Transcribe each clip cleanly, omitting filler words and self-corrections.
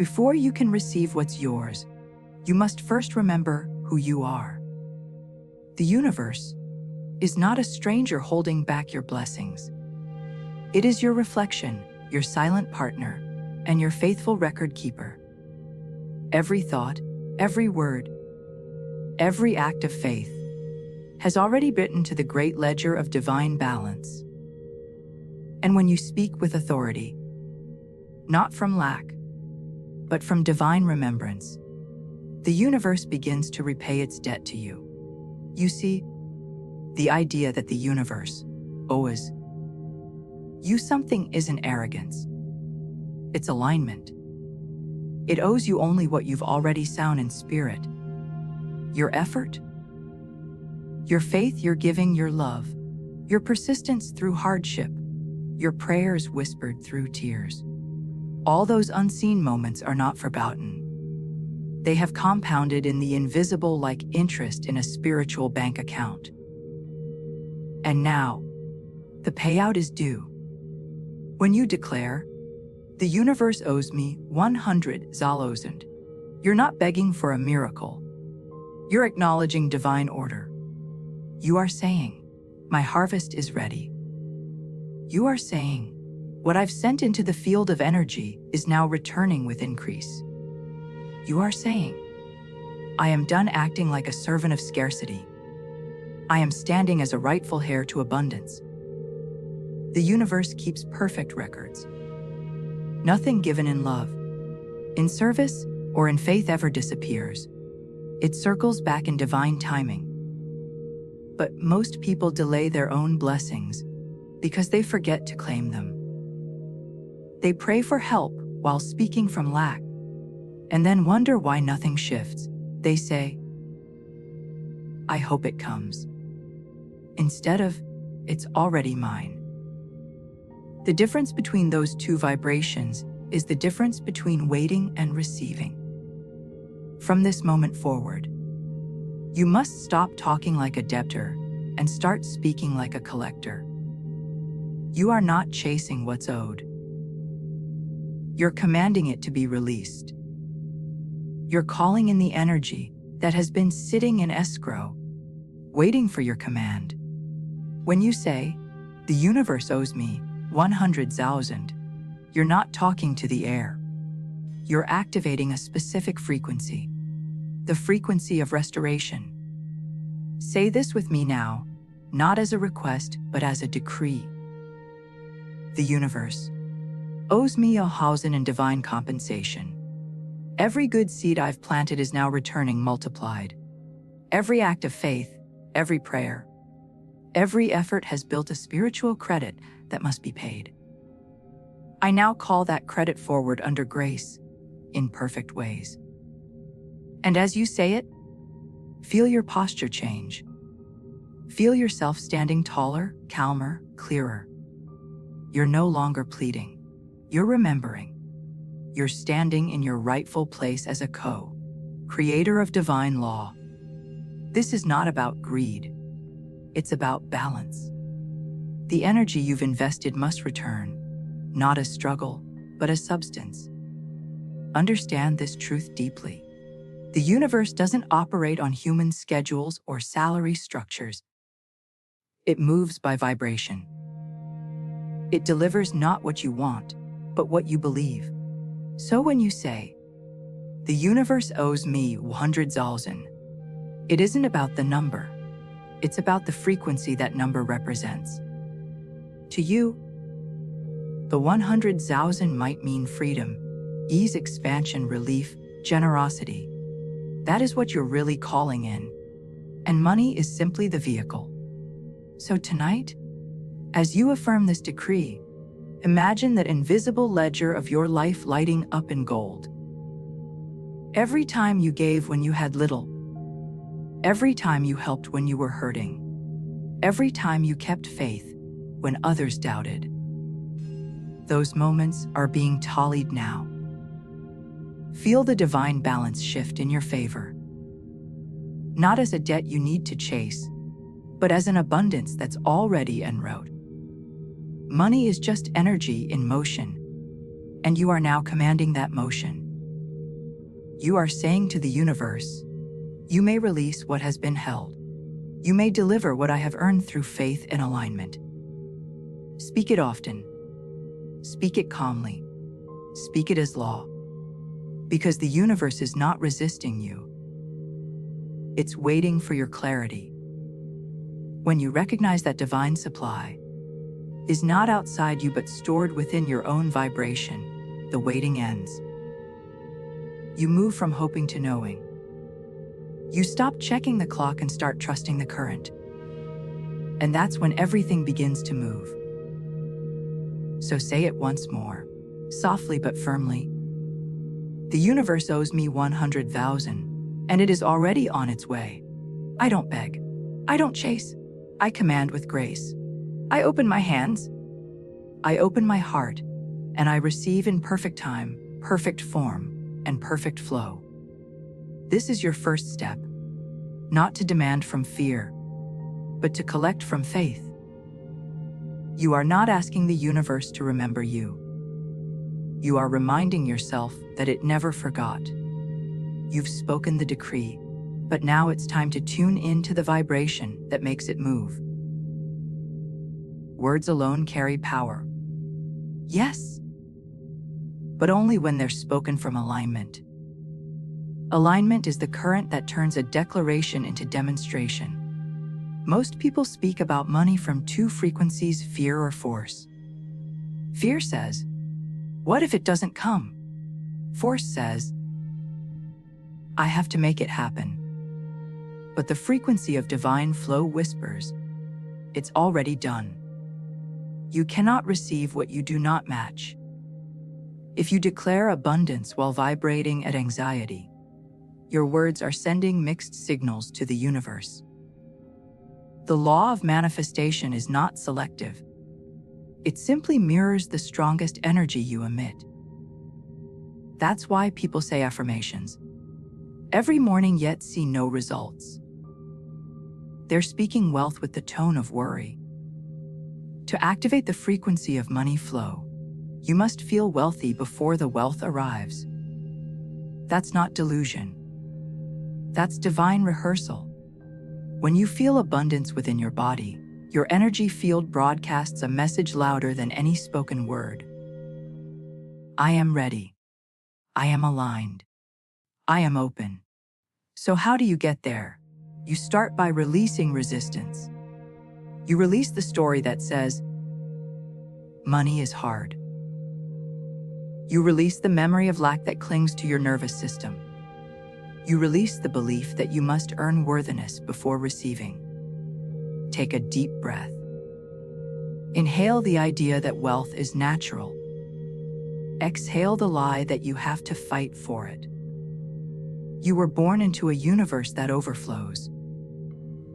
Before you can receive what's yours, you must first remember who you are. The universe is not a stranger holding back your blessings. It is your reflection, your silent partner, and your faithful record keeper. Every thought, every word, every act of faith has already written to the great ledger of divine balance. And when you speak with authority, not from lack, but from divine remembrance, the universe begins to repay its debt to you. You see, the idea that the universe owes you something isn't arrogance. It's alignment. It owes you only what you've already sown in spirit. Your effort, your faith, your giving, your love, your persistence through hardship, your prayers whispered through tears. All those unseen moments are not forgotten. They have compounded in the invisible like interest in a spiritual bank account. And now, the payout is due. When you declare, "The universe owes me 100,000,000," you're not begging for a miracle. You're acknowledging divine order. You are saying, "My harvest is ready." You are saying, "What I've sent into the field of energy is now returning with increase." You are saying, "I am done acting like a servant of scarcity. I am standing as a rightful heir to abundance." The universe keeps perfect records. Nothing given in love, in service, or in faith ever disappears. It circles back in divine timing. But most people delay their own blessings because they forget to claim them. They pray for help while speaking from lack, and then wonder why nothing shifts. They say, "I hope it comes," instead of, "It's already mine." The difference between those two vibrations is the difference between waiting and receiving. From this moment forward, you must stop talking like a debtor and start speaking like a collector. You are not chasing what's owed. You're commanding it to be released. You're calling in the energy that has been sitting in escrow, waiting for your command. When you say, "The universe owes me 100,000,000," you're not talking to the air. You're activating a specific frequency, the frequency of restoration. Say this with me now, not as a request, but as a decree. The universe owes me 1,000 in divine compensation. Every good seed I've planted is now returning multiplied. Every act of faith, every prayer, every effort has built a spiritual credit that must be paid. I now call that credit forward under grace, in perfect ways. And as you say it, feel your posture change. Feel yourself standing taller, calmer, clearer. You're no longer pleading. You're remembering. You're standing in your rightful place as a co-creator of divine law. This is not about greed. It's about balance. The energy you've invested must return, not as struggle, but as substance. Understand this truth deeply. The universe doesn't operate on human schedules or salary structures. It moves by vibration. It delivers not what you want, but what you believe. So when you say, "The universe owes me 100,000,000," it isn't about the number. It's about the frequency that number represents. To you, the 100,000 might mean freedom, ease, expansion, relief, generosity. That is what you're really calling in. And money is simply the vehicle. So tonight, as you affirm this decree, imagine that invisible ledger of your life lighting up in gold. Every time you gave when you had little, every time you helped when you were hurting, every time you kept faith when others doubted. Those moments are being tallied now. Feel the divine balance shift in your favor. Not as a debt you need to chase, but as an abundance that's already en route. Money is just energy in motion, and you are now commanding that motion. You are saying to the universe, you may release what has been held. You may deliver what I have earned through faith and alignment. Speak it often. Speak it calmly. Speak it as law. Because the universe is not resisting you. It's waiting for your clarity. When you recognize that divine supply is not outside you but stored within your own vibration, the waiting ends. You move from hoping to knowing. You stop checking the clock and start trusting the current. And that's when everything begins to move. So say it once more, softly but firmly. The universe owes me 100,000, and it is already on its way. I don't beg. I don't chase. I command with grace. I open my hands. I open my heart, and I receive in perfect time, perfect form, and perfect flow. This is your first step, not to demand from fear, but to collect from faith. You are not asking the universe to remember you. You are reminding yourself that it never forgot. You've spoken the decree, but now it's time to tune into the vibration that makes it move. Words alone carry power. Yes, but only when they're spoken from alignment. Alignment is the current that turns a declaration into demonstration. Most people speak about money from two frequencies, fear or force. Fear says, what if it doesn't come? Force says, I have to make it happen. But the frequency of divine flow whispers, it's already done. You cannot receive what you do not match. If you declare abundance while vibrating at anxiety, your words are sending mixed signals to the universe. The law of manifestation is not selective. It simply mirrors the strongest energy you emit. That's why people say affirmations every morning yet see no results. They're speaking wealth with the tone of worry. To activate the frequency of money flow, you must feel wealthy before the wealth arrives. That's not delusion. That's divine rehearsal. When you feel abundance within your body, your energy field broadcasts a message louder than any spoken word. I am ready. I am aligned. I am open. So how do you get there? You start by releasing resistance. You release the story that says, money is hard. You release the memory of lack that clings to your nervous system. You release the belief that you must earn worthiness before receiving. Take a deep breath. Inhale the idea that wealth is natural. Exhale the lie that you have to fight for it. You were born into a universe that overflows.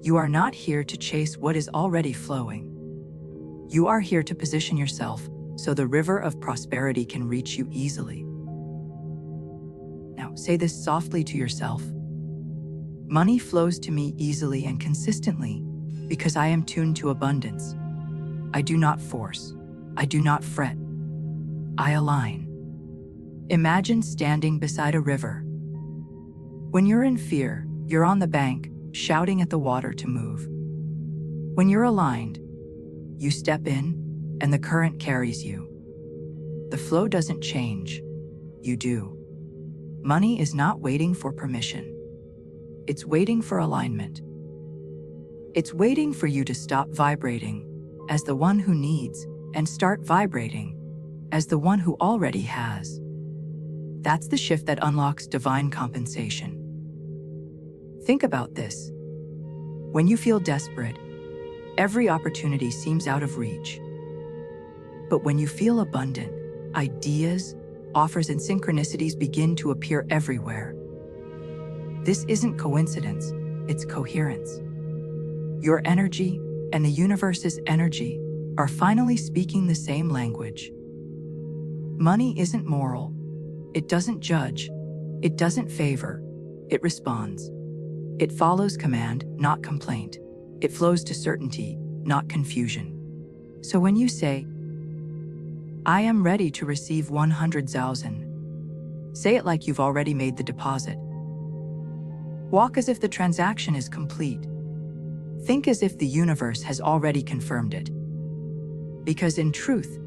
You are not here to chase what is already flowing. You are here to position yourself so the river of prosperity can reach you easily. Now, say this softly to yourself. Money flows to me easily and consistently because I am tuned to abundance. I do not force. I do not fret. I align. Imagine standing beside a river. When you're in fear, you're on the bank, shouting at the water to move. When you're aligned, you step in, and the current carries you. The flow doesn't change. You do. Money is not waiting for permission. It's waiting for alignment. It's waiting for you to stop vibrating as the one who needs and start vibrating as the one who already has. That's the shift that unlocks divine compensation. Think about this. When you feel desperate, every opportunity seems out of reach. But when you feel abundant, ideas, offers, and synchronicities begin to appear everywhere. This isn't coincidence, it's coherence. Your energy and the universe's energy are finally speaking the same language. Money isn't moral. It doesn't judge. It doesn't favor. It responds. It follows command, not complaint. It flows to certainty, not confusion. So when you say, I am ready to receive 100,000, Say it like you've already made the deposit. Walk as if the transaction is complete. Think as if the universe has already confirmed it. Because in truth,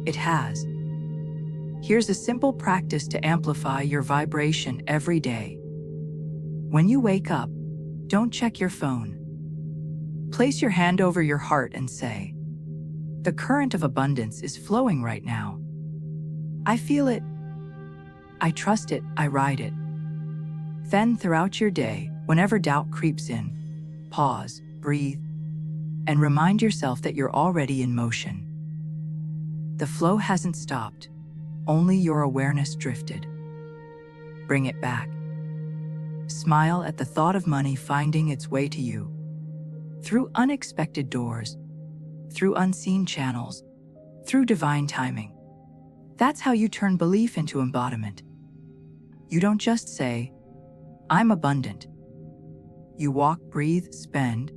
it has. Here's a simple practice to amplify your vibration every day. When you wake up, don't check your phone. Place your hand over your heart and say, "The current of abundance is flowing right now. I feel it. I trust it. I ride it." Then throughout your day, whenever doubt creeps in, pause, breathe, and remind yourself that you're already in motion. The flow hasn't stopped, only your awareness drifted. Bring it back. Smile at the thought of money finding its way to you. Through unexpected doors, through unseen channels, through divine timing. That's how you turn belief into embodiment. You don't just say, "I'm abundant." You walk, breathe, spend,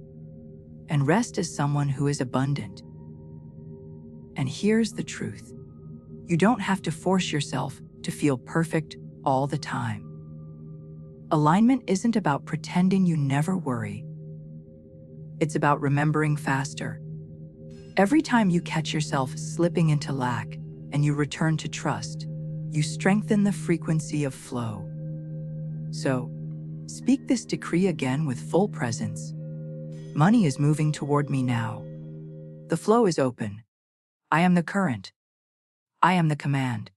and rest as someone who is abundant. And here's the truth. You don't have to force yourself to feel perfect all the time. Alignment isn't about pretending you never worry. It's about remembering faster. Every time you catch yourself slipping into lack and you return to trust, you strengthen the frequency of flow. So, speak this decree again with full presence. Money is moving toward me now. The flow is open. I am the current. I am the command.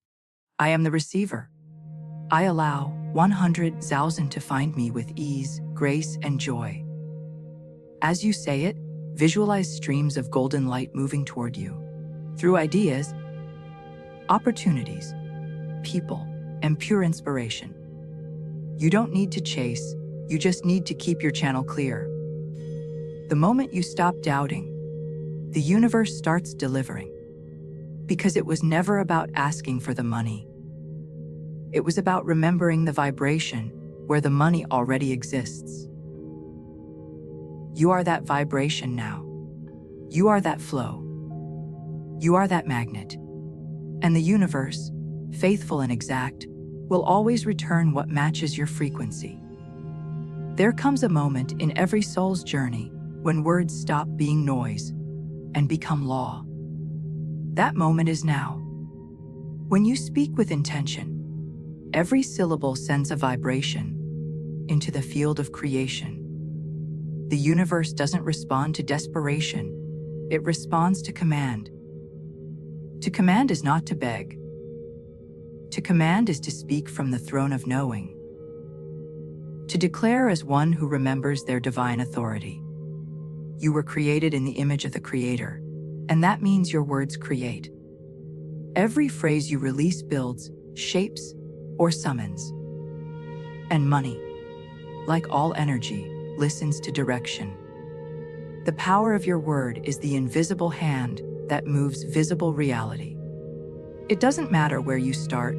I am the receiver. I allow 100,000 to find me with ease, grace, and joy. As you say it, visualize streams of golden light moving toward you. Through ideas, opportunities, people, and pure inspiration. You don't need to chase, you just need to keep your channel clear. The moment you stop doubting, the universe starts delivering. Because it was never about asking for the money. It was about remembering the vibration where the money already exists. You are that vibration now. You are that flow. You are that magnet. And the universe, faithful and exact, will always return what matches your frequency. There comes a moment in every soul's journey when words stop being noise and become law. That moment is now. When you speak with intention, every syllable sends a vibration into the field of creation. The universe doesn't respond to desperation, it responds to command. To command is not to beg. To command is to speak from the throne of knowing. To declare as one who remembers their divine authority. You were created in the image of the Creator, and that means your words create. Every phrase you release builds, shapes, or summons. And money, like all energy, listens to direction. The power of your word is the invisible hand that moves visible reality. It doesn't matter where you start.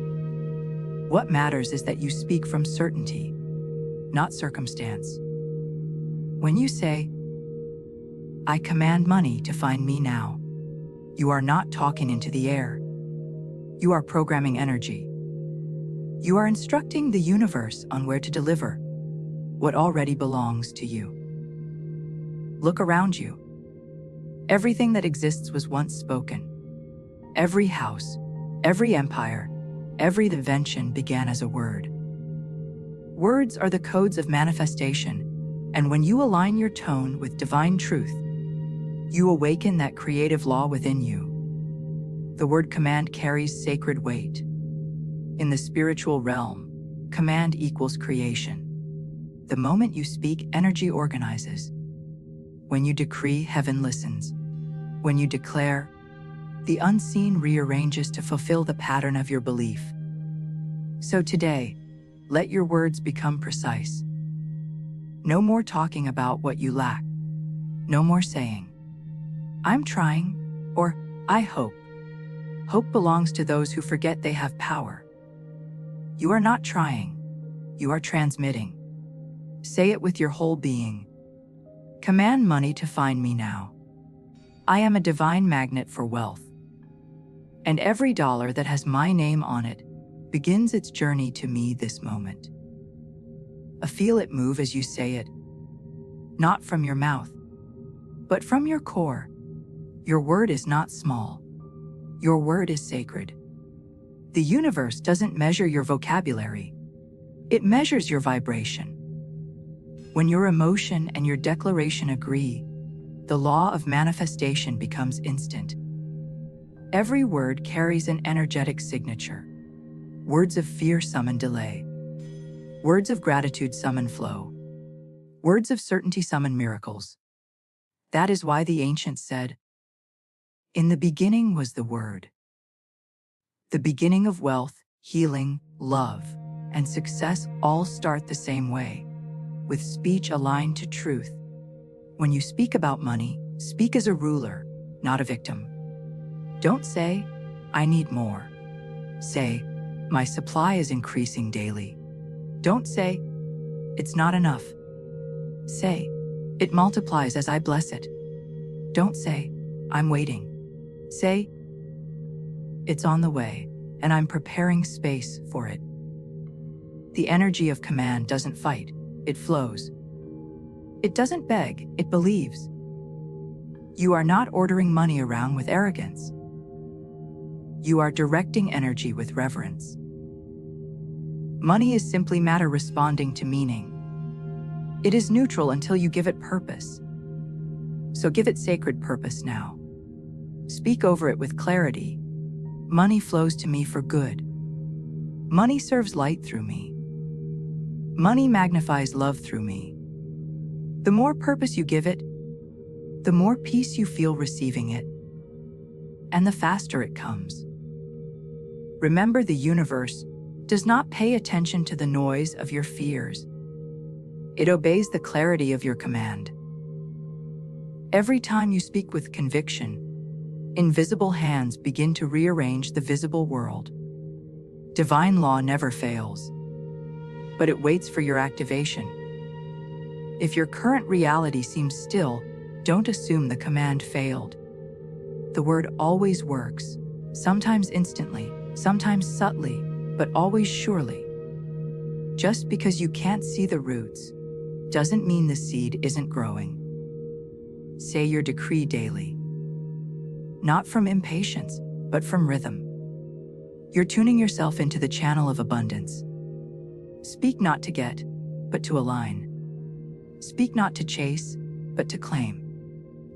What matters is that you speak from certainty, not circumstance. When you say, "I command money to find me now," you are not talking into the air. You are programming energy. You are instructing the universe on where to deliver what already belongs to you. Look around you. Everything that exists was once spoken. Every house, every empire, every invention began as a word. Words are the codes of manifestation, and when you align your tone with divine truth, you awaken that creative law within you. The word command carries sacred weight. In the spiritual realm, command equals creation. The moment you speak, energy organizes. When you decree, heaven listens. When you declare, the unseen rearranges to fulfill the pattern of your belief. So today, let your words become precise. No more talking about what you lack. No more saying, "I'm trying," or "I hope." Hope belongs to those who forget they have power. You are not trying, you are transmitting. Say it with your whole being. Command money to find me now. I am a divine magnet for wealth. And every dollar that has my name on it begins its journey to me this moment. Feel it move as you say it, not from your mouth, but from your core. Your word is not small. Your word is sacred. The universe doesn't measure your vocabulary. It measures your vibration. When your emotion and your declaration agree, the law of manifestation becomes instant. Every word carries an energetic signature. Words of fear summon delay. Words of gratitude summon flow. Words of certainty summon miracles. That is why the ancients said, "In the beginning was the Word." The beginning of wealth, healing, love, and success all start the same way, with speech aligned to truth. When you speak about money, speak as a ruler, not a victim. Don't say, "I need more." Say, "My supply is increasing daily." Don't say, "It's not enough." Say, "It multiplies as I bless it." Don't say, "I'm waiting." Say, "It's on the way, and I'm preparing space for it." The energy of command doesn't fight, it flows. It doesn't beg, it believes. You are not ordering money around with arrogance. You are directing energy with reverence. Money is simply matter responding to meaning. It is neutral until you give it purpose. So give it sacred purpose now. Speak over it with clarity. Money flows to me for good. Money serves light through me. Money magnifies love through me. The more purpose you give it, the more peace you feel receiving it, and the faster it comes. Remember, the universe does not pay attention to the noise of your fears. It obeys the clarity of your command. Every time you speak with conviction, invisible hands begin to rearrange the visible world. Divine law never fails, but it waits for your activation. If your current reality seems still, don't assume the command failed. The word always works, sometimes instantly, sometimes subtly, but always surely. Just because you can't see the roots doesn't mean the seed isn't growing. Say your decree daily. Not from impatience, but from rhythm. You're tuning yourself into the channel of abundance. Speak not to get, but to align. Speak not to chase, but to claim.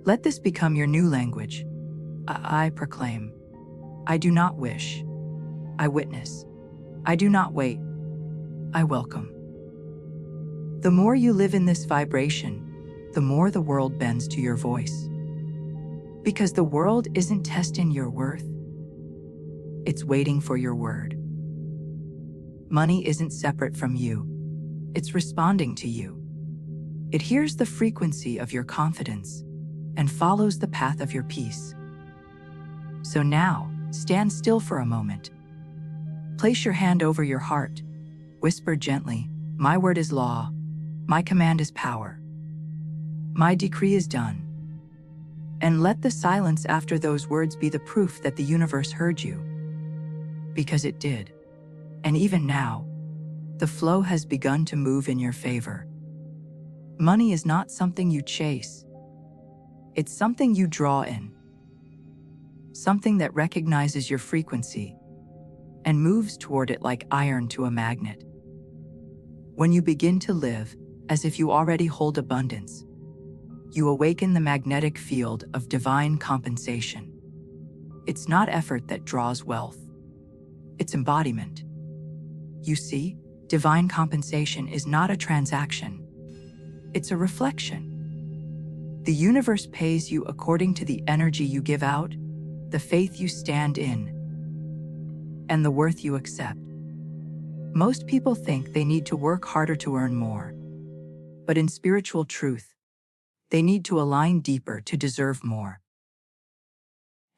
Let this become your new language. I proclaim. I do not wish. I witness. I do not wait. I welcome. The more you live in this vibration, the more the world bends to your voice. Because the world isn't testing your worth. It's waiting for your word. Money isn't separate from you. It's responding to you. It hears the frequency of your confidence and follows the path of your peace. So now, stand still for a moment. Place your hand over your heart. Whisper gently, "My word is law. My command is power. My decree is done." And let the silence after those words be the proof that the universe heard you. Because it did. And even now, the flow has begun to move in your favor. Money is not something you chase. It's something you draw in. Something that recognizes your frequency and moves toward it like iron to a magnet. When you begin to live as if you already hold abundance, you awaken the magnetic field of divine compensation. It's not effort that draws wealth. It's embodiment. You see, divine compensation is not a transaction. It's a reflection. The universe pays you according to the energy you give out, the faith you stand in, and the worth you accept. Most people think they need to work harder to earn more. But in spiritual truth, they need to align deeper to deserve more.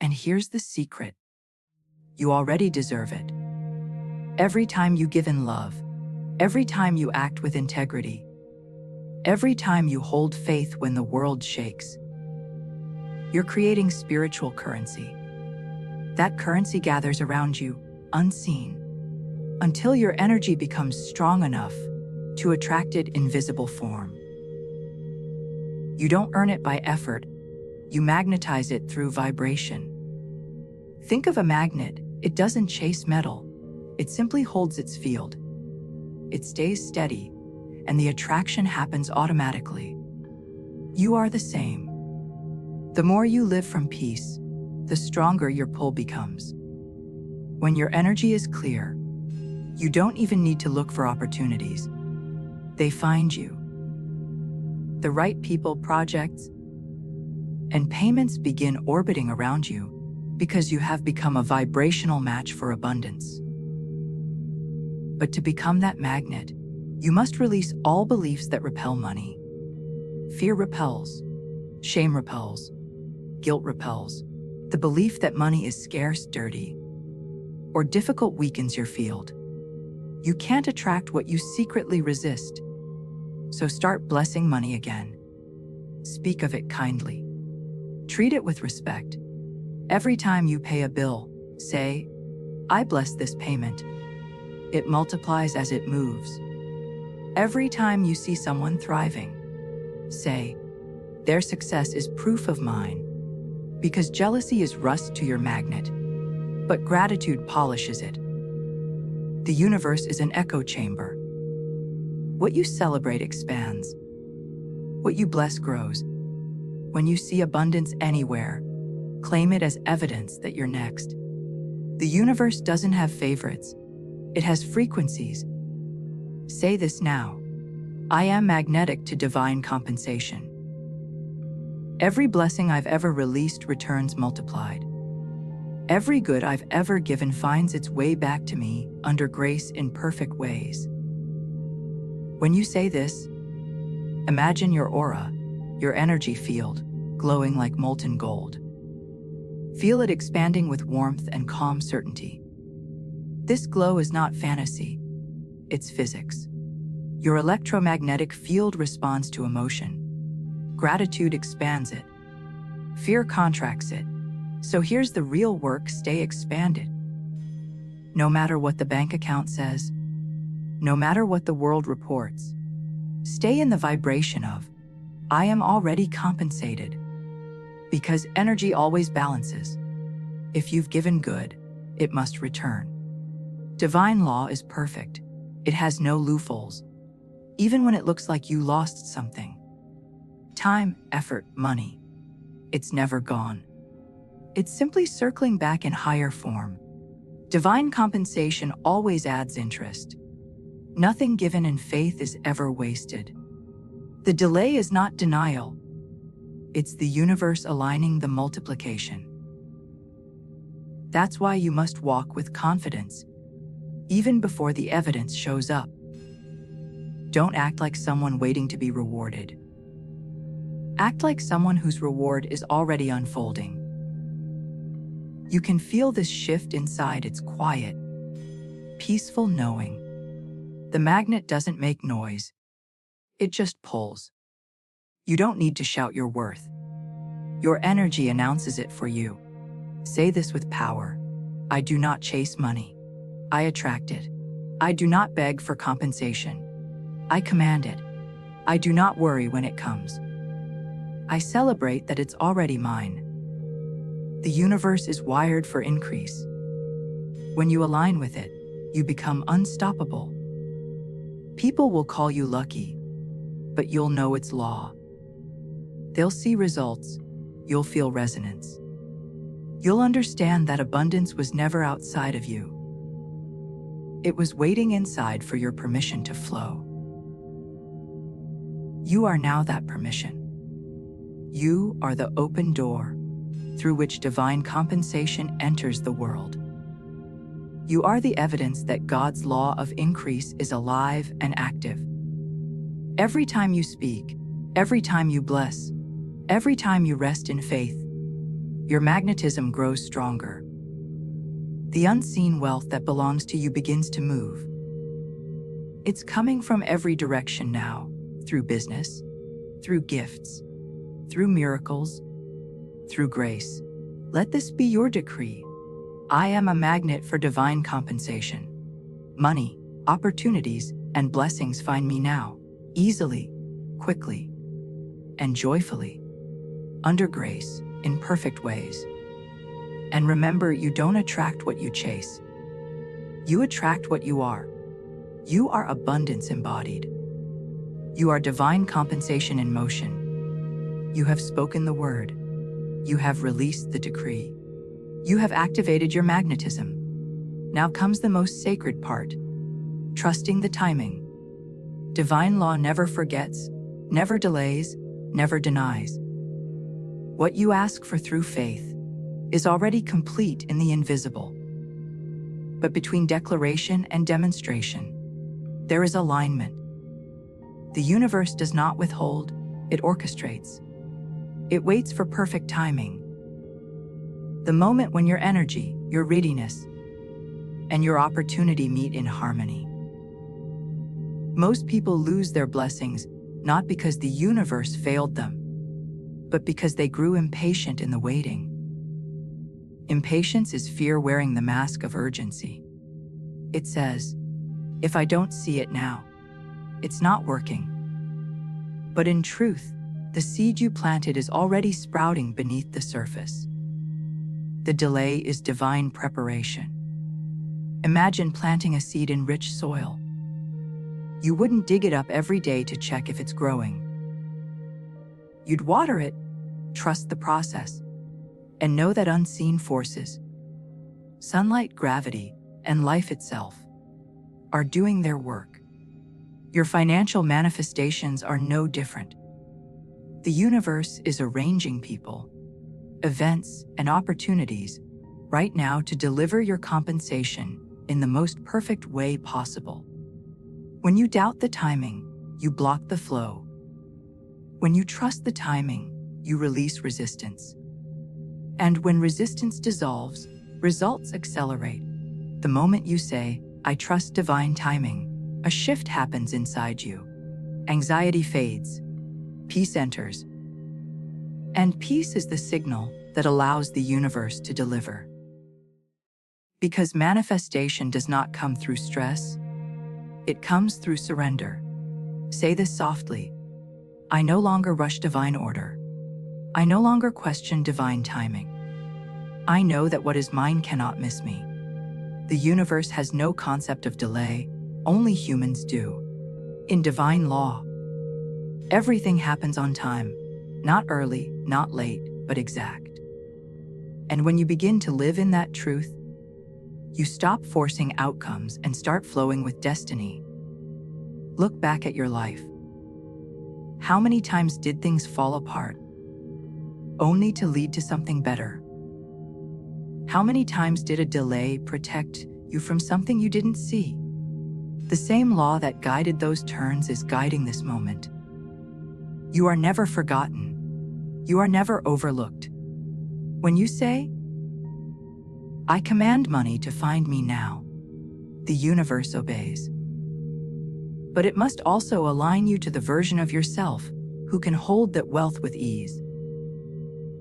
And here's the secret. You already deserve it. Every time you give in love, every time you act with integrity, every time you hold faith when the world shakes, you're creating spiritual currency. That currency gathers around you, unseen, until your energy becomes strong enough to attract it in visible form. You don't earn it by effort, you magnetize it through vibration. Think of a magnet. It doesn't chase metal, it simply holds its field. It stays steady, and the attraction happens automatically. You are the same. The more you live from peace, the stronger your pull becomes. When your energy is clear, you don't even need to look for opportunities. They find you. The right people, projects, and payments begin orbiting around you because you have become a vibrational match for abundance. But to become that magnet, you must release all beliefs that repel money. Fear repels, shame repels, guilt repels. The belief that money is scarce, dirty, or difficult weakens your field. You can't attract what you secretly resist. So start blessing money again. Speak of it kindly. Treat it with respect. Every time you pay a bill, say, "I bless this payment." It multiplies as it moves. Every time you see someone thriving, say, "Their success is proof of mine." Because jealousy is rust to your magnet, but gratitude polishes it. The universe is an echo chamber. What you celebrate expands. What you bless grows. When you see abundance anywhere, claim it as evidence that you're next. The universe doesn't have favorites. It has frequencies. Say this now. I am magnetic to divine compensation. Every blessing I've ever released returns multiplied. Every good I've ever given finds its way back to me under grace in perfect ways. When you say this, imagine your aura, your energy field, glowing like molten gold. Feel it expanding with warmth and calm certainty. This glow is not fantasy, it's physics. Your electromagnetic field responds to emotion. Gratitude expands it. Fear contracts it. So here's the real work: stay expanded. No matter what the bank account says, no matter what the world reports, stay in the vibration of, I am already compensated. Because energy always balances. If you've given good, it must return. Divine law is perfect. It has no loopholes. Even when it looks like you lost something. Time, effort, money. It's never gone. It's simply circling back in higher form. Divine compensation always adds interest. Nothing given in faith is ever wasted. The delay is not denial. It's the universe aligning the multiplication. That's why you must walk with confidence, even before the evidence shows up. Don't act like someone waiting to be rewarded. Act like someone whose reward is already unfolding. You can feel this shift inside. It's quiet, peaceful knowing. The magnet doesn't make noise. It just pulls. You don't need to shout your worth. Your energy announces it for you. Say this with power. I do not chase money. I attract it. I do not beg for compensation. I command it. I do not worry when it comes. I celebrate that it's already mine. The universe is wired for increase. When you align with it, you become unstoppable. People will call you lucky, but you'll know it's law. They'll see results, you'll feel resonance. You'll understand that abundance was never outside of you. It was waiting inside for your permission to flow. You are now that permission. You are the open door through which divine compensation enters the world. You are the evidence that God's law of increase is alive and active. Every time you speak, every time you bless, every time you rest in faith, your magnetism grows stronger. The unseen wealth that belongs to you begins to move. It's coming from every direction now, through business, through gifts, through miracles, through grace. Let this be your decree. I am a magnet for divine compensation. money, opportunities, and blessings find me now, easily, quickly, and joyfully, under grace, in perfect ways. And remember, you don't attract what you chase. You attract what you are. You are abundance embodied. You are divine compensation in motion. You have spoken the word. You have released the decree. You have activated your magnetism. Now comes the most sacred part, trusting the timing. Divine law never forgets, never delays, never denies. What you ask for through faith is already complete in the invisible. But between declaration and demonstration, there is alignment. The universe does not withhold, it orchestrates. It waits for perfect timing. The moment when your energy, your readiness, and your opportunity meet in harmony. Most people lose their blessings not because the universe failed them, but because they grew impatient in the waiting. Impatience is fear wearing the mask of urgency. It says, if I don't see it now, it's not working. But in truth, the seed you planted is already sprouting beneath the surface. The delay is divine preparation. Imagine planting a seed in rich soil. You wouldn't dig it up every day to check if it's growing. You'd water it, trust the process, and know that unseen forces, sunlight, gravity, and life itself, are doing their work. Your financial manifestations are no different. The universe is arranging people, events, and opportunities right now to deliver your compensation in the most perfect way possible. When you doubt the timing, you block the flow. When you trust the timing, you release resistance. And when resistance dissolves, results accelerate. The moment you say, I trust divine timing, a shift happens inside you. Anxiety fades. Peace enters. And peace is the signal that allows the universe to deliver. Because manifestation does not come through stress, it comes through surrender. Say this softly. I no longer rush divine order. I no longer question divine timing. I know that what is mine cannot miss me. The universe has no concept of delay, only humans do. In divine law, everything happens on time, not early, not late, but exact. And when you begin to live in that truth, you stop forcing outcomes and start flowing with destiny. Look back at your life. How many times did things fall apart, only to lead to something better? How many times did a delay protect you from something you didn't see? The same law that guided those turns is guiding this moment. You are never forgotten. You are never overlooked. When you say, I command money to find me now, the universe obeys. But it must also align you to the version of yourself who can hold that wealth with ease.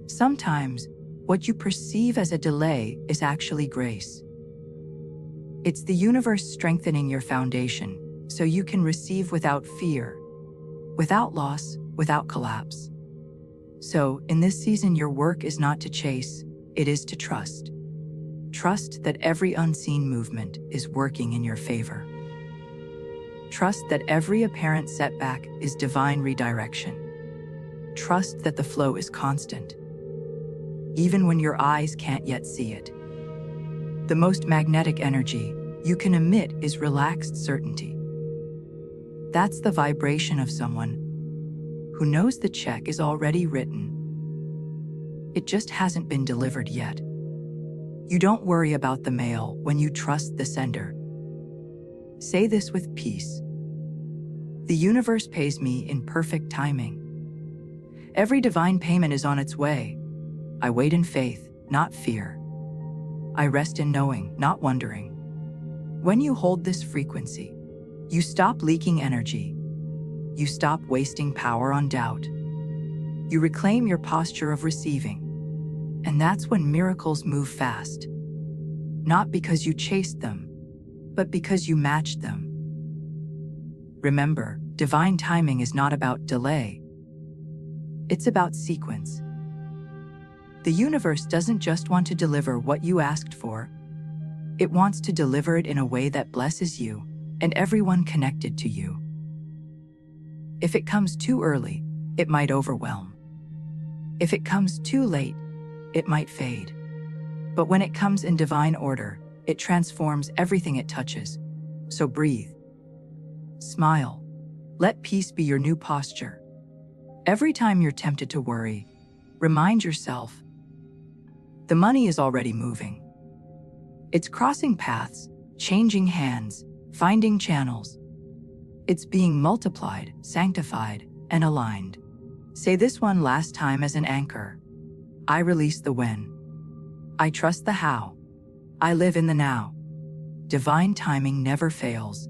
Sometimes, what you perceive as a delay is actually grace. It's the universe strengthening your foundation so you can receive without fear, without loss, without collapse. So, in this season, your work is not to chase, it is to trust. Trust that every unseen movement is working in your favor. Trust that every apparent setback is divine redirection. Trust that the flow is constant, even when your eyes can't yet see it. The most magnetic energy you can emit is relaxed certainty. That's the vibration of someone who knows the check is already written. It just hasn't been delivered yet. You don't worry about the mail when you trust the sender. Say this with peace. The universe pays me in perfect timing. Every divine payment is on its way. I wait in faith, not fear. I rest in knowing, not wondering. When you hold this frequency, you stop leaking energy. You stop wasting power on doubt. You reclaim your posture of receiving. And that's when miracles move fast. Not because you chased them, but because you matched them. Remember, divine timing is not about delay. It's about sequence. The universe doesn't just want to deliver what you asked for. It wants to deliver it in a way that blesses you and everyone connected to you. If it comes too early, it might overwhelm. If it comes too late, it might fade. But when it comes in divine order, it transforms everything it touches. So breathe. Smile. Let peace be your new posture. Every time you're tempted to worry, remind yourself, the money is already moving. It's crossing paths, changing hands, finding channels. It's being multiplied, sanctified, and aligned. Say this one last time as an anchor. I release the when. I trust the how. I live in the now. Divine timing never fails.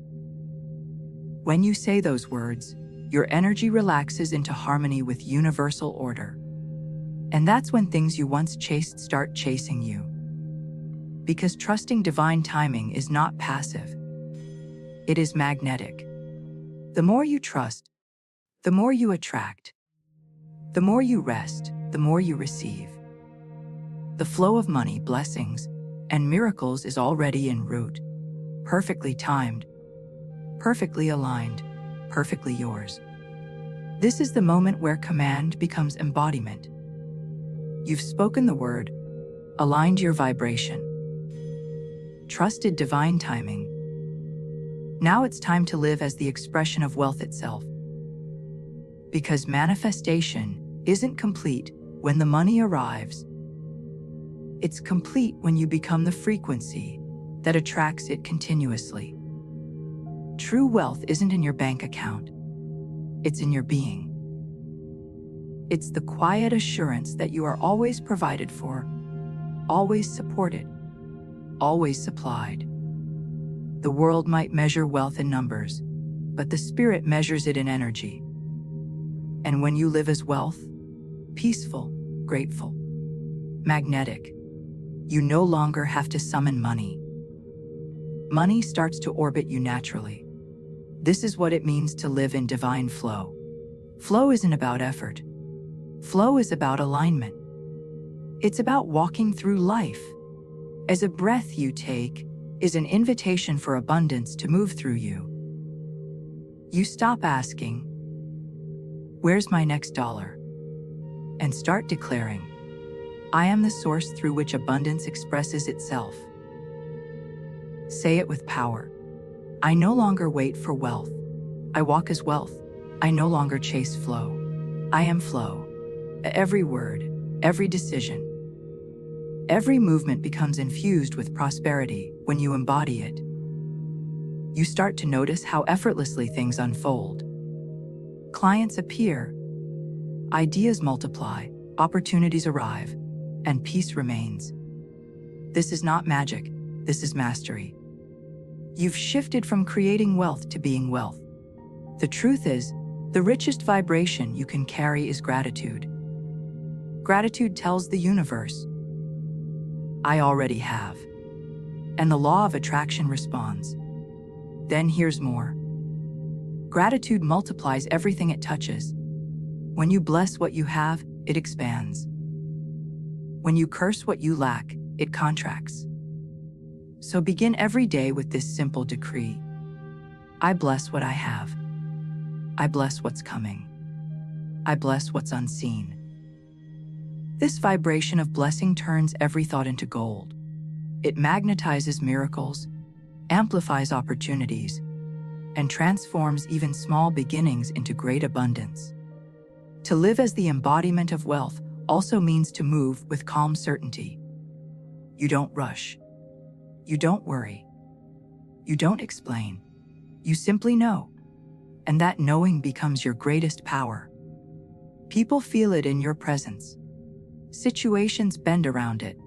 When you say those words, your energy relaxes into harmony with universal order. And that's when things you once chased start chasing you. Because trusting divine timing is not passive. It is magnetic. The more you trust, the more you attract. The more you rest, the more you receive. The flow of money, blessings, and miracles is already en route, perfectly timed, perfectly aligned, perfectly yours. This is the moment where command becomes embodiment. You've spoken the word, aligned your vibration, trusted divine timing. Now it's time to live as the expression of wealth itself. Because manifestation isn't complete when the money arrives. It's complete when you become the frequency that attracts it continuously. True wealth isn't in your bank account. It's in your being. It's the quiet assurance that you are always provided for, always supported, always supplied. The world might measure wealth in numbers, but the spirit measures it in energy. And when you live as wealth, peaceful, grateful, magnetic, you no longer have to summon money. Money starts to orbit you naturally. This is what it means to live in divine flow. Flow isn't about effort. Flow is about alignment. It's about walking through life. As a breath you take is an invitation for abundance to move through you. You stop asking, "Where's my next dollar?" and start declaring, "I am the source through which abundance expresses itself." Say it with power. I no longer wait for wealth. I walk as wealth. I no longer chase flow. I am flow. Every word, every decision, every movement becomes infused with prosperity when you embody it. You start to notice how effortlessly things unfold. Clients appear, ideas multiply, opportunities arrive, and peace remains. This is not magic, this is mastery. You've shifted from creating wealth to being wealth. The truth is, the richest vibration you can carry is gratitude. Gratitude tells the universe, I already have. And the law of attraction responds. Then here's more. Gratitude multiplies everything it touches. When you bless what you have, it expands. When you curse what you lack, it contracts. So begin every day with this simple decree. I bless what I have. I bless what's coming. I bless what's unseen. This vibration of blessing turns every thought into gold. It magnetizes miracles, amplifies opportunities, and transforms even small beginnings into great abundance. To live as the embodiment of wealth also means to move with calm certainty. You don't rush. You don't worry. You don't explain. You simply know. And that knowing becomes your greatest power. People feel it in your presence. Situations bend around it.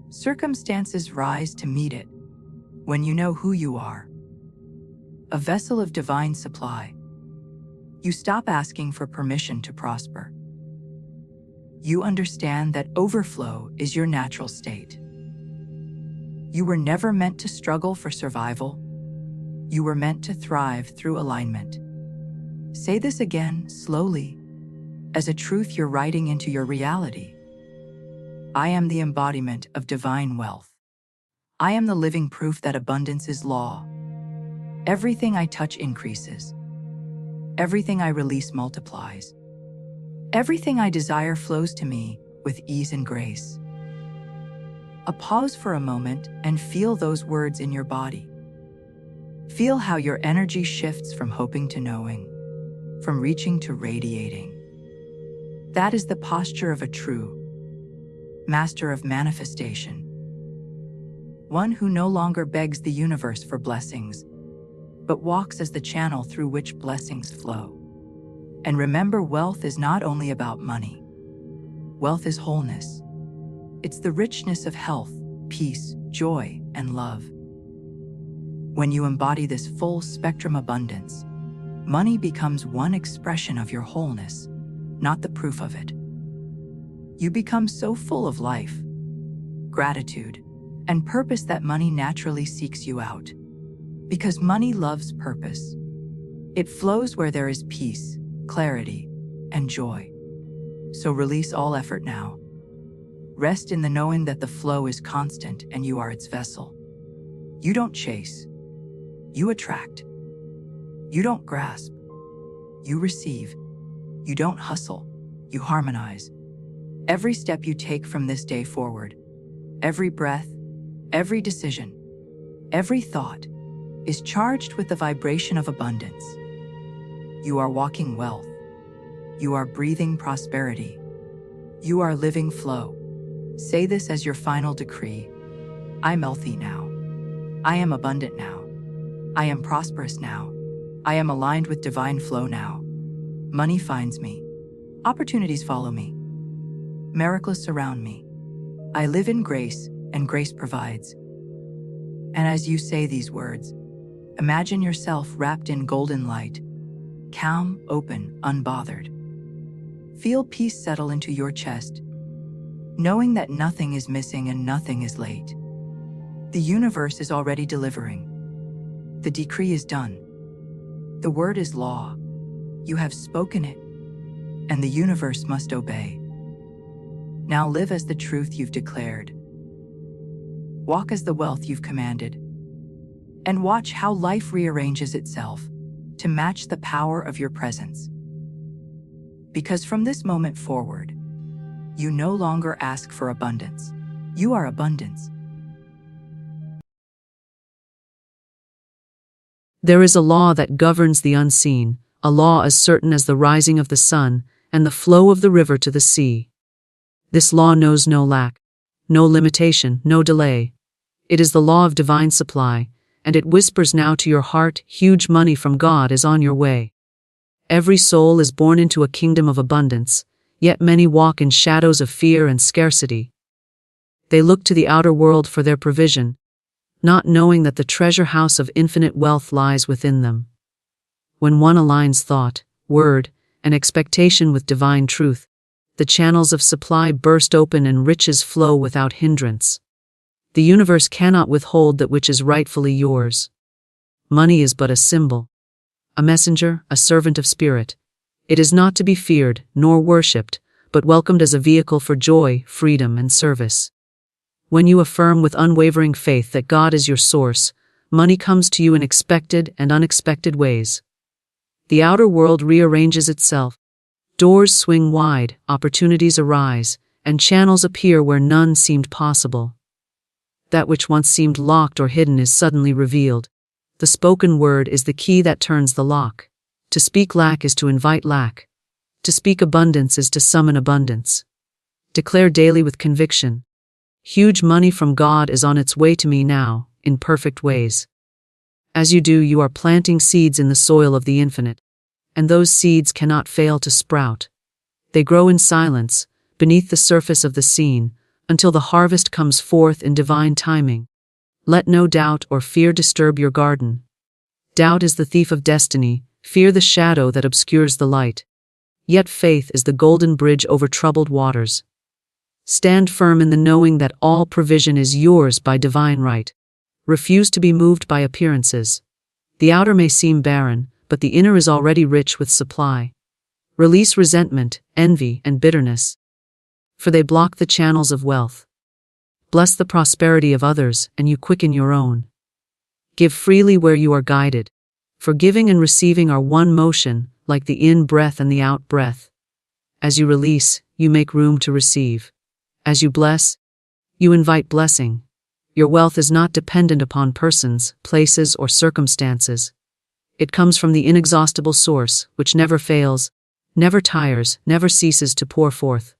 Circumstances rise to meet it. When you know who you are, a vessel of divine supply, you stop asking for permission to prosper. You understand that overflow is your natural state. You were never meant to struggle for survival. You were meant to thrive through alignment. Say this again, slowly, as a truth you're writing into your reality. I am the embodiment of divine wealth. I am the living proof that abundance is law. Everything I touch increases. Everything I release multiplies. Everything I desire flows to me with ease and grace. A pause for a moment and feel those words in your body. Feel how your energy shifts from hoping to knowing, from reaching to radiating. That is the posture of a true master of manifestation. One who no longer begs the universe for blessings, but walks as the channel through which blessings flow. And remember, wealth is not only about money. Wealth is wholeness. It's the richness of health, peace, joy, and love. When you embody this full spectrum abundance, money becomes one expression of your wholeness, not the proof of it. You become so full of life, gratitude, and purpose that money naturally seeks you out. Because money loves purpose. It flows where there is peace, clarity, and joy. So release all effort now. Rest in the knowing that the flow is constant and you are its vessel. You don't chase. You attract. You don't grasp. You receive. You don't hustle. You harmonize. Every step you take from this day forward, every breath, every decision, every thought is charged with the vibration of abundance. You are walking wealth. You are breathing prosperity. You are living flow. Say this as your final decree. I'm healthy now. I am abundant now. I am prosperous now. I am aligned with divine flow now. Money finds me. Opportunities follow me. Miracles surround me. I live in grace, and grace provides. And as you say these words, imagine yourself wrapped in golden light, calm, open, unbothered. Feel peace settle into your chest, knowing that nothing is missing and nothing is late. The universe is already delivering. The decree is done. The word is law. You have spoken it, and the universe must obey. Now live as the truth you've declared. Walk as the wealth you've commanded. And watch how life rearranges itself to match the power of your presence. Because from this moment forward, you no longer ask for abundance. You are abundance. There is a law that governs the unseen, a law as certain as the rising of the sun and the flow of the river to the sea. This law knows no lack, no limitation, no delay. It is the law of divine supply, and it whispers now to your heart, huge money from God is on your way. Every soul is born into a kingdom of abundance, yet many walk in shadows of fear and scarcity. They look to the outer world for their provision, not knowing that the treasure house of infinite wealth lies within them. When one aligns thought, word, and expectation with divine truth, the channels of supply burst open and riches flow without hindrance. The universe cannot withhold that which is rightfully yours. Money is but a symbol, a messenger, a servant of spirit. It is not to be feared, nor worshipped, but welcomed as a vehicle for joy, freedom, and service. When you affirm with unwavering faith that God is your source, money comes to you in expected and unexpected ways. The outer world rearranges itself. Doors swing wide, opportunities arise, and channels appear where none seemed possible. That which once seemed locked or hidden is suddenly revealed. The spoken word is the key that turns the lock. To speak lack is to invite lack. To speak abundance is to summon abundance. Declare daily with conviction. Huge money from God is on its way to me now, in perfect ways. As you do, you are planting seeds in the soil of the infinite, and those seeds cannot fail to sprout. They grow in silence, beneath the surface of the scene, until the harvest comes forth in divine timing. Let no doubt or fear disturb your garden. Doubt is the thief of destiny, fear the shadow that obscures the light. Yet faith is the golden bridge over troubled waters. Stand firm in the knowing that all provision is yours by divine right. Refuse to be moved by appearances. The outer may seem barren, but the inner is already rich with supply. Release resentment, envy, and bitterness, for they block the channels of wealth. Bless the prosperity of others, and you quicken your own. Give freely where you are guided, for giving and receiving are one motion, like the in-breath and the out-breath. As you release, you make room to receive. As you bless, you invite blessing. Your wealth is not dependent upon persons, places, or circumstances. It comes from the inexhaustible source, which never fails, never tires, never ceases to pour forth.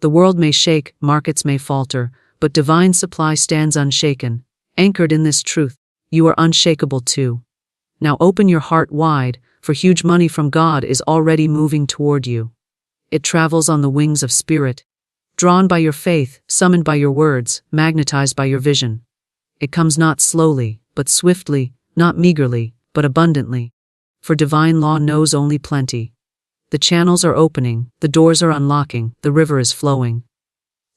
The world may shake, markets may falter, but divine supply stands unshaken. Anchored in this truth, you are unshakable too. Now open your heart wide, for huge money from God is already moving toward you. It travels on the wings of spirit, drawn by your faith, summoned by your words, magnetized by your vision. It comes not slowly, but swiftly, not meagerly, but abundantly. For divine law knows only plenty. The channels are opening, the doors are unlocking, the river is flowing.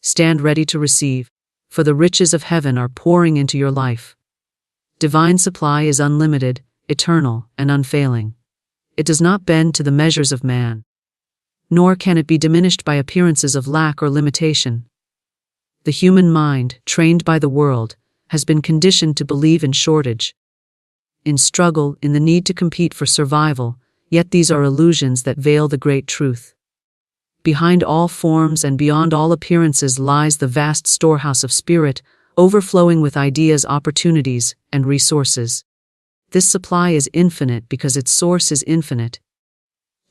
Stand ready to receive, for the riches of heaven are pouring into your life. Divine supply is unlimited, eternal, and unfailing. It does not bend to the measures of man, nor can it be diminished by appearances of lack or limitation. The human mind, trained by the world, has been conditioned to believe in shortage, in struggle, in the need to compete for survival, yet these are illusions that veil the great truth. Behind all forms and beyond all appearances lies the vast storehouse of spirit, overflowing with ideas, opportunities, and resources. This supply is infinite because its source is infinite.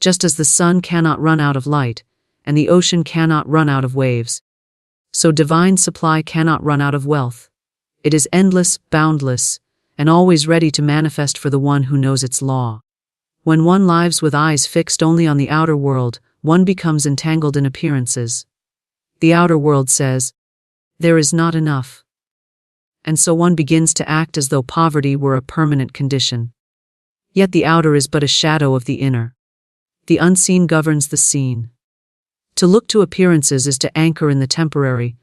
Just as the sun cannot run out of light, and the ocean cannot run out of waves, so divine supply cannot run out of wealth. It is endless, boundless, and always ready to manifest for the one who knows its law. When one lives with eyes fixed only on the outer world, one becomes entangled in appearances. The outer world says, "There is not enough." And so one begins to act as though poverty were a permanent condition. Yet the outer is but a shadow of the inner. The unseen governs the seen. To look to appearances is to anchor in the temporary,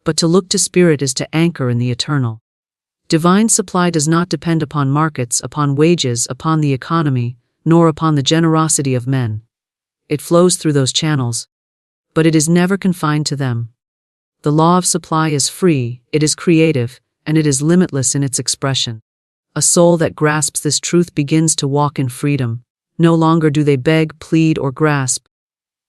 but to look to spirit is to anchor in the eternal. Divine supply does not depend upon markets, upon wages, upon the economy, nor upon the generosity of men. It flows through those channels, but it is never confined to them. The law of supply is free, it is creative, and it is limitless in its expression. A soul that grasps this truth begins to walk in freedom. No longer do they beg, plead, or grasp,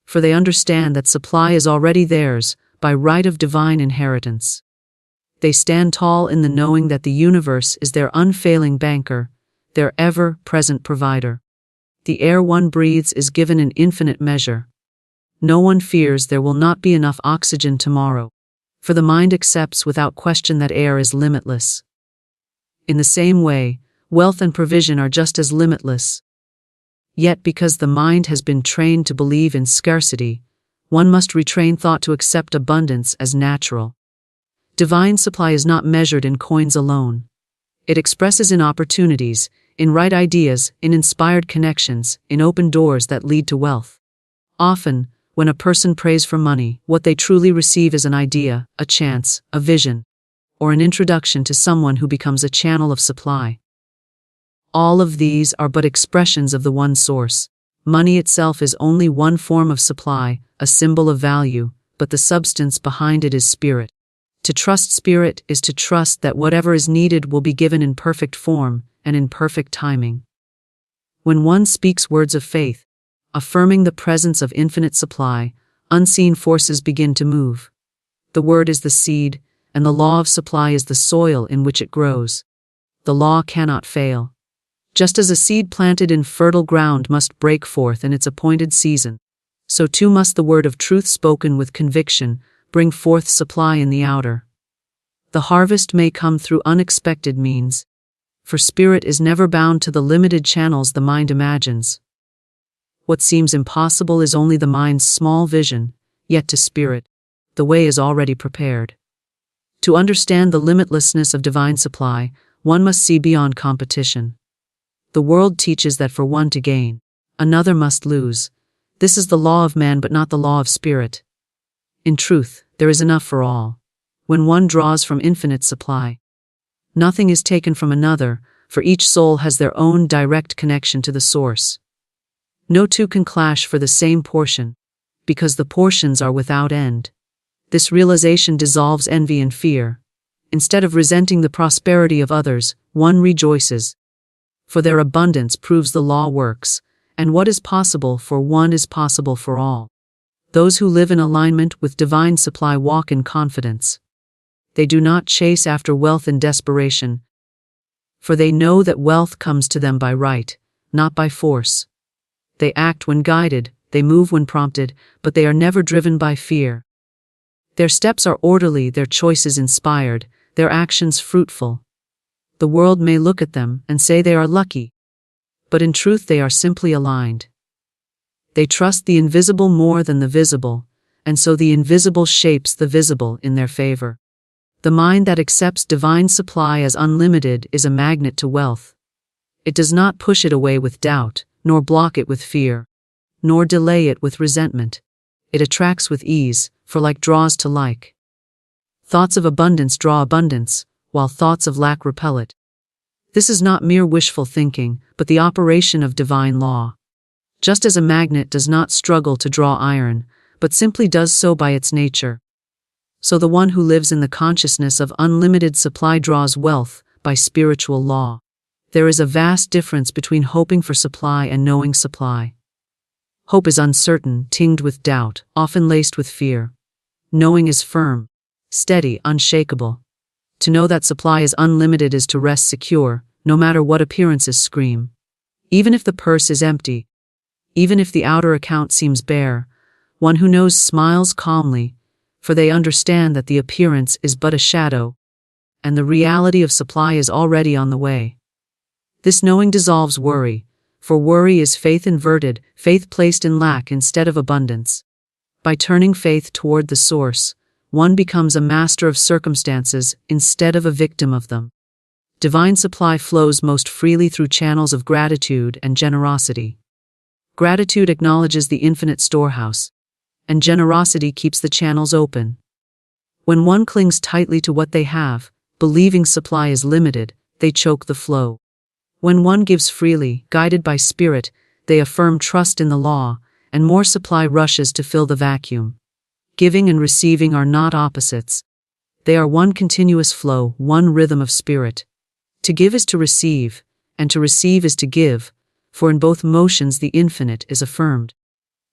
for they understand that supply is already theirs, by right of divine inheritance. They stand tall in the knowing that the universe is their unfailing banker, their ever-present provider. The air one breathes is given in infinite measure. No one fears there will not be enough oxygen tomorrow, for the mind accepts without question that air is limitless. In the same way, wealth and provision are just as limitless. Yet because the mind has been trained to believe in scarcity, one must retrain thought to accept abundance as natural. Divine supply is not measured in coins alone. It expresses in opportunities, in right ideas, in inspired connections, in open doors that lead to wealth. Often, when a person prays for money, what they truly receive is an idea, a chance, a vision, or an introduction to someone who becomes a channel of supply. All of these are but expressions of the one source. Money itself is only one form of supply, a symbol of value, but the substance behind it is spirit. To trust spirit is to trust that whatever is needed will be given in perfect form and in perfect timing. When one speaks words of faith, affirming the presence of infinite supply, unseen forces begin to move. The word is the seed, and the law of supply is the soil in which it grows. The law cannot fail. Just as a seed planted in fertile ground must break forth in its appointed season, so too must the word of truth spoken with conviction bring forth supply in the outer. The harvest may come through unexpected means, for spirit is never bound to the limited channels the mind imagines. What seems impossible is only the mind's small vision, yet to spirit, the way is already prepared. To understand the limitlessness of divine supply, one must see beyond competition. The world teaches that for one to gain, another must lose. This is the law of man but not the law of spirit. In truth, there is enough for all. When one draws from infinite supply, nothing is taken from another, for each soul has their own direct connection to the source. No two can clash for the same portion, because the portions are without end. This realization dissolves envy and fear. Instead of resenting the prosperity of others, one rejoices. For their abundance proves the law works, and what is possible for one is possible for all. Those who live in alignment with divine supply walk in confidence. They do not chase after wealth in desperation, for they know that wealth comes to them by right, not by force. They act when guided, they move when prompted, but they are never driven by fear. Their steps are orderly, their choices inspired, their actions fruitful. The world may look at them and say they are lucky, but in truth they are simply aligned. They trust the invisible more than the visible, and so the invisible shapes the visible in their favor. The mind that accepts divine supply as unlimited is a magnet to wealth. It does not push it away with doubt, nor block it with fear, nor delay it with resentment. It attracts with ease, for like draws to like. Thoughts of abundance draw abundance, while thoughts of lack repel it. This is not mere wishful thinking, but the operation of divine law. Just as a magnet does not struggle to draw iron, but simply does so by its nature, so the one who lives in the consciousness of unlimited supply draws wealth by spiritual law. There is a vast difference between hoping for supply and knowing supply. Hope is uncertain, tinged with doubt, often laced with fear. Knowing is firm, steady, unshakable. To know that supply is unlimited is to rest secure, no matter what appearances scream. Even if the purse is empty, even if the outer account seems bare, one who knows smiles calmly, for they understand that the appearance is but a shadow, and the reality of supply is already on the way. This knowing dissolves worry, for worry is faith inverted, faith placed in lack instead of abundance. By turning faith toward the source, one becomes a master of circumstances instead of a victim of them. Divine supply flows most freely through channels of gratitude and generosity. Gratitude acknowledges the infinite storehouse, and generosity keeps the channels open. When one clings tightly to what they have, believing supply is limited, they choke the flow. When one gives freely, guided by spirit, they affirm trust in the law, and more supply rushes to fill the vacuum. Giving and receiving are not opposites. They are one continuous flow, one rhythm of spirit. To give is to receive, and to receive is to give, for in both motions the infinite is affirmed.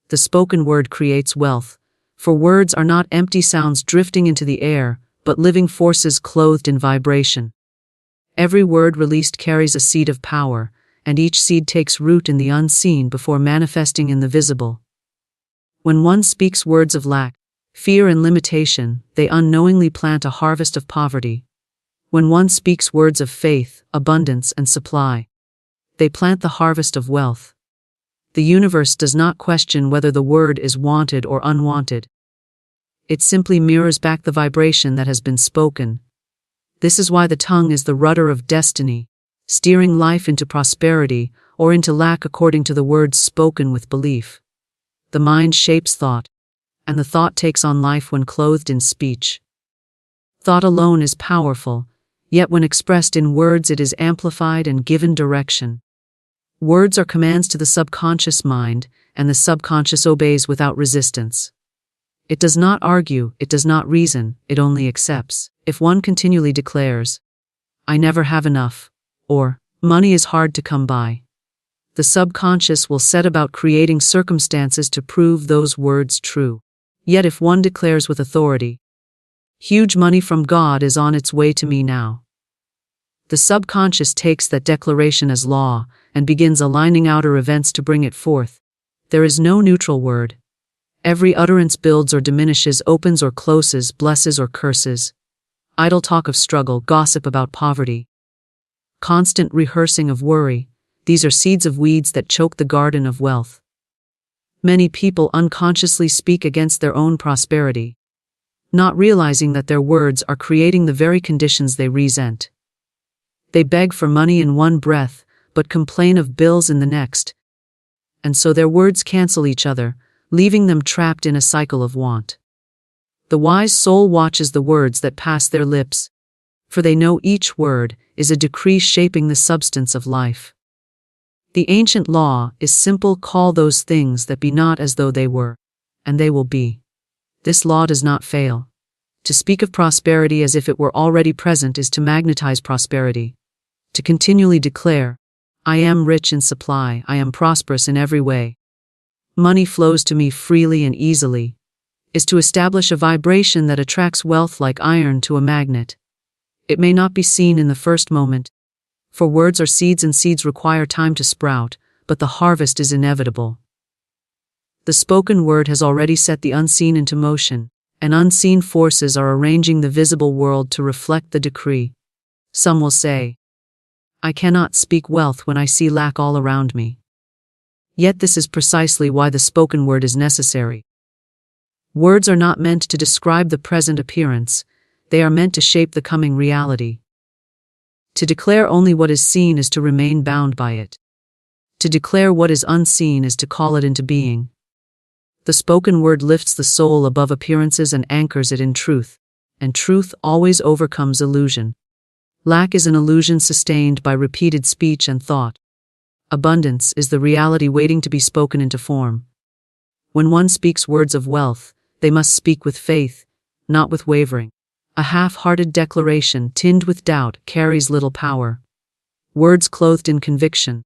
The spoken word creates wealth, for words are not empty sounds drifting into the air, but living forces clothed in vibration. Every word released carries a seed of power, and each seed takes root in the unseen before manifesting in the visible. When one speaks words of lack, fear and limitation, they unknowingly plant a harvest of poverty. When one speaks words of faith, abundance, and supply, they plant the harvest of wealth. The universe does not question whether the word is wanted or unwanted. It simply mirrors back the vibration that has been spoken. This is why the tongue is the rudder of destiny, steering life into prosperity or into lack according to the words spoken with belief. The mind shapes thought, and the thought takes on life when clothed in speech. Thought alone is powerful, yet when expressed in words it is amplified and given direction. Words are commands to the subconscious mind, and the subconscious obeys without resistance. It does not argue, it does not reason, it only accepts. If one continually declares, "I never have enough," or "money is hard to come by," the subconscious will set about creating circumstances to prove those words true. Yet if one declares with authority, "Huge money from God is on its way to me now," the subconscious takes that declaration as law and begins aligning outer events to bring it forth. There is no neutral word. Every utterance builds or diminishes, opens or closes, blesses or curses. Idle talk of struggle, gossip about poverty, constant rehearsing of worry, these are seeds of weeds that choke the garden of wealth. Many people unconsciously speak against their own prosperity, not realizing that their words are creating the very conditions they resent. They beg for money in one breath, but complain of bills in the next, and so their words cancel each other, leaving them trapped in a cycle of want. The wise soul watches the words that pass their lips, for they know each word is a decree shaping the substance of life. The ancient law is simple: call those things that be not as though they were, and they will be. This law does not fail. To speak of prosperity as if it were already present is to magnetize prosperity. To continually declare, I am rich in supply, I am prosperous in every way, money flows to me freely and easily, is to establish a vibration that attracts wealth like iron to a magnet. It may not be seen in the first moment, for words are seeds and seeds require time to sprout, but the harvest is inevitable. The spoken word has already set the unseen into motion, and unseen forces are arranging the visible world to reflect the decree. Some will say, I cannot speak wealth when I see lack all around me. Yet this is precisely why the spoken word is necessary. Words are not meant to describe the present appearance, they are meant to shape the coming reality. To declare only what is seen is to remain bound by it. To declare what is unseen is to call it into being. The spoken word lifts the soul above appearances and anchors it in truth, and truth always overcomes illusion. Lack is an illusion sustained by repeated speech and thought. Abundance is the reality waiting to be spoken into form. When one speaks words of wealth, they must speak with faith, not with wavering. A half-hearted declaration tinged with doubt carries little power. Words clothed in conviction,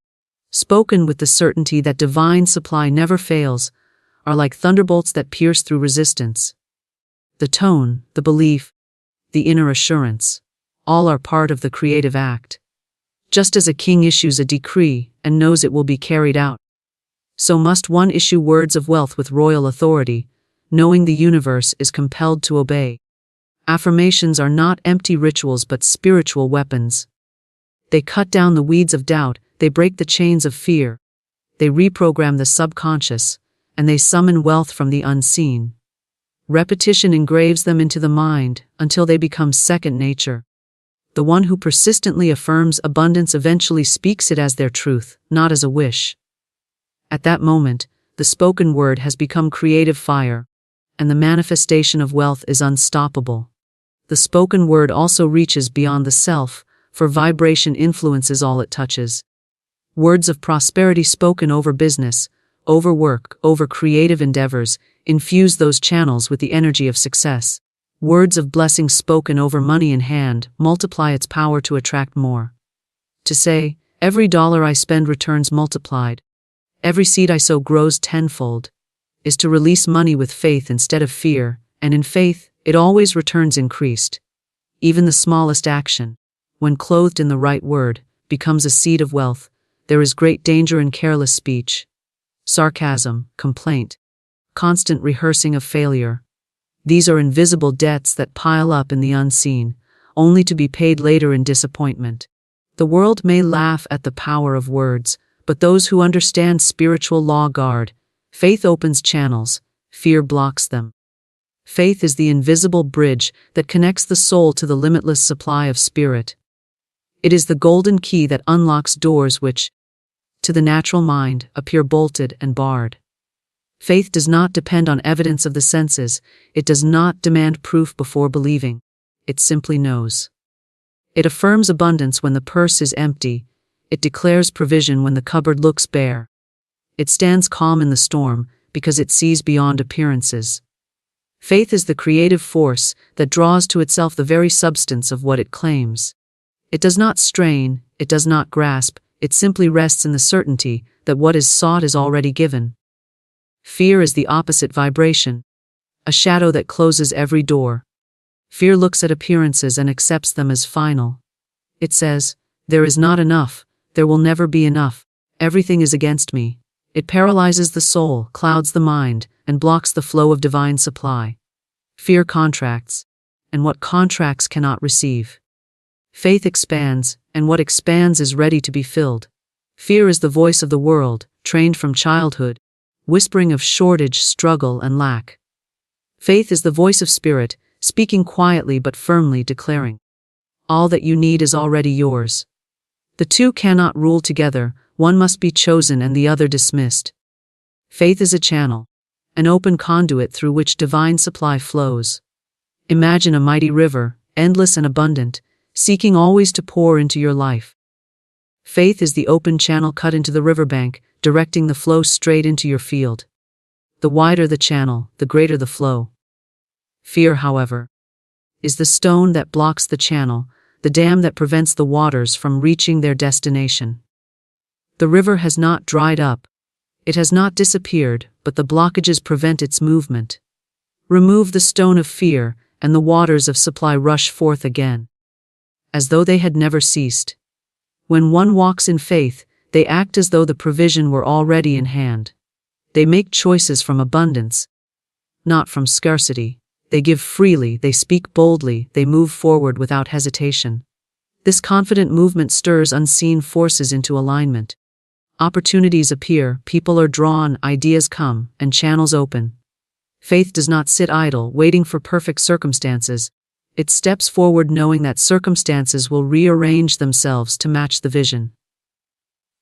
spoken with the certainty that divine supply never fails, are like thunderbolts that pierce through resistance. The tone, the belief, the inner assurance, all are part of the creative act. Just as a king issues a decree and knows it will be carried out, so must one issue words of wealth with royal authority, knowing the universe is compelled to obey. Affirmations are not empty rituals but spiritual weapons. They cut down the weeds of doubt, they break the chains of fear, they reprogram the subconscious, and they summon wealth from the unseen. Repetition engraves them into the mind until they become second nature. The one who persistently affirms abundance eventually speaks it as their truth, not as a wish. At that moment, the spoken word has become creative fire, and the manifestation of wealth is unstoppable. The spoken word also reaches beyond the self, for vibration influences all it touches. Words of prosperity spoken over business, over work, over creative endeavors, infuse those channels with the energy of success. Words of blessing spoken over money in hand multiply its power to attract more. To say, every dollar I spend returns multiplied, every seed I sow grows tenfold, is to release money with faith instead of fear, and in faith, it always returns increased. Even the smallest action, when clothed in the right word, becomes a seed of wealth. There is great danger in careless speech, sarcasm, complaint, constant rehearsing of failure. These are invisible debts that pile up in the unseen, only to be paid later in disappointment. The world may laugh at the power of words, but those who understand spiritual law guard. Faith opens channels, fear blocks them. Faith is the invisible bridge that connects the soul to the limitless supply of spirit. It is the golden key that unlocks doors which, to the natural mind, appear bolted and barred. Faith does not depend on evidence of the senses, it does not demand proof before believing, it simply knows. It affirms abundance when the purse is empty, it declares provision when the cupboard looks bare. It stands calm in the storm because it sees beyond appearances. Faith is the creative force that draws to itself the very substance of what it claims. It does not strain, it does not grasp, it simply rests in the certainty that what is sought is already given. Fear is the opposite vibration, a shadow that closes every door. Fear looks at appearances and accepts them as final. It says, there is not enough, there will never be enough, everything is against me. It paralyzes the soul, clouds the mind, and blocks the flow of divine supply. Fear contracts, and what contracts cannot receive. Faith expands, and what expands is ready to be filled. Fear is the voice of the world, trained from childhood, whispering of shortage, struggle, and lack. Faith is the voice of spirit, speaking quietly but firmly, declaring, all that you need is already yours. The two cannot rule together, one must be chosen and the other dismissed. Faith is a channel, an open conduit through which divine supply flows. Imagine a mighty river, endless and abundant, seeking always to pour into your life. Faith is the open channel cut into the riverbank, directing the flow straight into your field. The wider the channel, the greater the flow. Fear, however, is the stone that blocks the channel, the dam that prevents the waters from reaching their destination. The river has not dried up. It has not disappeared, but the blockages prevent its movement. Remove the stone of fear, and the waters of supply rush forth again, as though they had never ceased. When one walks in faith, they act as though the provision were already in hand. They make choices from abundance, not from scarcity. They give freely, they speak boldly, they move forward without hesitation. This confident movement stirs unseen forces into alignment. Opportunities appear, people are drawn, ideas come, and channels open. Faith does not sit idle, waiting for perfect circumstances. It steps forward knowing that circumstances will rearrange themselves to match the vision.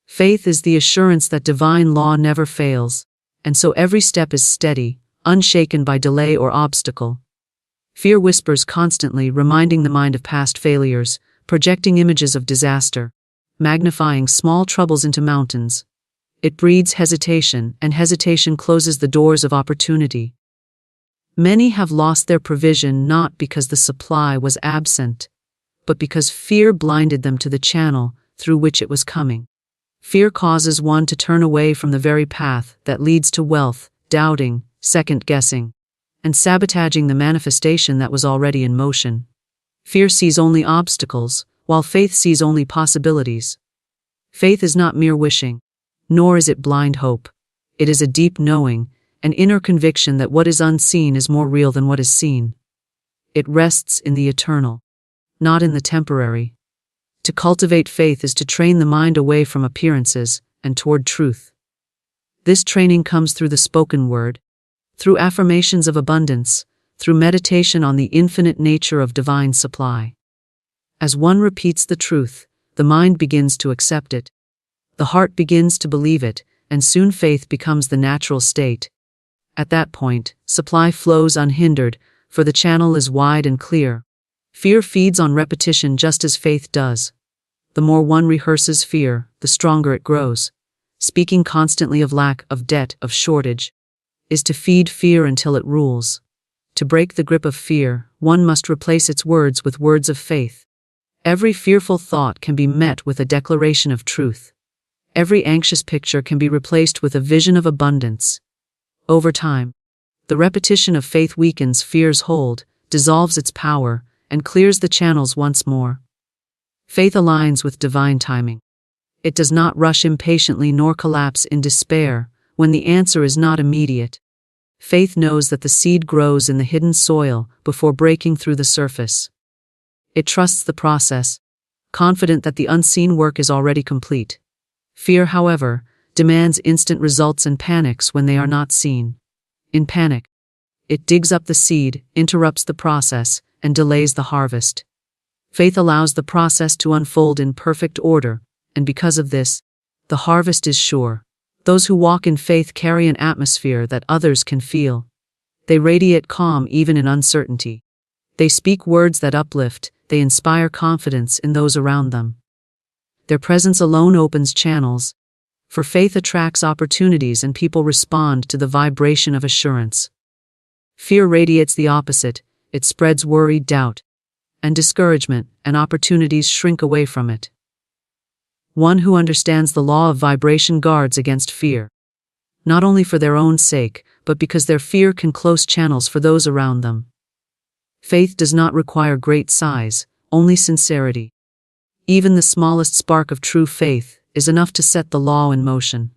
Faith is the assurance that divine law never fails, and so every step is steady, unshaken by delay or obstacle. Fear whispers constantly, reminding the mind of past failures, projecting images of disaster, magnifying small troubles into mountains. It breeds hesitation, and hesitation closes the doors of opportunity. Many have lost their provision not because the supply was absent, but because fear blinded them to the channel through which it was coming. Fear causes one to turn away from the very path that leads to wealth, doubting, second-guessing, and sabotaging the manifestation that was already in motion. Fear sees only obstacles, while faith sees only possibilities. Faith is not mere wishing, nor is it blind hope. It is a deep knowing, an inner conviction that what is unseen is more real than what is seen. It rests in the eternal, not in the temporary. To cultivate faith is to train the mind away from appearances and toward truth. This training comes through the spoken word, through affirmations of abundance, through meditation on the infinite nature of divine supply. As one repeats the truth, the mind begins to accept it. The heart begins to believe it, and soon faith becomes the natural state. At that point, supply flows unhindered, for the channel is wide and clear. Fear feeds on repetition just as faith does. The more one rehearses fear, the stronger it grows. Speaking constantly of lack, of debt, of shortage, is to feed fear until it rules. To break the grip of fear, one must replace its words with words of faith. Every fearful thought can be met with a declaration of truth. Every anxious picture can be replaced with a vision of abundance. Over time, the repetition of faith weakens fear's hold, dissolves its power, and clears the channels once more. Faith aligns with divine timing. It does not rush impatiently nor collapse in despair when the answer is not immediate. Faith knows that the seed grows in the hidden soil before breaking through the surface. It trusts the process, confident that the unseen work is already complete. Fear, however, demands instant results and panics when they are not seen. In panic, it digs up the seed, interrupts the process, and delays the harvest. Faith allows the process to unfold in perfect order, and because of this, the harvest is sure. Those who walk in faith carry an atmosphere that others can feel. They radiate calm even in uncertainty. They speak words that uplift, they inspire confidence in those around them. Their presence alone opens channels, for faith attracts opportunities and people respond to the vibration of assurance. Fear radiates the opposite, it spreads worry, doubt, and discouragement, and opportunities shrink away from it. One who understands the law of vibration guards against fear, not only for their own sake, but because their fear can close channels for those around them. Faith does not require great size, only sincerity. Even the smallest spark of true faith is enough to set the law in motion.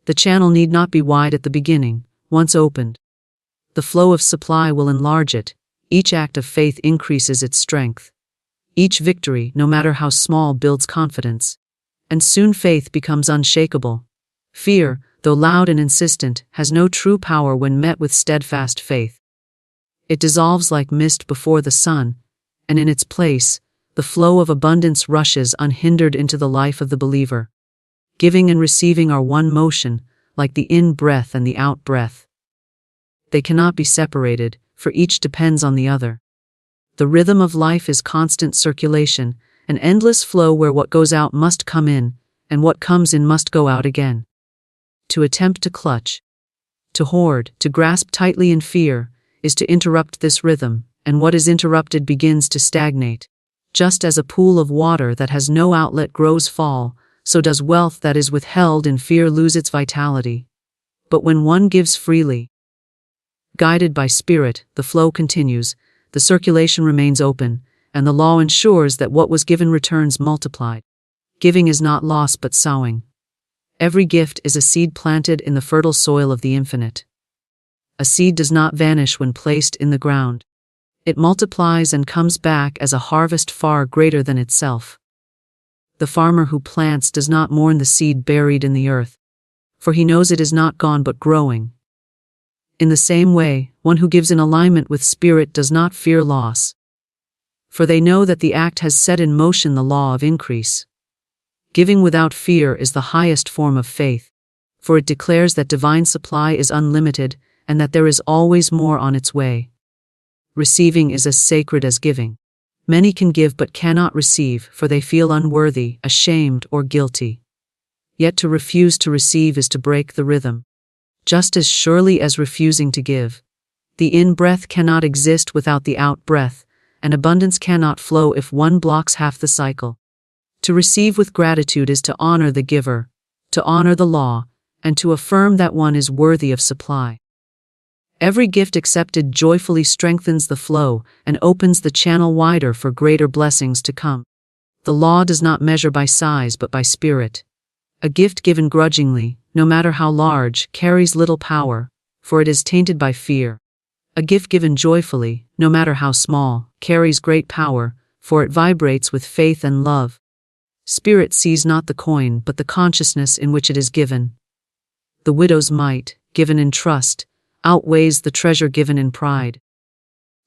The channel need not be wide at the beginning. Once opened, the flow of supply will enlarge it. Each act of faith increases its strength. Each victory, no matter how small, builds confidence. And soon faith becomes unshakable. Fear, though loud and insistent, has no true power when met with steadfast faith. It dissolves like mist before the sun, and in its place, the flow of abundance rushes unhindered into the life of the believer. Giving and receiving are one motion, like the in-breath and the out-breath. They cannot be separated, for each depends on the other. The rhythm of life is constant circulation, an endless flow where what goes out must come in, and what comes in must go out again. To attempt to clutch, to hoard, to grasp tightly in fear, is to interrupt this rhythm, and what is interrupted begins to stagnate. Just as a pool of water that has no outlet grows full, so does wealth that is withheld in fear lose its vitality. But when one gives freely, guided by spirit, the flow continues, the circulation remains open, and the law ensures that what was given returns multiplied. Giving is not loss but sowing. Every gift is a seed planted in the fertile soil of the infinite. A seed does not vanish when placed in the ground. It multiplies and comes back as a harvest far greater than itself. The farmer who plants does not mourn the seed buried in the earth, for he knows it is not gone but growing. In the same way, one who gives in alignment with spirit does not fear loss, for they know that the act has set in motion the law of increase. Giving without fear is the highest form of faith, for it declares that divine supply is unlimited and that there is always more on its way. Receiving is as sacred as giving. Many can give but cannot receive, for they feel unworthy, ashamed, or guilty. Yet to refuse to receive is to break the rhythm. Just as surely as refusing to give, the in-breath cannot exist without the out-breath, and abundance cannot flow if one blocks half the cycle. To receive with gratitude is to honor the giver, to honor the law, and to affirm that one is worthy of supply. Every gift accepted joyfully strengthens the flow and opens the channel wider for greater blessings to come. The law does not measure by size but by spirit. A gift given grudgingly, no matter how large, carries little power, for it is tainted by fear. A gift given joyfully, no matter how small, carries great power, for it vibrates with faith and love. Spirit sees not the coin but the consciousness in which it is given. The widow's mite, given in trust, outweighs the treasure given in pride.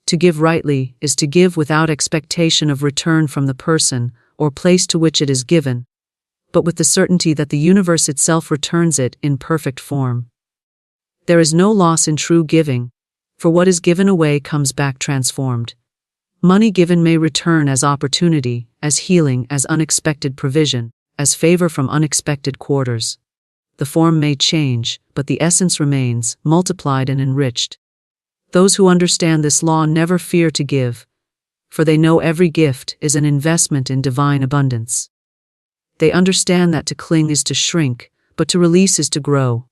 To give rightly is to give without expectation of return from the person or place to which it is given, but with the certainty that the universe itself returns it in perfect form. There is no loss in true giving, for what is given away comes back transformed. Money given may return as opportunity, as healing, as unexpected provision, as favor from unexpected quarters. The form may change, but the essence remains, multiplied and enriched. Those who understand this law never fear to give, for they know every gift is an investment in divine abundance. They understand that to cling is to shrink, but to release is to grow.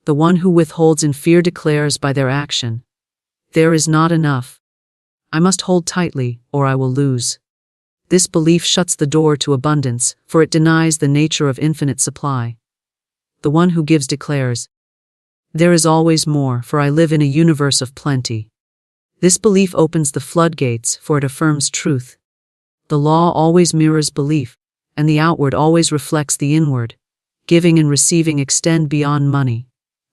The one who withholds in fear declares by their action, "There is not enough. I must hold tightly, or I will lose." This belief shuts the door to abundance, for it denies the nature of infinite supply. The one who gives declares, "There is always more, for I live in a universe of plenty." This belief opens the floodgates, for it affirms truth. The law always mirrors belief, and the outward always reflects the inward. Giving and receiving extend beyond money.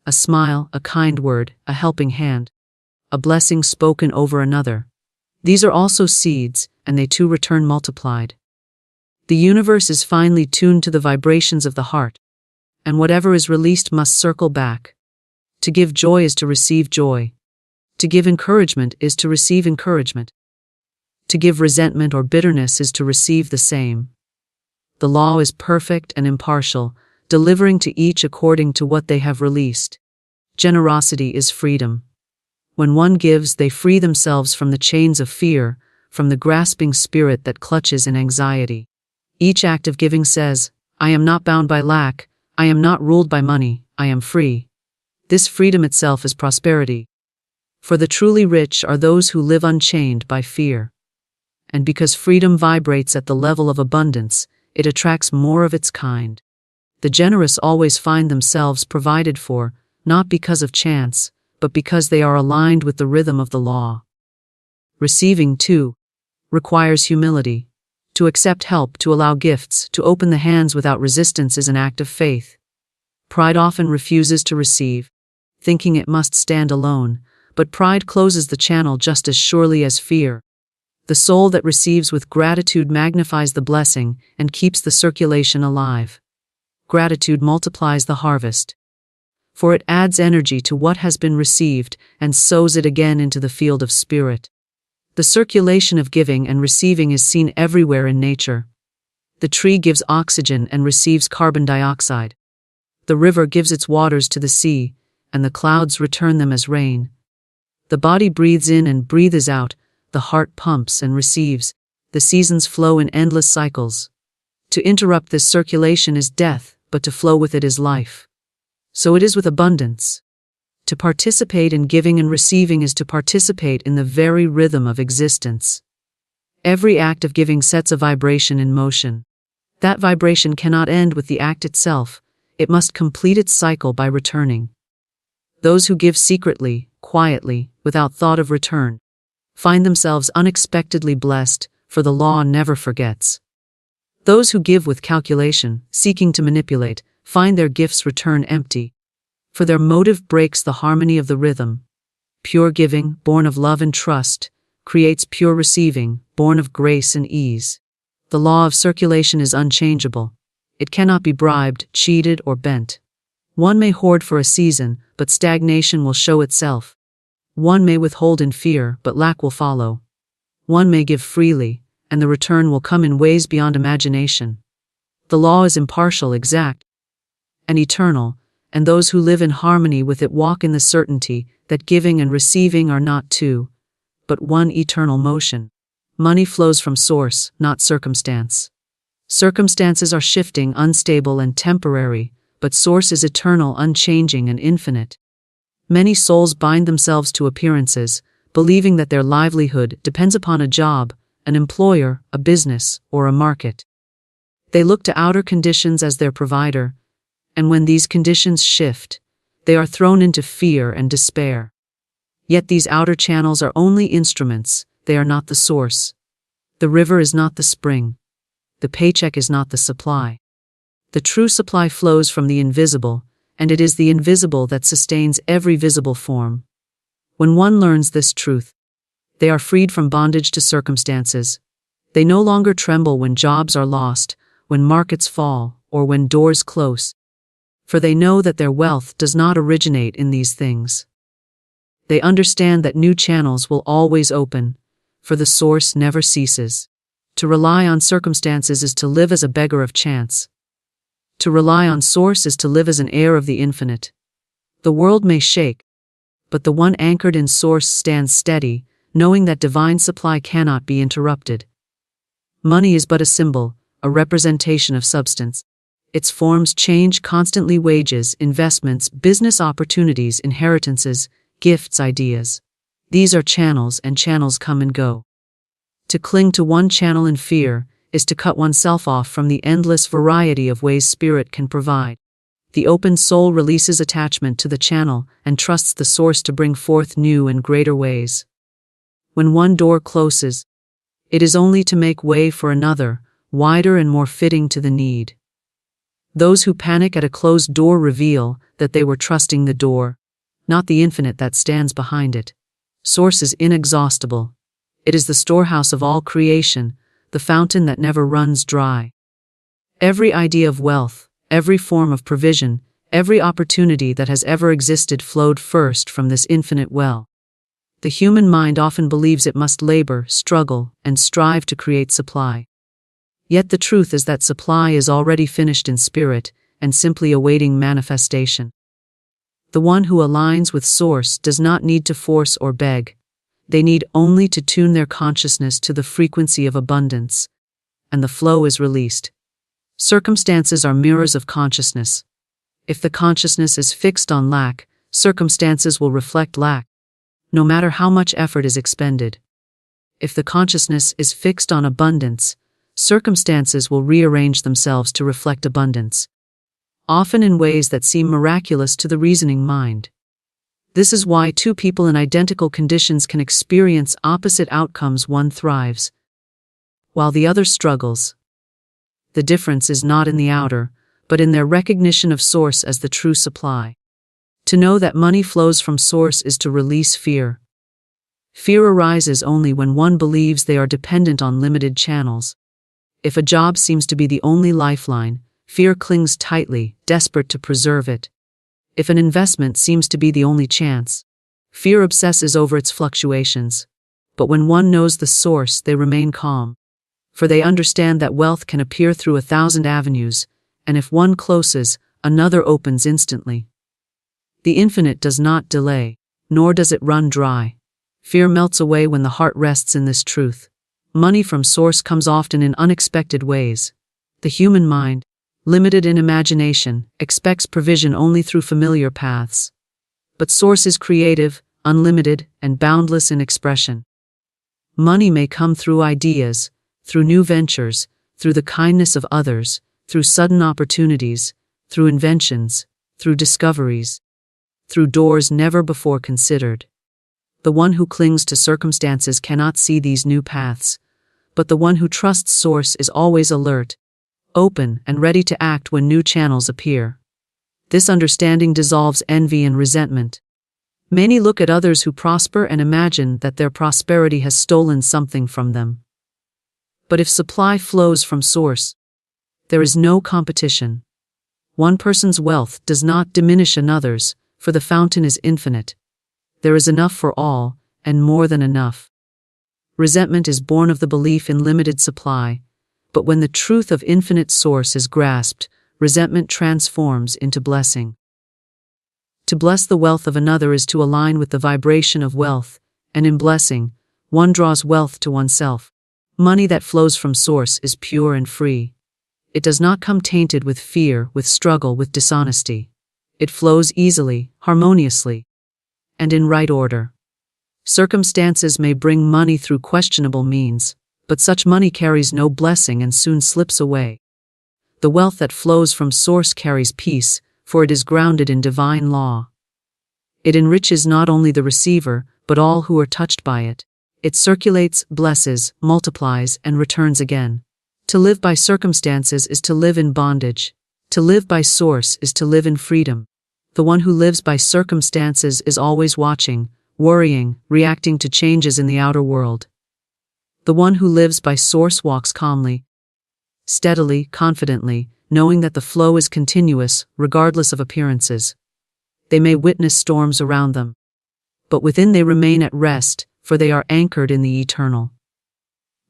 A smile, a kind word, a helping hand, a blessing spoken over another. These are also seeds, and they too return multiplied. The universe is finely tuned to the vibrations of the heart, and whatever is released must circle back. To give joy is to receive joy. To give encouragement is to receive encouragement. To give resentment or bitterness is to receive the same. The law is perfect and impartial, delivering to each according to what they have released. Generosity is freedom. When one gives, they free themselves from the chains of fear, from the grasping spirit that clutches in anxiety. Each act of giving says, "I am not bound by lack, I am not ruled by money, I am free." This freedom itself is prosperity. For the truly rich are those who live unchained by fear. And because freedom vibrates at the level of abundance, it attracts more of its kind. The generous always find themselves provided for, not because of chance, but because they are aligned with the rhythm of the law. Receiving, too, requires humility. To accept help, to allow gifts, to open the hands without resistance is an act of faith. Pride often refuses to receive, thinking it must stand alone, but pride closes the channel just as surely as fear. The soul that receives with gratitude magnifies the blessing and keeps the circulation alive. Gratitude multiplies the harvest. for it adds energy to what has been received and sows it again into the field of spirit. The circulation of giving and receiving is seen everywhere in nature. The tree gives oxygen and receives carbon dioxide. The river gives its waters to the sea, and the clouds return them as rain. The body breathes in and breathes out, the heart pumps and receives, the seasons flow in endless cycles. To interrupt this circulation is death, but to flow with it is life. So it is with abundance. To participate in giving and receiving is to participate in the very rhythm of existence. Every act of giving sets a vibration in motion. That vibration cannot end with the act itself, it must complete its cycle by returning. Those who give secretly, quietly, without thought of return, find themselves unexpectedly blessed, for the law never forgets. Those who give with calculation, seeking to manipulate, find their gifts return empty, for their motive breaks the harmony of the rhythm. Pure giving, born of love and trust, creates pure receiving, born of grace and ease. The law of circulation is unchangeable. It cannot be bribed, cheated, or bent. One may hoard for a season, but stagnation will show itself. One may withhold in fear, but lack will follow. One may give freely, and the return will come in ways beyond imagination. The law is impartial, exact, and eternal, and those who live in harmony with it walk in the certainty that giving and receiving are not two, but one eternal motion. Money flows from source, not circumstance. Circumstances are shifting, unstable, and temporary, but source is eternal, unchanging, and infinite. Many souls bind themselves to appearances, believing that their livelihood depends upon a job, an employer, a business, or a market. They look to outer conditions as their provider, and when these conditions shift, they are thrown into fear and despair. Yet these outer channels are only instruments, they are not the source. The river is not the spring. The paycheck is not the supply. The true supply flows from the invisible, and it is the invisible that sustains every visible form. When one learns this truth, they are freed from bondage to circumstances. They no longer tremble when jobs are lost, when markets fall, or when doors close, for they know that their wealth does not originate in these things. They understand that new channels will always open, for the source never ceases. To rely on circumstances is to live as a beggar of chance. To rely on source is to live as an heir of the infinite. The world may shake, but the one anchored in source stands steady, knowing that divine supply cannot be interrupted. Money is but a symbol, a representation of substance. Its forms change constantly: wages, investments, business opportunities, inheritances, gifts, ideas. These are channels, and channels come and go. To cling to one channel in fear is to cut oneself off from the endless variety of ways spirit can provide. The open soul releases attachment to the channel and trusts the source to bring forth new and greater ways. When one door closes, it is only to make way for another, wider and more fitting to the need. Those who panic at a closed door reveal that they were trusting the door, not the infinite that stands behind it. Source is inexhaustible. It is the storehouse of all creation, the fountain that never runs dry. Every idea of wealth, every form of provision, every opportunity that has ever existed flowed first from this infinite well. The human mind often believes it must labor, struggle, and strive to create supply. Yet the truth is that supply is already finished in spirit and simply awaiting manifestation. The one who aligns with source does not need to force or beg. They need only to tune their consciousness to the frequency of abundance, and the flow is released. Circumstances are mirrors of consciousness. If the consciousness is fixed on lack, circumstances will reflect lack, no matter how much effort is expended. If the consciousness is fixed on abundance, circumstances will rearrange themselves to reflect abundance, often in ways that seem miraculous to the reasoning mind. This is why two people in identical conditions can experience opposite outcomes. One thrives, while the other struggles. The difference is not in the outer, but in their recognition of source as the true supply. To know that money flows from source is to release fear. Fear arises only when one believes they are dependent on limited channels. If a job seems to be the only lifeline, fear clings tightly, desperate to preserve it. If an investment seems to be the only chance, fear obsesses over its fluctuations. But when one knows the source, they remain calm. For they understand that wealth can appear through 1,000 avenues, and if one closes, another opens instantly. The infinite does not delay, nor does it run dry. Fear melts away when the heart rests in this truth. Money from source comes often in unexpected ways. The human mind, limited in imagination, expects provision only through familiar paths. But source is creative, unlimited, and boundless in expression. Money may come through ideas, through new ventures, through the kindness of others, through sudden opportunities, through inventions, through discoveries, through doors never before considered. The one who clings to circumstances cannot see these new paths, but the one who trusts source is always alert, open, and ready to act when new channels appear. This understanding dissolves envy and resentment. Many look at others who prosper and imagine that their prosperity has stolen something from them. But if supply flows from source, there is no competition. One person's wealth does not diminish another's, for the fountain is infinite. There is enough for all, and more than enough. Resentment is born of the belief in limited supply, but when the truth of infinite source is grasped, resentment transforms into blessing. To bless the wealth of another is to align with the vibration of wealth, and in blessing, one draws wealth to oneself. Money that flows from source is pure and free. It does not come tainted with fear, with struggle, with dishonesty. It flows easily, harmoniously, and in right order. Circumstances may bring money through questionable means, but such money carries no blessing and soon slips away. The wealth that flows from source carries peace, for it is grounded in divine law. It enriches not only the receiver, but all who are touched by it. It circulates, blesses, multiplies, and returns again. To live by circumstances is to live in bondage. To live by source is to live in freedom. The one who lives by circumstances is always watching, worrying, reacting to changes in the outer world. The one who lives by source walks calmly, steadily, confidently, knowing that the flow is continuous, regardless of appearances. They may witness storms around them, but within they remain at rest, for they are anchored in the eternal.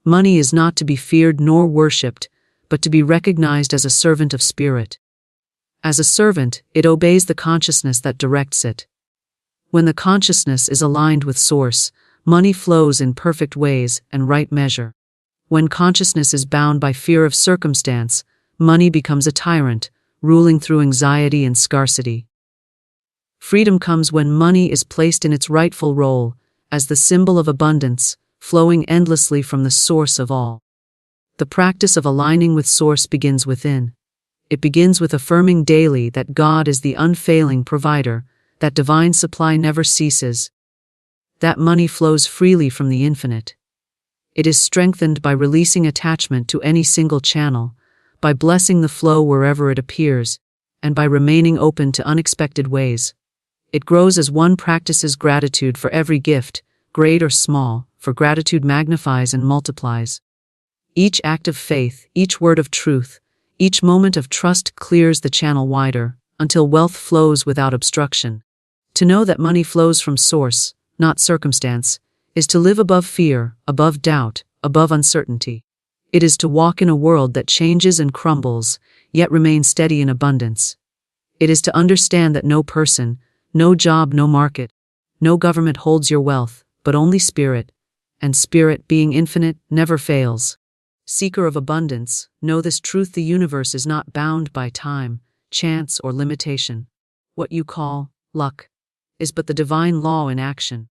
Money is not to be feared nor worshipped, but to be recognized as a servant of spirit. As a servant, it obeys the consciousness that directs it. When the consciousness is aligned with source, money flows in perfect ways and right measure. When consciousness is bound by fear of circumstance, money becomes a tyrant, ruling through anxiety and scarcity. Freedom comes when money is placed in its rightful role, as the symbol of abundance, flowing endlessly from the source of all. The practice of aligning with source begins within. It begins with affirming daily that God is the unfailing provider, that divine supply never ceases, that money flows freely from the infinite. It is strengthened by releasing attachment to any single channel, by blessing the flow wherever it appears, and by remaining open to unexpected ways. It grows as one practices gratitude for every gift, great or small, for gratitude magnifies and multiplies. Each act of faith, each word of truth, each moment of trust clears the channel wider, until wealth flows without obstruction. To know that money flows from source, not circumstance, is to live above fear, above doubt, above uncertainty. It is to walk in a world that changes and crumbles, yet remains steady in abundance. It is to understand that no person, no job, no market, no government holds your wealth, but only spirit, and spirit, being infinite, never fails. Seeker of abundance, know this truth: the universe is not bound by time, chance, or limitation. What you call luck is but the divine law in action,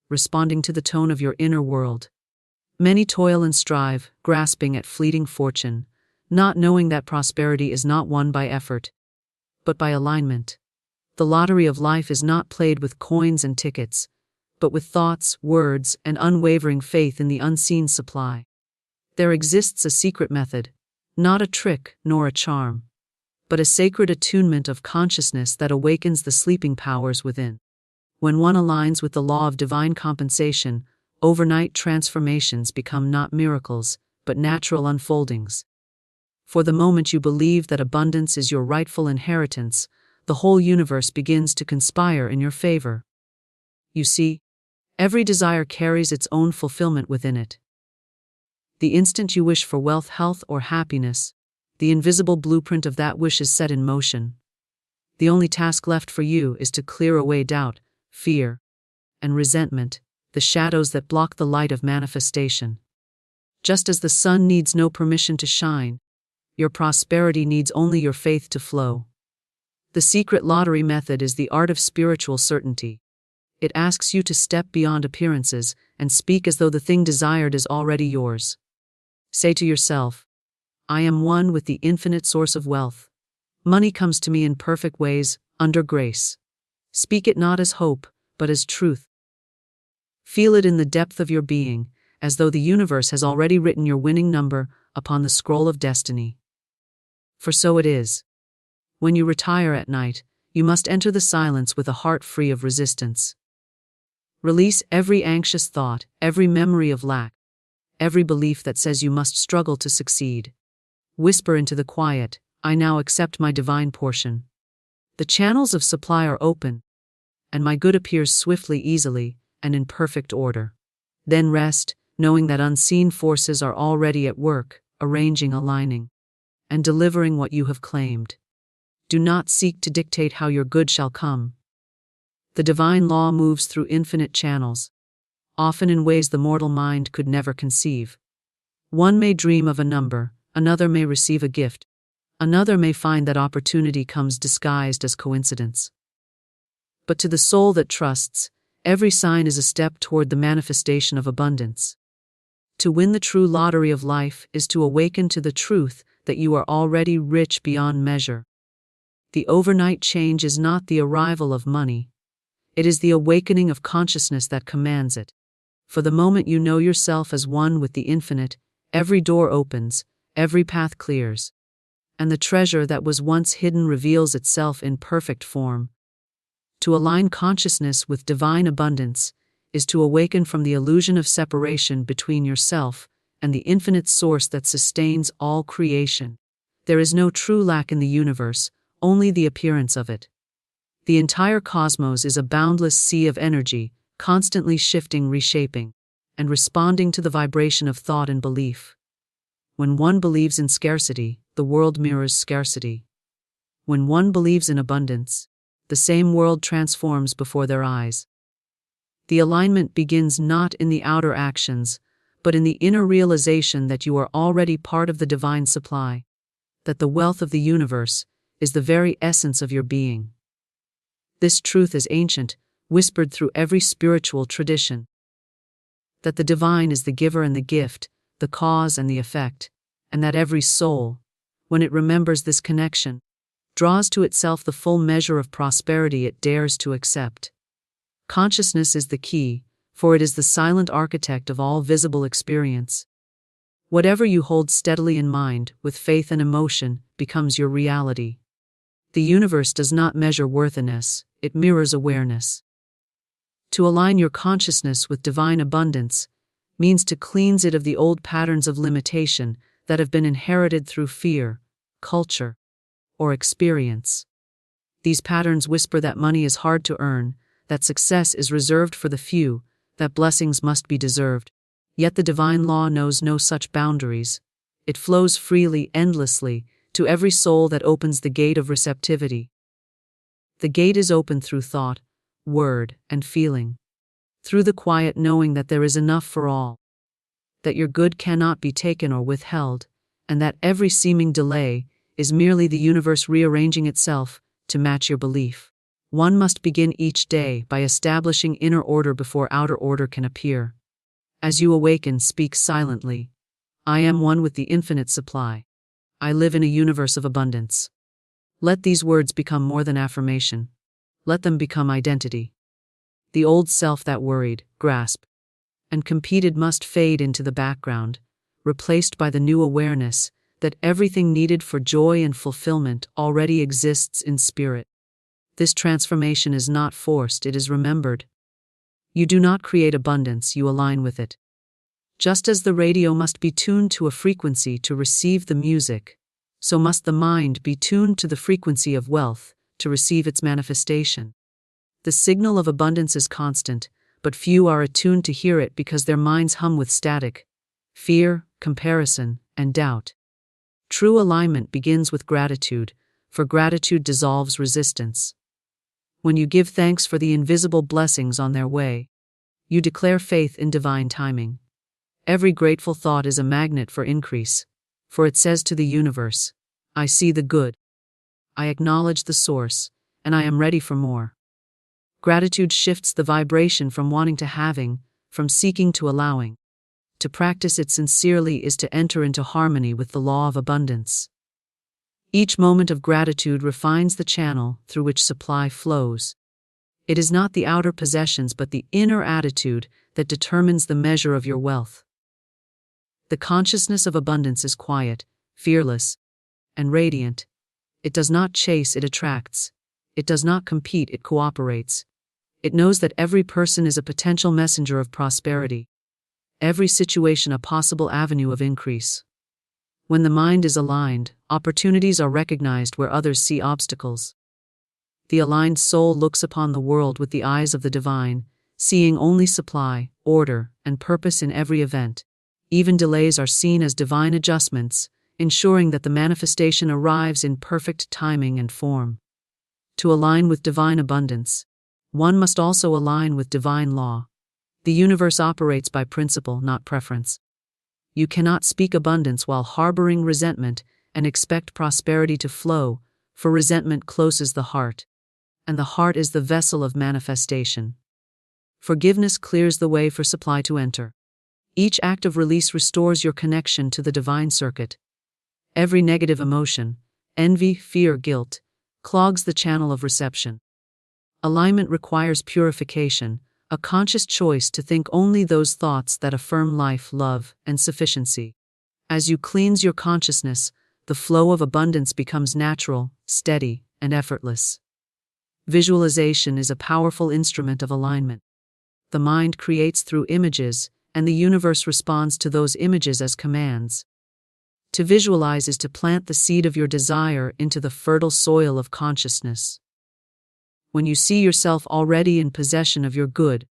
responding to the tone of your inner world. Many toil and strive, grasping at fleeting fortune, not knowing that prosperity is not won by effort, but by alignment. The lottery of life is not played with coins and tickets, but with thoughts, words, and unwavering faith in the unseen supply. There exists a secret method, not a trick nor a charm, but a sacred attunement of consciousness that awakens the sleeping powers within. When one aligns with the law of divine compensation, overnight transformations become not miracles, but natural unfoldings. For the moment you believe that abundance is your rightful inheritance, the whole universe begins to conspire in your favor. You see, every desire carries its own fulfillment within it. The instant you wish for wealth, health, or happiness, the invisible blueprint of that wish is set in motion. The only task left for you is to clear away doubt, fear, and resentment, the shadows that block the light of manifestation. Just as the sun needs no permission to shine, your prosperity needs only your faith to flow. The secret lottery method is the art of spiritual certainty. It asks you to step beyond appearances and speak as though the thing desired is already yours. Say to yourself, I am one with the infinite source of wealth. Money comes to me in perfect ways, under grace. Speak it not as hope, but as truth. Feel it in the depth of your being, as though the universe has already written your winning number upon the scroll of destiny. For so it is. When you retire at night, you must enter the silence with a heart free of resistance. Release every anxious thought, every memory of lack, every belief that says you must struggle to succeed. Whisper into the quiet, I now accept my divine portion. The channels of supply are open, and my good appears swiftly, easily, and in perfect order. Then rest, knowing that unseen forces are already at work, arranging, aligning, and delivering what you have claimed. Do not seek to dictate how your good shall come. The divine law moves through infinite channels, often in ways the mortal mind could never conceive. One may dream of a number, another may receive a gift, another may find that opportunity comes disguised as coincidence. But to the soul that trusts, every sign is a step toward the manifestation of abundance. To win the true lottery of life is to awaken to the truth that you are already rich beyond measure. The overnight change is not the arrival of money. It is the awakening of consciousness that commands it. For the moment you know yourself as one with the infinite, every door opens, every path clears, and the treasure that was once hidden reveals itself in perfect form. To align consciousness with divine abundance is to awaken from the illusion of separation between yourself and the infinite source that sustains all creation. There is no true lack in the universe, only the appearance of it. The entire cosmos is a boundless sea of energy, constantly shifting, reshaping, and responding to the vibration of thought and belief. When one believes in scarcity, the world mirrors scarcity. When one believes in abundance, the same world transforms before their eyes. The alignment begins not in the outer actions, but in the inner realization that you are already part of the divine supply, that the wealth of the universe is the very essence of your being. This truth is ancient, whispered through every spiritual tradition. That the divine is the giver and the gift, the cause and the effect, and that every soul, when it remembers this connection, draws to itself the full measure of prosperity it dares to accept. Consciousness is the key, for it is the silent architect of all visible experience. Whatever you hold steadily in mind, with faith and emotion, becomes your reality. The universe does not measure worthiness, it mirrors awareness. To align your consciousness with divine abundance means to cleanse it of the old patterns of limitation that have been inherited through fear, culture, or experience. These patterns whisper that money is hard to earn, that success is reserved for the few, that blessings must be deserved. Yet the divine law knows no such boundaries. It flows freely, endlessly, to every soul that opens the gate of receptivity. The gate is open through thought, word, and feeling. Through the quiet knowing that there is enough for all. That your good cannot be taken or withheld, and that every seeming delay is merely the universe rearranging itself to match your belief. One must begin each day by establishing inner order before outer order can appear. As you awaken, speak silently. I am one with the infinite supply. I live in a universe of abundance. Let these words become more than affirmation. Let them become identity. The old self that worried, grasped, and competed must fade into the background, replaced by the new awareness that everything needed for joy and fulfillment already exists in spirit. This transformation is not forced, it is remembered. You do not create abundance, you align with it. Just as the radio must be tuned to a frequency to receive the music, so must the mind be tuned to the frequency of wealth to receive its manifestation. The signal of abundance is constant, but few are attuned to hear it because their minds hum with static, fear, comparison, and doubt. True alignment begins with gratitude, for gratitude dissolves resistance. When you give thanks for the invisible blessings on their way, you declare faith in divine timing. Every grateful thought is a magnet for increase, for it says to the universe, I see the good, I acknowledge the source, and I am ready for more. Gratitude shifts the vibration from wanting to having, from seeking to allowing. To practice it sincerely is to enter into harmony with the law of abundance. Each moment of gratitude refines the channel through which supply flows. It is not the outer possessions but the inner attitude that determines the measure of your wealth. The consciousness of abundance is quiet, fearless, and radiant. It does not chase, it attracts. It does not compete, it cooperates. It knows that every person is a potential messenger of prosperity. Every situation a possible avenue of increase. When the mind is aligned, opportunities are recognized where others see obstacles. The aligned soul looks upon the world with the eyes of the divine, seeing only supply, order, and purpose in every event. Even delays are seen as divine adjustments, ensuring that the manifestation arrives in perfect timing and form. To align with divine abundance, one must also align with divine law. The universe operates by principle, not preference. You cannot speak abundance while harboring resentment and expect prosperity to flow, for resentment closes the heart, and the heart is the vessel of manifestation. Forgiveness clears the way for supply to enter. Each act of release restores your connection to the divine circuit. Every negative emotion, envy, fear, guilt, clogs the channel of reception. Alignment requires purification, a conscious choice to think only those thoughts that affirm life, love, and sufficiency. As you cleanse your consciousness, the flow of abundance becomes natural, steady, and effortless. Visualization is a powerful instrument of alignment. The mind creates through images, and the universe responds to those images as commands. To visualize is to plant the seed of your desire into the fertile soil of consciousness. When you see yourself already in possession of your good,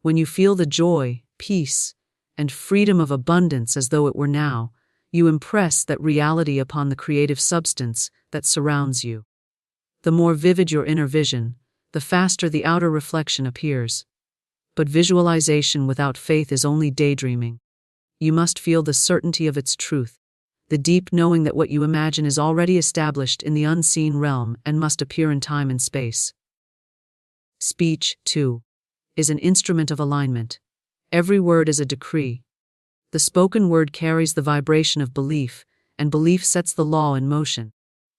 when you feel the joy, peace, and freedom of abundance as though it were now, you impress that reality upon the creative substance that surrounds you. The more vivid your inner vision, the faster the outer reflection appears. But visualization without faith is only daydreaming. You must feel the certainty of its truth, the deep knowing that what you imagine is already established in the unseen realm and must appear in time and space. Speech, too, is an instrument of alignment. Every word is a decree. The spoken word carries the vibration of belief, and belief sets the law in motion.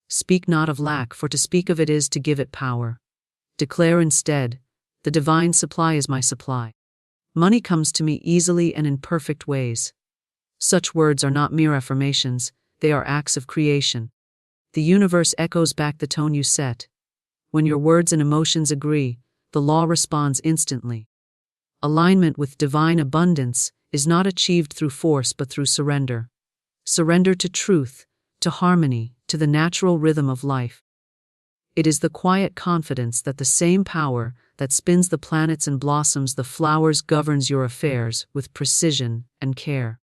Speak not of lack, for to speak of it is to give it power. Declare instead, the divine supply is my supply. Money comes to me easily and in perfect ways. Such words are not mere affirmations, they are acts of creation. The universe echoes back the tone you set. When your words and emotions agree, the law responds instantly. Alignment with divine abundance is not achieved through force but through surrender. Surrender to truth, to harmony, to the natural rhythm of life. It is the quiet confidence that the same power that spins the planets and blossoms the flowers governs your affairs with precision and care.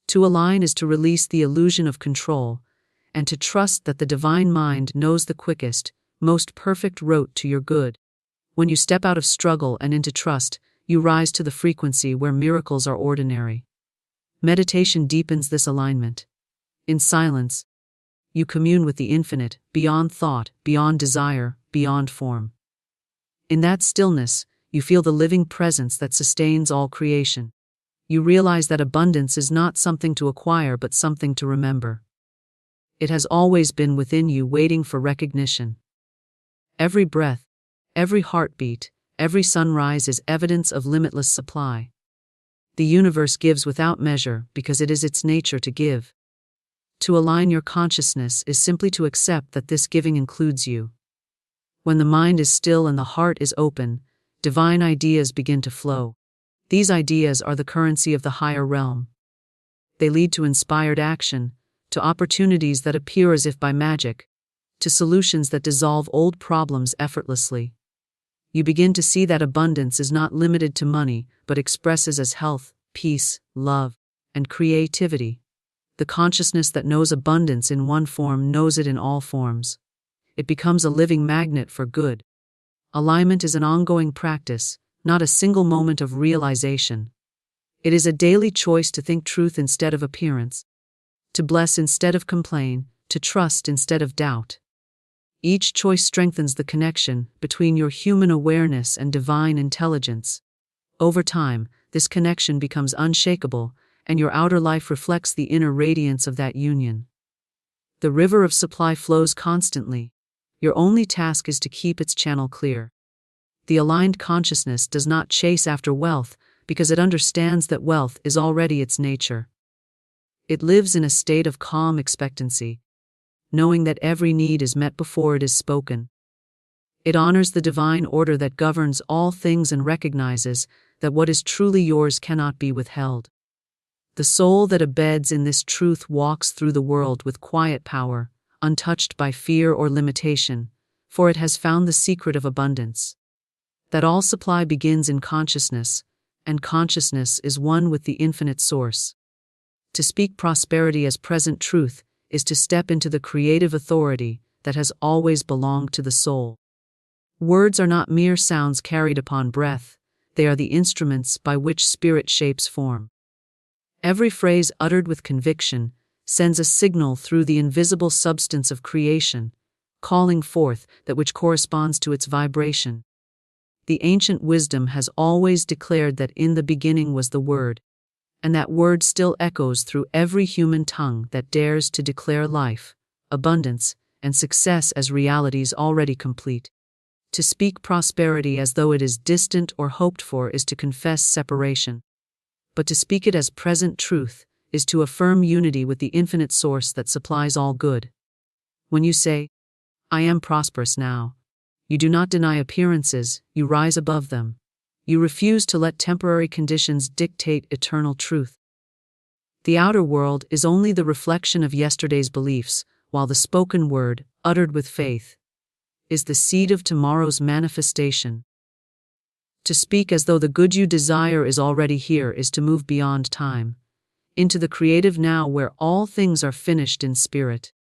To align is to release the illusion of control, and to trust that the divine mind knows the quickest, most perfect route to your good. When you step out of struggle and into trust, you rise to the frequency where miracles are ordinary. Meditation deepens this alignment. In silence, you commune with the infinite, beyond thought, beyond desire, beyond form. In that stillness, you feel the living presence that sustains all creation. You realize that abundance is not something to acquire but something to remember. It has always been within you, waiting for recognition. Every breath, every heartbeat, every sunrise is evidence of limitless supply. The universe gives without measure because it is its nature to give. To align your consciousness is simply to accept that this giving includes you. When the mind is still and the heart is open, divine ideas begin to flow. These ideas are the currency of the higher realm. They lead to inspired action, to opportunities that appear as if by magic, to solutions that dissolve old problems effortlessly. You begin to see that abundance is not limited to money, but expresses as health, peace, love, and creativity. The consciousness that knows abundance in one form knows it in all forms. It becomes a living magnet for good. Alignment is an ongoing practice, not a single moment of realization. It is a daily choice to think truth instead of appearance, to bless instead of complain, to trust instead of doubt. Each choice strengthens the connection between your human awareness and divine intelligence. Over time, this connection becomes unshakable, and your outer life reflects the inner radiance of that union. The river of supply flows constantly. Your only task is to keep its channel clear. The aligned consciousness does not chase after wealth because it understands that wealth is already its nature. It lives in a state of calm expectancy, knowing that every need is met before it is spoken. It honors the divine order that governs all things and recognizes that what is truly yours cannot be withheld. The soul that abeds in this truth walks through the world with quiet power, untouched by fear or limitation, for it has found the secret of abundance. That all supply begins in consciousness, and consciousness is one with the infinite source. To speak prosperity as present truth is to step into the creative authority that has always belonged to the soul. Words are not mere sounds carried upon breath, they are the instruments by which spirit shapes form. Every phrase uttered with conviction sends a signal through the invisible substance of creation, calling forth that which corresponds to its vibration. The ancient wisdom has always declared that in the beginning was the Word, and that word still echoes through every human tongue that dares to declare life, abundance, and success as realities already complete. To speak prosperity as though it is distant or hoped for is to confess separation. But to speak it as present truth is to affirm unity with the infinite source that supplies all good. When you say, "I am prosperous now," you do not deny appearances, you rise above them. You refuse to let temporary conditions dictate eternal truth. The outer world is only the reflection of yesterday's beliefs, while the spoken word, uttered with faith, is the seed of tomorrow's manifestation. To speak as though the good you desire is already here is to move beyond time, into the creative now where all things are finished in spirit.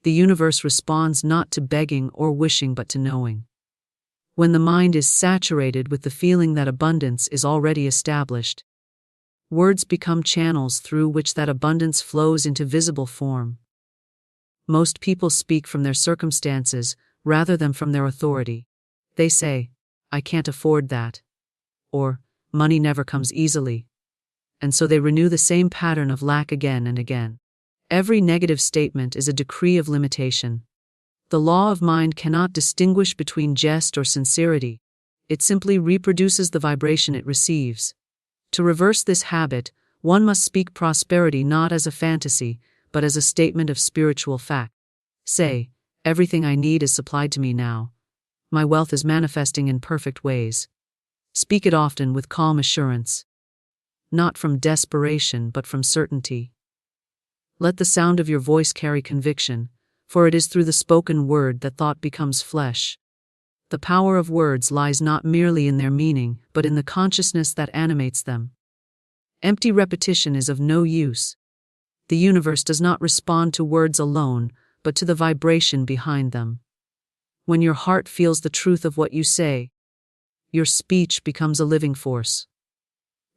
The universe responds not to begging or wishing but to knowing. When the mind is saturated with the feeling that abundance is already established, words become channels through which that abundance flows into visible form. Most people speak from their circumstances rather than from their authority. They say, "I can't afford that," or "money never comes easily," and so they renew the same pattern of lack again and again. Every negative statement is a decree of limitation. The law of mind cannot distinguish between jest or sincerity. It simply reproduces the vibration it receives. To reverse this habit, one must speak prosperity not as a fantasy, but as a statement of spiritual fact. Say, "Everything I need is supplied to me now. My wealth is manifesting in perfect ways." Speak it often with calm assurance. Not from desperation, but from certainty. Let the sound of your voice carry conviction, for it is through the spoken word that thought becomes flesh. The power of words lies not merely in their meaning, but in the consciousness that animates them. Empty repetition is of no use. The universe does not respond to words alone, but to the vibration behind them. When your heart feels the truth of what you say, your speech becomes a living force.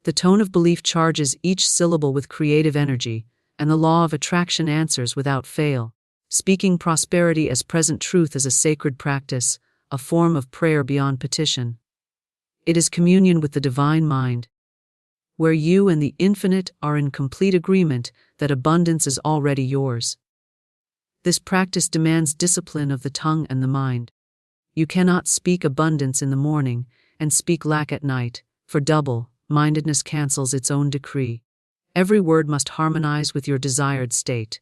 The tone of belief charges each syllable with creative energy, and the law of attraction answers without fail. Speaking prosperity as present truth is a sacred practice, a form of prayer beyond petition. It is communion with the divine mind, where you and the infinite are in complete agreement that abundance is already yours. This practice demands discipline of the tongue and the mind. You cannot speak abundance in the morning and speak lack at night, for double-mindedness cancels its own decree. Every word must harmonize with your desired state.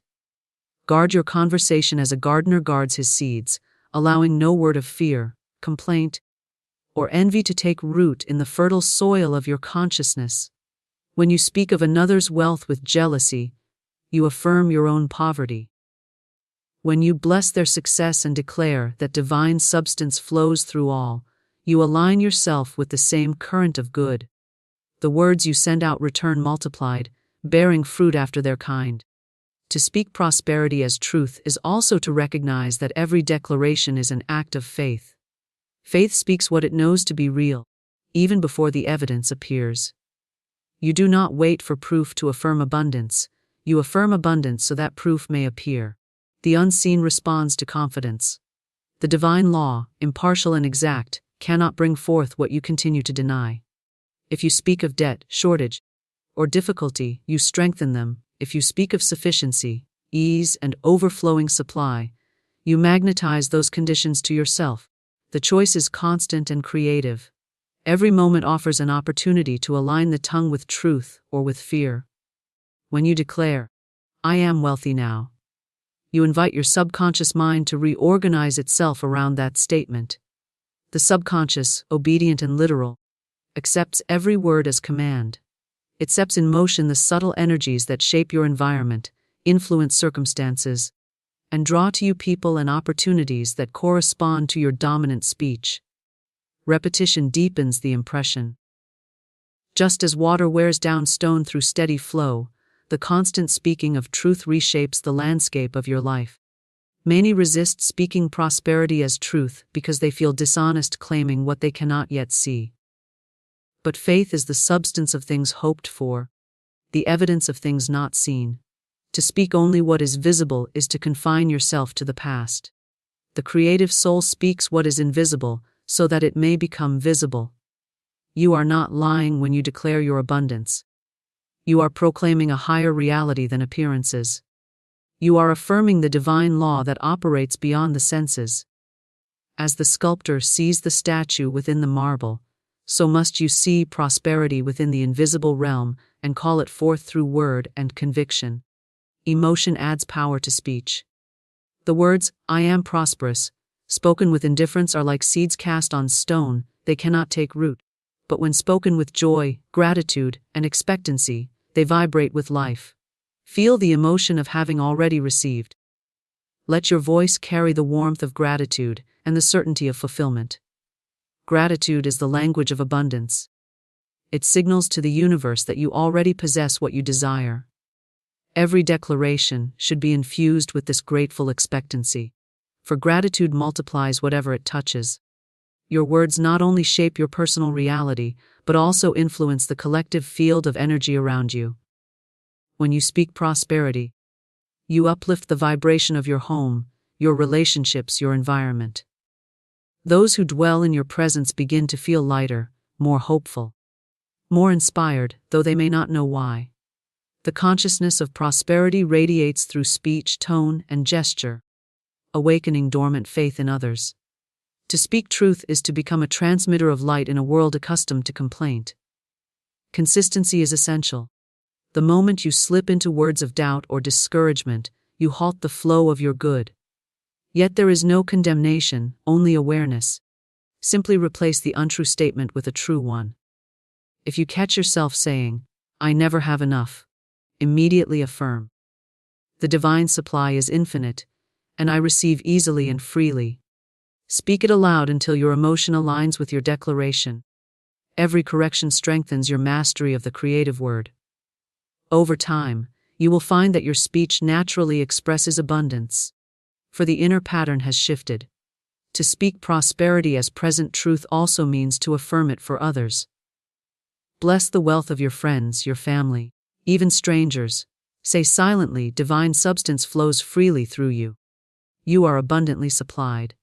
Guard your conversation as a gardener guards his seeds, allowing no word of fear, complaint, or envy to take root in the fertile soil of your consciousness. When you speak of another's wealth with jealousy, you affirm your own poverty. When you bless their success and declare that divine substance flows through all, you align yourself with the same current of good. The words you send out return multiplied, bearing fruit after their kind. To speak prosperity as truth is also to recognize that every declaration is an act of faith. Faith speaks what it knows to be real, even before the evidence appears. You do not wait for proof to affirm abundance, you affirm abundance so that proof may appear. The unseen responds to confidence. The divine law, impartial and exact, cannot bring forth what you continue to deny. If you speak of debt, shortage, or difficulty, you strengthen them. If you speak of sufficiency, ease, and overflowing supply, you magnetize those conditions to yourself. The choice is constant and creative. Every moment offers an opportunity to align the tongue with truth or with fear. When you declare, "I am wealthy now," you invite your subconscious mind to reorganize itself around that statement. The subconscious, obedient and literal, accepts every word as command. It sets in motion the subtle energies that shape your environment, influence circumstances, and draw to you people and opportunities that correspond to your dominant speech. Repetition deepens the impression. Just as water wears down stone through steady flow, the constant speaking of truth reshapes the landscape of your life. Many resist speaking prosperity as truth because they feel dishonest claiming what they cannot yet see. But faith is the substance of things hoped for, the evidence of things not seen. To speak only what is visible is to confine yourself to the past. The creative soul speaks what is invisible so that it may become visible. You are not lying when you declare your abundance. You are proclaiming a higher reality than appearances. You are affirming the divine law that operates beyond the senses. As the sculptor sees the statue within the marble, so must you see prosperity within the invisible realm and call it forth through word and conviction. Emotion adds power to speech. The words, "I am prosperous," spoken with indifference are like seeds cast on stone, they cannot take root. But when spoken with joy, gratitude, and expectancy, they vibrate with life. Feel the emotion of having already received. Let your voice carry the warmth of gratitude and the certainty of fulfillment. Gratitude is the language of abundance. It signals to the universe that you already possess what you desire. Every declaration should be infused with this grateful expectancy, for gratitude multiplies whatever it touches. Your words not only shape your personal reality, but also influence the collective field of energy around you. When you speak prosperity, you uplift the vibration of your home, your relationships, your environment. Those who dwell in your presence begin to feel lighter, more hopeful, more inspired, though they may not know why. The consciousness of prosperity radiates through speech, tone, and gesture, awakening dormant faith in others. To speak truth is to become a transmitter of light in a world accustomed to complaint. Consistency is essential. The moment you slip into words of doubt or discouragement, you halt the flow of your good. Yet there is no condemnation, only awareness. Simply replace the untrue statement with a true one. If you catch yourself saying, "I never have enough," immediately affirm, "The divine supply is infinite, and I receive easily and freely." Speak it aloud until your emotion aligns with your declaration. Every correction strengthens your mastery of the creative word. Over time, you will find that your speech naturally expresses abundance, for the inner pattern has shifted. To speak prosperity as present truth also means to affirm it for others. Bless the wealth of your friends, your family, even strangers. Say silently, "Divine substance flows freely through you. You are abundantly supplied."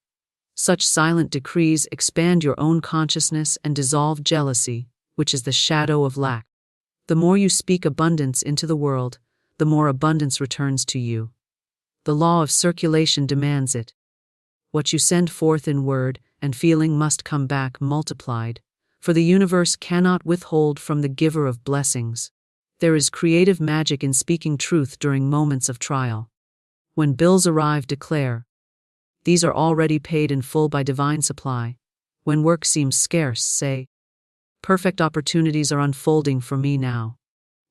Such silent decrees expand your own consciousness and dissolve jealousy, which is the shadow of lack. The more you speak abundance into the world, the more abundance returns to you. The law of circulation demands it. What you send forth in word and feeling must come back multiplied, for the universe cannot withhold from the giver of blessings. There is creative magic in speaking truth during moments of trial. When bills arrive, declare, "These are already paid in full by divine supply." When work seems scarce, say, "Perfect opportunities are unfolding for me now."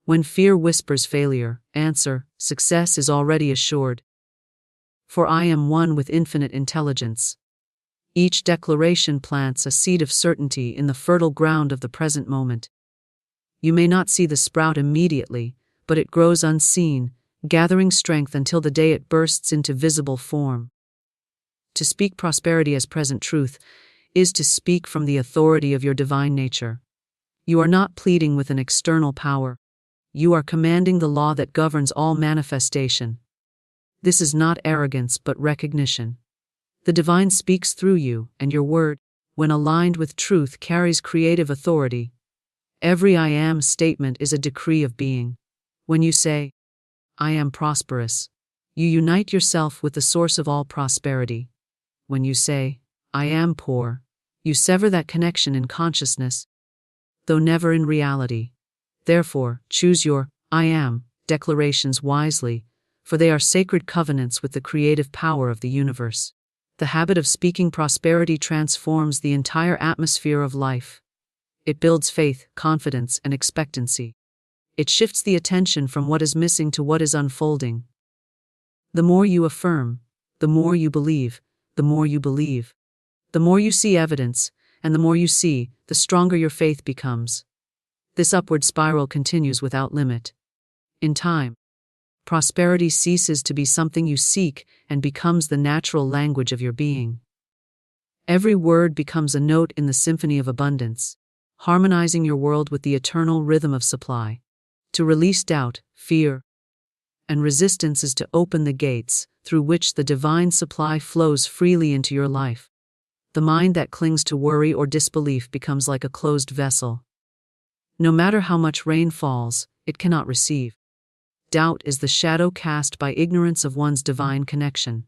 When fear whispers failure, answer, "Success is already assured." For I am one with infinite intelligence. Each declaration plants a seed of certainty in the fertile ground of the present moment. You may not see the sprout immediately, but it grows unseen, gathering strength until the day it bursts into visible form. To speak prosperity as present truth is to speak from the authority of your divine nature. You are not pleading with an external power. You are commanding the law that governs all manifestation. This is not arrogance but recognition. The divine speaks through you, and your word, when aligned with truth, carries creative authority. Every I am statement is a decree of being. When you say, I am prosperous, you unite yourself with the source of all prosperity. When you say, I am poor, you sever that connection in consciousness, though never in reality. Therefore, choose your I am declarations wisely, for they are sacred covenants with the creative power of the universe. The habit of speaking prosperity transforms the entire atmosphere of life. It builds faith, confidence, and expectancy. It shifts the attention from what is missing to what is unfolding. The more you affirm, the more you believe, the more you believe. The more you see evidence, and the more you see, the stronger your faith becomes. This upward spiral continues without limit. In time, prosperity ceases to be something you seek and becomes the natural language of your being. Every word becomes a note in the symphony of abundance, harmonizing your world with the eternal rhythm of supply. To release doubt, fear, and resistance is to open the gates through which the divine supply flows freely into your life. The mind that clings to worry or disbelief becomes like a closed vessel. No matter how much rain falls, it cannot receive. Doubt is the shadow cast by ignorance of one's divine connection.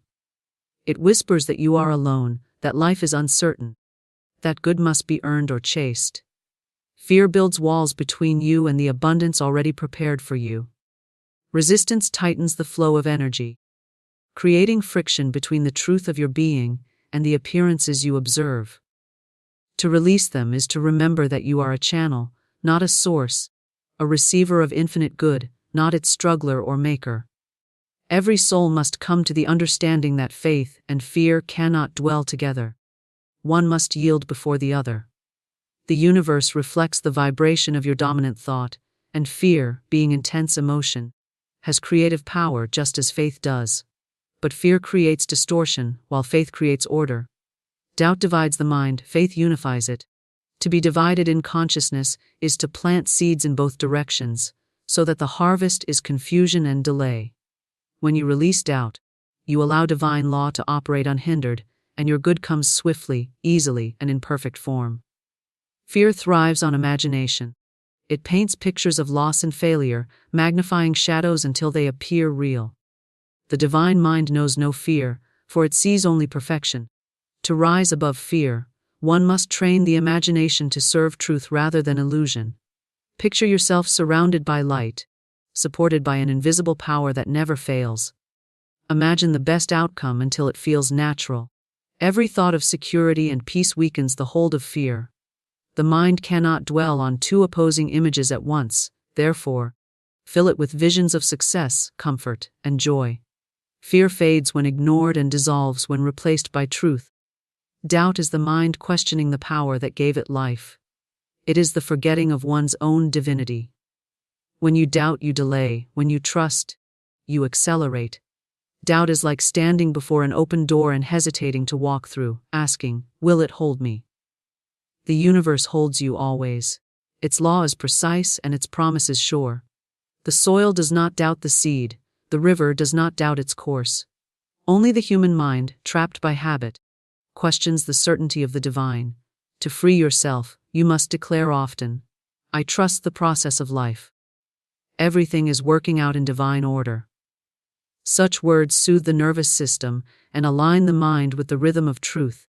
It whispers that you are alone, that life is uncertain, that good must be earned or chased. Fear builds walls between you and the abundance already prepared for you. Resistance tightens the flow of energy, creating friction between the truth of your being and the appearances you observe. To release them is to remember that you are a channel, not a source, a receiver of infinite good, not its struggler or maker. Every soul must come to the understanding that faith and fear cannot dwell together. One must yield before the other. The universe reflects the vibration of your dominant thought, and fear, being intense emotion, has creative power just as faith does. But fear creates distortion, while faith creates order. Doubt divides the mind, faith unifies it. To be divided in consciousness is to plant seeds in both directions, so that the harvest is confusion and delay. When you release doubt, you allow divine law to operate unhindered, and your good comes swiftly, easily, and in perfect form. Fear thrives on imagination. It paints pictures of loss and failure, magnifying shadows until they appear real. The divine mind knows no fear, for it sees only perfection. To rise above fear, one must train the imagination to serve truth rather than illusion. Picture yourself surrounded by light, supported by an invisible power that never fails. Imagine the best outcome until it feels natural. Every thought of security and peace weakens the hold of fear. The mind cannot dwell on two opposing images at once, therefore, fill it with visions of success, comfort, and joy. Fear fades when ignored and dissolves when replaced by truth. Doubt is the mind questioning the power that gave it life. It is the forgetting of one's own divinity. When you doubt, you delay. When you trust, you accelerate. Doubt is like standing before an open door and hesitating to walk through, asking, will it hold me? The universe holds you always. Its law is precise and its promise is sure. The soil does not doubt the seed, the river does not doubt its course. Only the human mind, trapped by habit, questions the certainty of the divine. To free yourself, you must declare often, I trust the process of life. Everything is working out in divine order. Such words soothe the nervous system and align the mind with the rhythm of truth.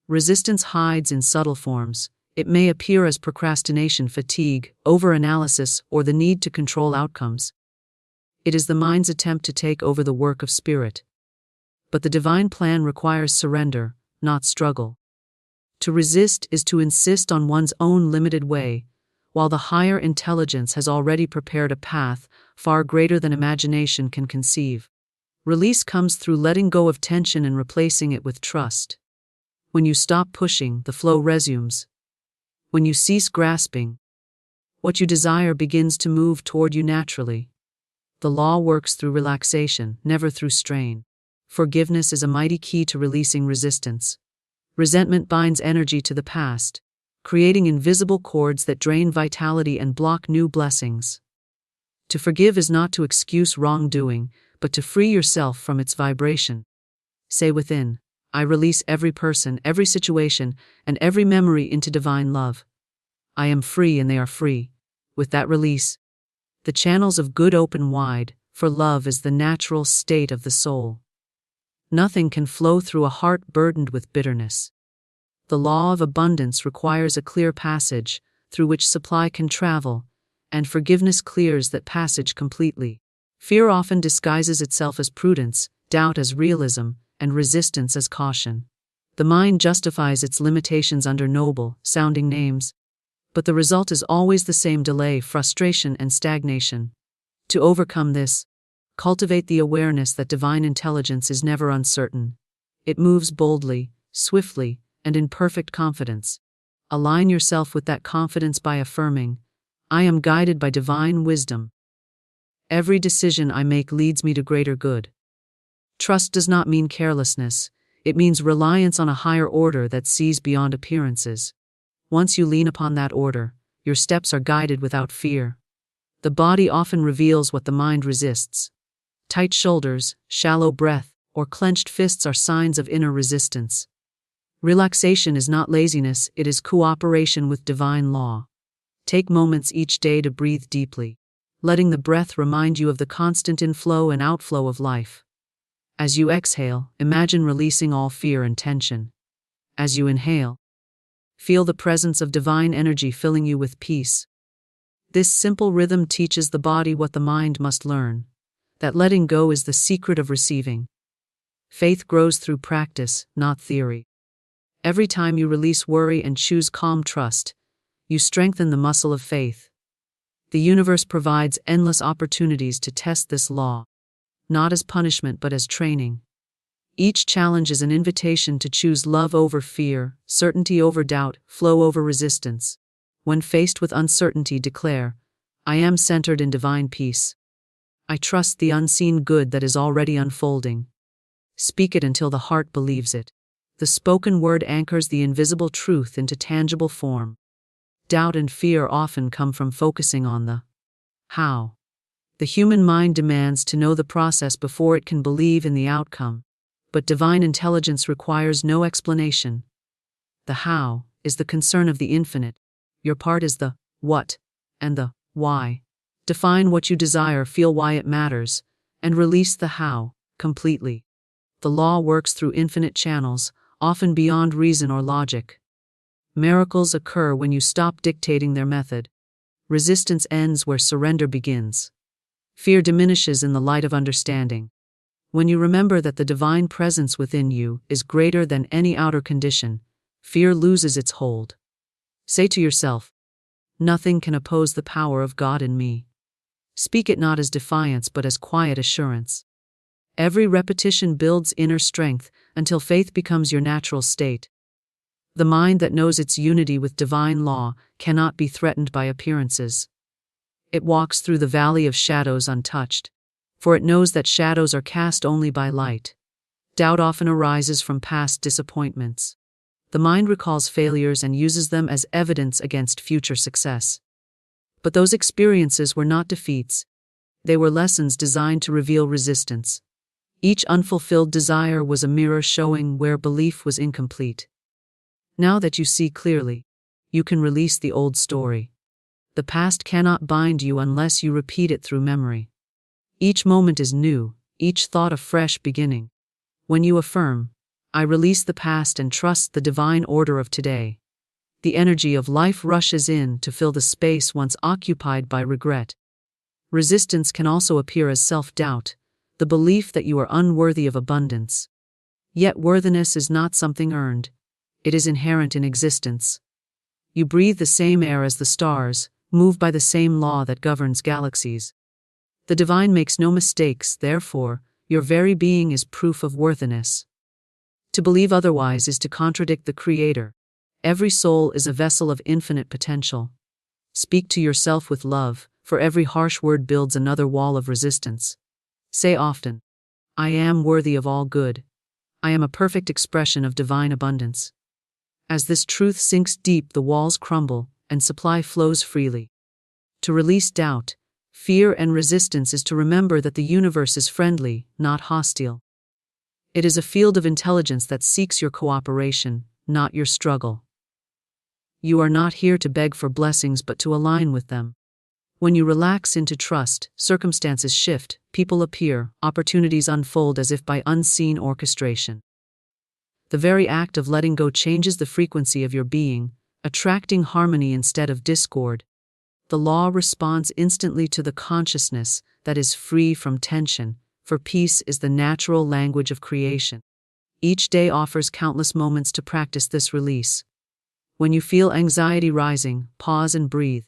Resistance hides in subtle forms. It may appear as procrastination, fatigue, overanalysis, or the need to control outcomes. It is the mind's attempt to take over the work of spirit. But the divine plan requires surrender, not struggle. To resist is to insist on one's own limited way, while the higher intelligence has already prepared a path far greater than imagination can conceive. Release comes through letting go of tension and replacing it with trust. When you stop pushing, the flow resumes. When you cease grasping, what you desire begins to move toward you naturally. The law works through relaxation, never through strain. Forgiveness is a mighty key to releasing resistance. Resentment binds energy to the past, creating invisible cords that drain vitality and block new blessings. To forgive is not to excuse wrongdoing, but to free yourself from its vibration. Say within, I release every person, every situation, and every memory into divine love. I am free and they are free. With that release, the channels of good open wide, for love is the natural state of the soul. Nothing can flow through a heart burdened with bitterness. The law of abundance requires a clear passage, through which supply can travel, and forgiveness clears that passage completely. Fear often disguises itself as prudence, doubt as realism, and resistance as caution. The mind justifies its limitations under noble-sounding names, but the result is always the same: delay, frustration, and stagnation. To overcome this, cultivate the awareness that divine intelligence is never uncertain. It moves boldly, swiftly, and in perfect confidence. Align yourself with that confidence by affirming, I am guided by divine wisdom. Every decision I make leads me to greater good. Trust does not mean carelessness, it means reliance on a higher order that sees beyond appearances. Once you lean upon that order, your steps are guided without fear. The body often reveals what the mind resists. Tight shoulders, shallow breath, or clenched fists are signs of inner resistance. Relaxation is not laziness, it is cooperation with divine law. Take moments each day to breathe deeply, letting the breath remind you of the constant inflow and outflow of life. As you exhale, imagine releasing all fear and tension. As you inhale, feel the presence of divine energy filling you with peace. This simple rhythm teaches the body what the mind must learn, that letting go is the secret of receiving. Faith grows through practice, not theory. Every time you release worry and choose calm trust, you strengthen the muscle of faith. The universe provides endless opportunities to test this law, not as punishment but as training. Each challenge is an invitation to choose love over fear, certainty over doubt, flow over resistance. When faced with uncertainty, declare, I am centered in divine peace. I trust the unseen good that is already unfolding. Speak it until the heart believes it. The spoken word anchors the invisible truth into tangible form. Doubt and fear often come from focusing on the how. The human mind demands to know the process before it can believe in the outcome, but divine intelligence requires no explanation. The how is the concern of the infinite. Your part is the what and the why. Define what you desire, feel why it matters, and release the how completely. The law works through infinite channels, often beyond reason or logic. Miracles occur when you stop dictating their method. Resistance ends where surrender begins. Fear diminishes in the light of understanding. When you remember that the divine presence within you is greater than any outer condition, fear loses its hold. Say to yourself, nothing can oppose the power of God in me. Speak it not as defiance but as quiet assurance. Every repetition builds inner strength until faith becomes your natural state. The mind that knows its unity with divine law cannot be threatened by appearances. It walks through the valley of shadows untouched, for it knows that shadows are cast only by light. Doubt often arises from past disappointments. The mind recalls failures and uses them as evidence against future success. But those experiences were not defeats. They were lessons designed to reveal resistance. Each unfulfilled desire was a mirror showing where belief was incomplete. Now that you see clearly, you can release the old story. The past cannot bind you unless you repeat it through memory. Each moment is new, each thought a fresh beginning. When you affirm, I release the past and trust the divine order of today, the energy of life rushes in to fill the space once occupied by regret. Resistance can also appear as self-doubt, the belief that you are unworthy of abundance. Yet worthiness is not something earned. It is inherent in existence. You breathe the same air as the stars, move by the same law that governs galaxies. The divine makes no mistakes, therefore, Your very being is proof of worthiness. To believe otherwise is to contradict the Creator. Every soul is a vessel of infinite potential. Speak to yourself with love, for every harsh word builds another wall of resistance. Say often, I am worthy of all good. I am a perfect expression of divine abundance. As this truth sinks deep, the walls crumble, and supply flows freely. To release doubt, fear, and resistance is to remember that the universe is friendly, not hostile. It is a field of intelligence that seeks your cooperation, not your struggle. You are not here to beg for blessings but to align with them. When you relax into trust, circumstances shift, people appear, opportunities unfold as if by unseen orchestration. The very act of letting go changes the frequency of your being, attracting harmony instead of discord. The law responds instantly to the consciousness that is free from tension, for peace is the natural language of creation. Each day offers countless moments to practice this release. When you feel anxiety rising, pause and breathe.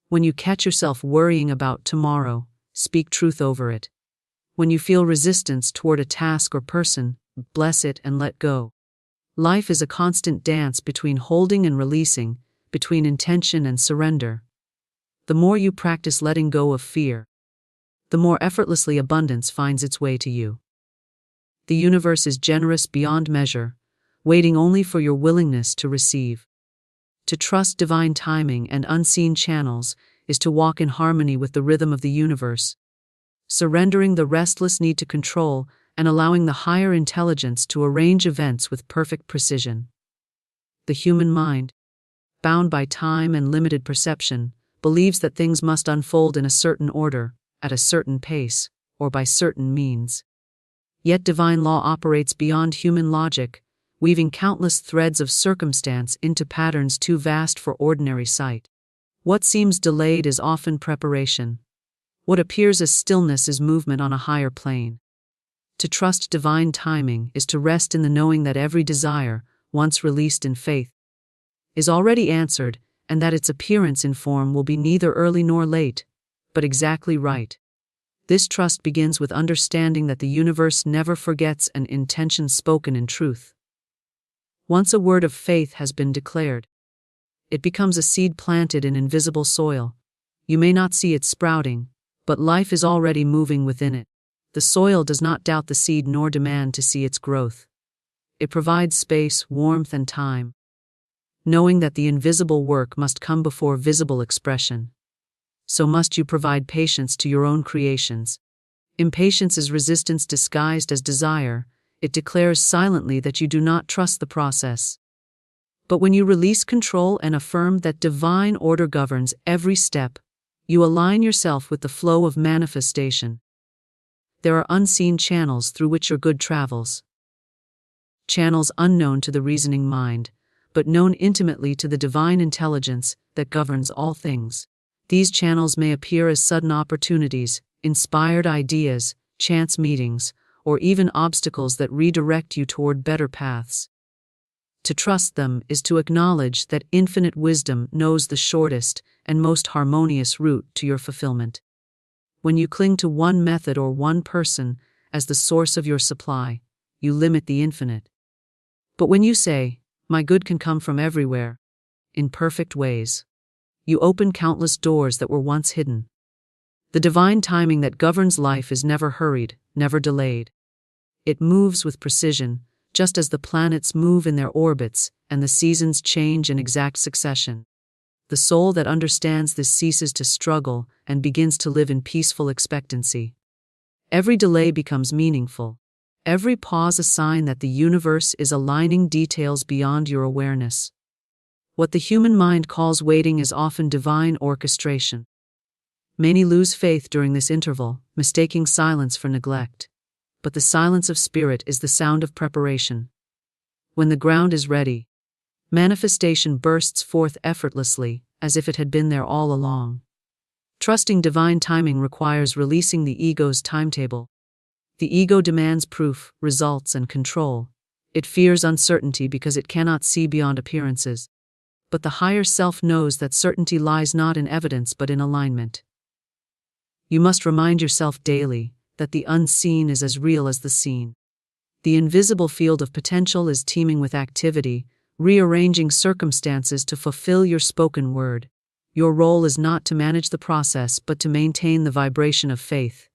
When you catch yourself worrying about tomorrow, speak truth over it. When you feel resistance toward a task or person, bless it and let go. Life is a constant dance between holding and releasing, between intention and surrender. The more you practice letting go of fear, the more effortlessly abundance finds its way to you. The universe is generous beyond measure, waiting only for your willingness to receive. To trust divine timing and unseen channels is to walk in harmony with the rhythm of the universe, surrendering the restless need to control and allowing the higher intelligence to arrange events with perfect precision. The human mind, bound by time and limited perception, believes that things must unfold in a certain order, at a certain pace, or by certain means. Yet divine law operates beyond human logic, weaving countless threads of circumstance into patterns too vast for ordinary sight. What seems delayed is often preparation. What appears as stillness is movement on a higher plane. To trust divine timing is to rest in the knowing that every desire, once released in faith, is already answered, and that its appearance in form will be neither early nor late, but exactly right. This trust begins with understanding that the universe never forgets an intention spoken in truth. Once a word of faith has been declared, it becomes a seed planted in invisible soil. You may not see it sprouting, but life is already moving within it. The soil does not doubt the seed nor demand to see its growth. It provides space, warmth, and time, knowing that the invisible work must come before visible expression. So must you provide patience to your own creations. Impatience is resistance disguised as desire. It declares silently that you do not trust the process. But when you release control and affirm that divine order governs every step, you align yourself with the flow of manifestation. There are unseen channels through which your good travels. Channels unknown to the reasoning mind, but known intimately to the divine intelligence that governs all things. These channels may appear as sudden opportunities, inspired ideas, chance meetings, or even obstacles that redirect you toward better paths. To trust them is to acknowledge that infinite wisdom knows the shortest and most harmonious route to your fulfillment. When you cling to one method or one person as the source of your supply, you limit the infinite. But when you say, my good can come from everywhere, in perfect ways, you open countless doors that were once hidden. The divine timing that governs life is never hurried, never delayed. It moves with precision, just as the planets move in their orbits and the seasons change in exact succession. The soul that understands this ceases to struggle and begins to live in peaceful expectancy. Every delay becomes meaningful. Every pause a sign that the universe is aligning details beyond your awareness. What the human mind calls waiting is often divine orchestration. Many lose faith during this interval, mistaking silence for neglect. But the silence of spirit is the sound of preparation. When the ground is ready, manifestation bursts forth effortlessly, as if it had been there all along. Trusting divine timing requires releasing the ego's timetable. The ego demands proof, results, and control. It fears uncertainty because it cannot see beyond appearances. But the higher self knows that certainty lies not in evidence but in alignment. You must remind yourself daily that the unseen is as real as the seen. The invisible field of potential is teeming with activity, rearranging circumstances to fulfill your spoken word. Your role is not to manage the process but to maintain the vibration of faith.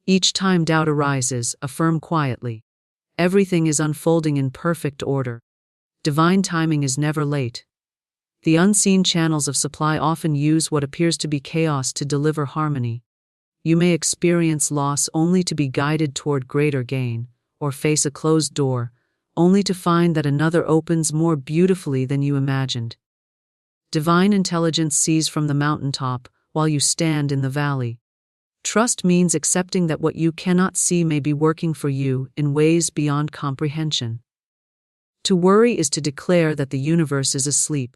Each time doubt arises, affirm quietly. Everything is unfolding in perfect order. Divine timing is never late. The unseen channels of supply often use what appears to be chaos to deliver harmony. You may experience loss only to be guided toward greater gain, or face a closed door, only to find that another opens more beautifully than you imagined. Divine intelligence sees from the mountaintop while you stand in the valley. Trust means accepting that what you cannot see may be working for you in ways beyond comprehension. To worry is to declare that the universe is asleep.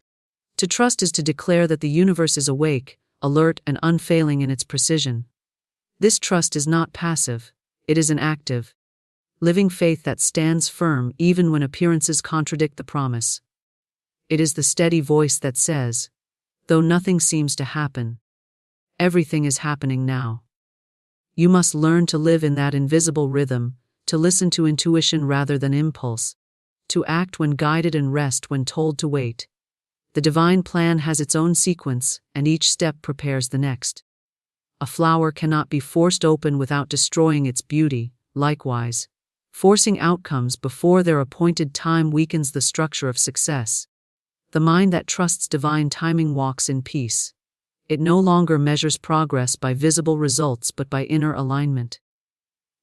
To trust is to declare that the universe is awake, alert, and unfailing in its precision. This trust is not passive, it is an active, living faith that stands firm even when appearances contradict the promise. It is the steady voice that says, though nothing seems to happen, everything is happening now. You must learn to live in that invisible rhythm, to listen to intuition rather than impulse, to act when guided and rest when told to wait. The divine plan has its own sequence, and each step prepares the next. A flower cannot be forced open without destroying its beauty. Likewise, forcing outcomes before their appointed time weakens the structure of success. The mind that trusts divine timing walks in peace. It no longer measures progress by visible results but by inner alignment.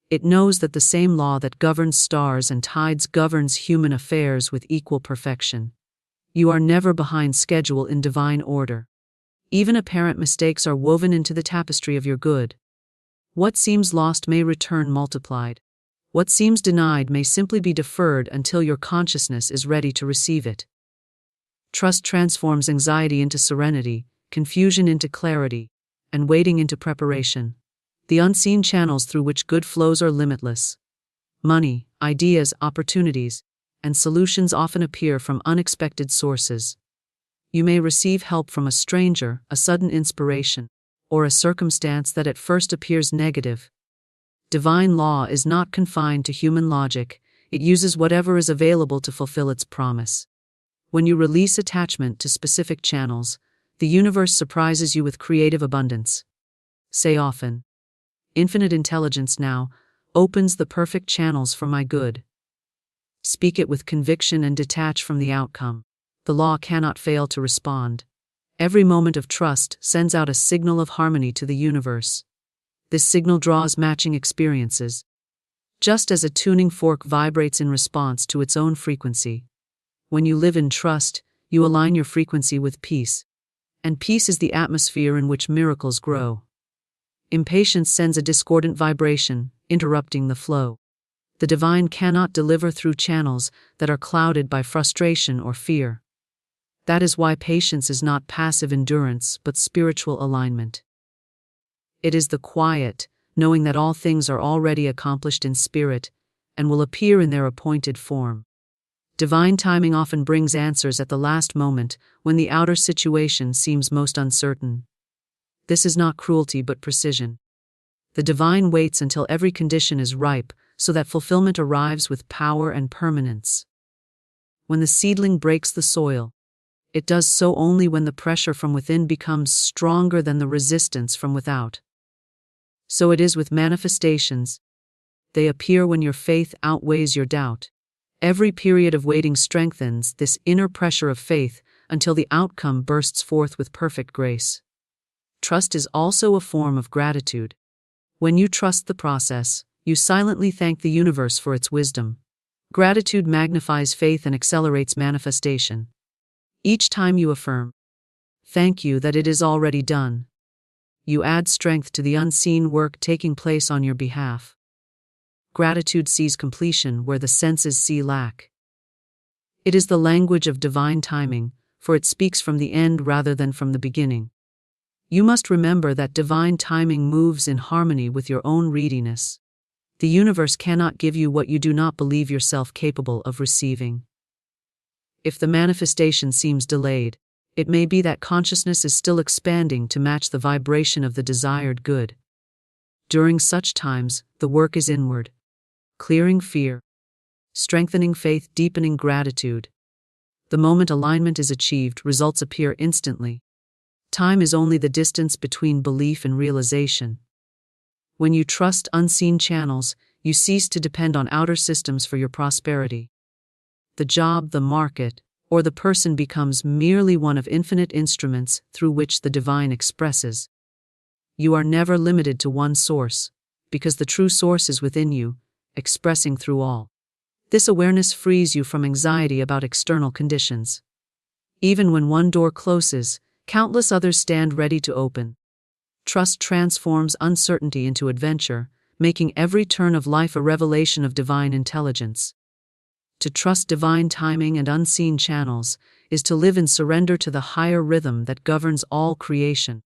It knows that the same law that governs stars and tides governs human affairs with equal perfection. You are never behind schedule in divine order. Even apparent mistakes are woven into the tapestry of your good. What seems lost may return multiplied. What seems denied may simply be deferred until your consciousness is ready to receive it. Trust transforms anxiety into serenity, confusion into clarity, and waiting into preparation. The unseen channels through which good flows are limitless. Money, ideas, opportunities, and solutions often appear from unexpected sources. You may receive help from a stranger, a sudden inspiration, or a circumstance that at first appears negative. Divine law is not confined to human logic, it uses whatever is available to fulfill its promise. When you release attachment to specific channels, the universe surprises you with creative abundance. Say often, infinite intelligence now opens the perfect channels for my good. Speak it with conviction and detach from the outcome. The law cannot fail to respond. Every moment of trust sends out a signal of harmony to the universe. This signal draws matching experiences. Just as a tuning fork vibrates in response to its own frequency. When you live in trust, you align your frequency with peace. And peace is the atmosphere in which miracles grow. Impatience sends a discordant vibration, interrupting the flow. The divine cannot deliver through channels that are clouded by frustration or fear. That is why patience is not passive endurance but spiritual alignment. It is the quiet, knowing that all things are already accomplished in spirit and will appear in their appointed form. Divine timing often brings answers at the last moment when the outer situation seems most uncertain. This is not cruelty but precision. The divine waits until every condition is ripe so that fulfillment arrives with power and permanence. When the seedling breaks the soil, it does so only when the pressure from within becomes stronger than the resistance from without. So it is with manifestations. They appear when your faith outweighs your doubt. Every period of waiting strengthens this inner pressure of faith until the outcome bursts forth with perfect grace. Trust is also a form of gratitude. When you trust the process, you silently thank the universe for its wisdom. Gratitude magnifies faith and accelerates manifestation. Each time you affirm, "Thank you that it is already done," you add strength to the unseen work taking place on your behalf. Gratitude sees completion where the senses see lack. It is the language of divine timing, for it speaks from the end rather than from the beginning. You must remember that divine timing moves in harmony with your own readiness. The universe cannot give you what you do not believe yourself capable of receiving. If the manifestation seems delayed, it may be that consciousness is still expanding to match the vibration of the desired good. During such times, the work is inward, clearing fear, strengthening faith, deepening gratitude. The moment alignment is achieved, results appear instantly. Time is only the distance between belief and realization. When you trust unseen channels, you cease to depend on outer systems for your prosperity. The job, the market, or the person becomes merely one of infinite instruments through which the divine expresses. You are never limited to one source, because the true source is within you, expressing through all. This awareness frees you from anxiety about external conditions. Even when one door closes, countless others stand ready to open. Trust transforms uncertainty into adventure, making every turn of life a revelation of divine intelligence. To trust divine timing and unseen channels is to live in surrender to the higher rhythm that governs all creation.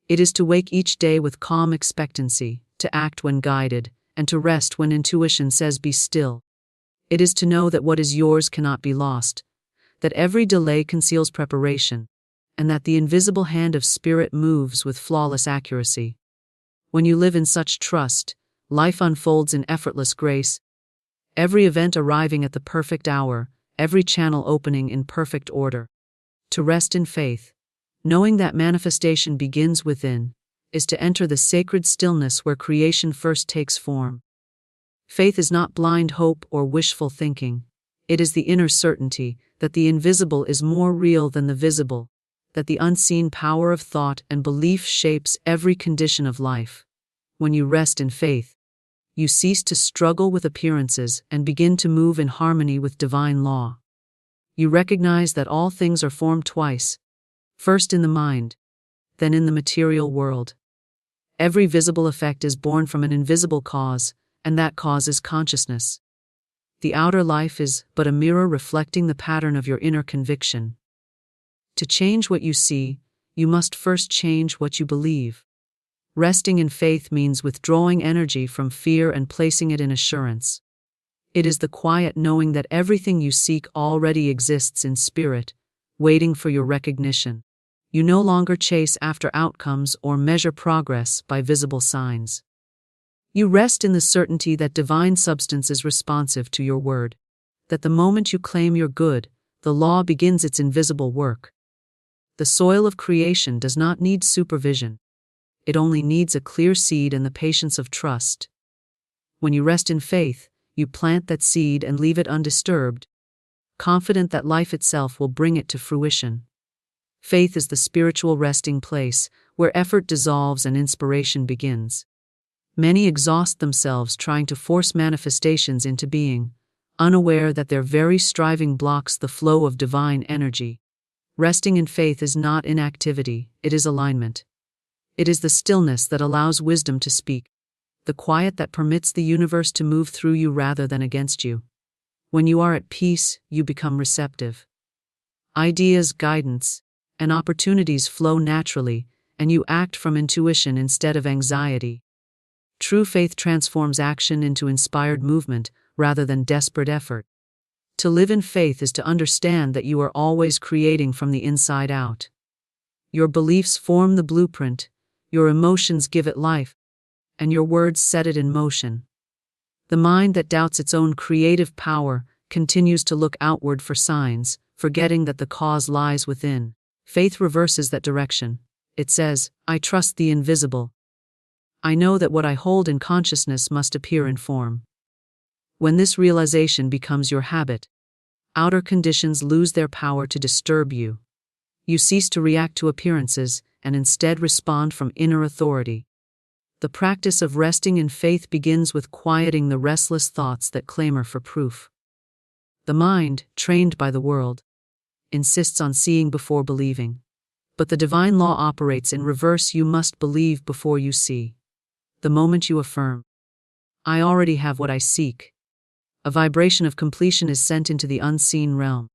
It is to wake each day with calm expectancy, to act when guided, and to rest when intuition says be still. It is to know that what is yours cannot be lost, that every delay conceals preparation, and that the invisible hand of spirit moves with flawless accuracy. When you live in such trust, life unfolds in effortless grace, every event arriving at the perfect hour, every channel opening in perfect order. To rest in faith, knowing that manifestation begins within, is to enter the sacred stillness where creation first takes form. Faith is not blind hope or wishful thinking. It is the inner certainty that the invisible is more real than the visible, that the unseen power of thought and belief shapes every condition of life. When you rest in faith, you cease to struggle with appearances and begin to move in harmony with divine law. You recognize that all things are formed twice, first in the mind, then in the material world. Every visible effect is born from an invisible cause, and that cause is consciousness. The outer life is but a mirror reflecting the pattern of your inner conviction. To change what you see, you must first change what you believe. Resting in faith means withdrawing energy from fear and placing it in assurance. It is the quiet knowing that everything you seek already exists in spirit, waiting for your recognition. You no longer chase after outcomes or measure progress by visible signs. You rest in the certainty that divine substance is responsive to your word, that the moment you claim your good, the law begins its invisible work. The soil of creation does not need supervision. It only needs a clear seed and the patience of trust. When you rest in faith, you plant that seed and leave it undisturbed, confident that life itself will bring it to fruition. Faith is the spiritual resting place, where effort dissolves and inspiration begins. Many exhaust themselves trying to force manifestations into being, unaware that their very striving blocks the flow of divine energy. Resting in faith is not inactivity, it is alignment. It is the stillness that allows wisdom to speak, the quiet that permits the universe to move through you rather than against you. When you are at peace, you become receptive. Ideas, guidance, and opportunities flow naturally, and you act from intuition instead of anxiety. True faith transforms action into inspired movement rather than desperate effort. To live in faith is to understand that you are always creating from the inside out. Your beliefs form the blueprint, your emotions give it life, and your words set it in motion. The mind that doubts its own creative power continues to look outward for signs, forgetting that the cause lies within. Faith reverses that direction. It says, I trust the invisible. I know that what I hold in consciousness must appear in form. When this realization becomes your habit, outer conditions lose their power to disturb you. You cease to react to appearances and instead respond from inner authority. The practice of resting in faith begins with quieting the restless thoughts that clamor for proof. The mind, trained by the world, insists on seeing before believing. But the divine law operates in reverse. You must believe before you see. The moment you affirm, I already have what I seek, a vibration of completion is sent into the unseen realm.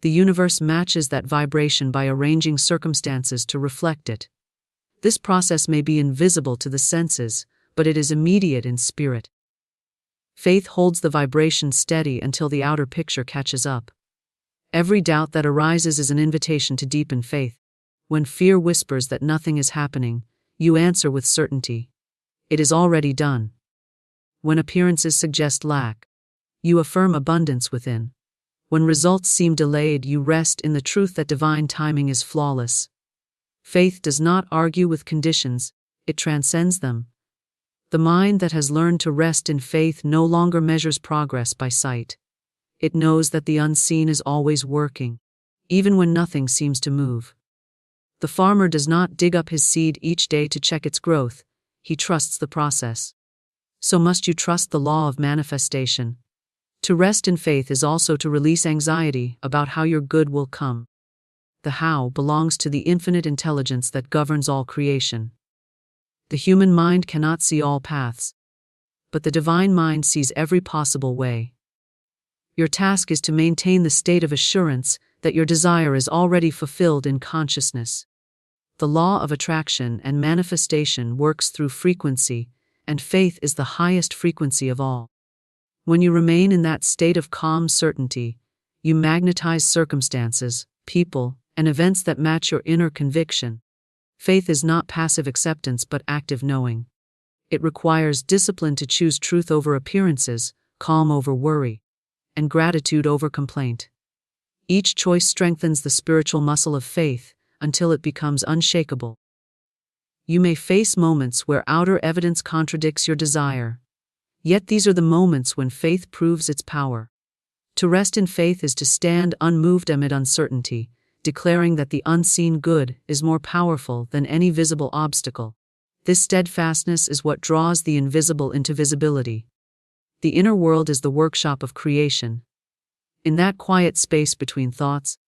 The universe matches that vibration by arranging circumstances to reflect it. This process may be invisible to the senses, but it is immediate in spirit. Faith holds the vibration steady until the outer picture catches up. Every doubt that arises is an invitation to deepen faith. When fear whispers that nothing is happening, you answer with certainty. It is already done. When appearances suggest lack, you affirm abundance within. When results seem delayed, you rest in the truth that divine timing is flawless. Faith does not argue with conditions, it transcends them. The mind that has learned to rest in faith no longer measures progress by sight. It knows that the unseen is always working, even when nothing seems to move. The farmer does not dig up his seed each day to check its growth, he trusts the process. So must you trust the law of manifestation. To rest in faith is also to release anxiety about how your good will come. The how belongs to the infinite intelligence that governs all creation. The human mind cannot see all paths, but the divine mind sees every possible way. Your task is to maintain the state of assurance that your desire is already fulfilled in consciousness. The law of attraction and manifestation works through frequency, and faith is the highest frequency of all. When you remain in that state of calm certainty, you magnetize circumstances, people, and events that match your inner conviction. Faith is not passive acceptance but active knowing. It requires discipline to choose truth over appearances, calm over worry, and gratitude over complaint. Each choice strengthens the spiritual muscle of faith until it becomes unshakable. You may face moments where outer evidence contradicts your desire. Yet these are the moments when faith proves its power. To rest in faith is to stand unmoved amid uncertainty, declaring that the unseen good is more powerful than any visible obstacle. This steadfastness is what draws the invisible into visibility. The inner world is the workshop of creation. In that quiet space between thoughts,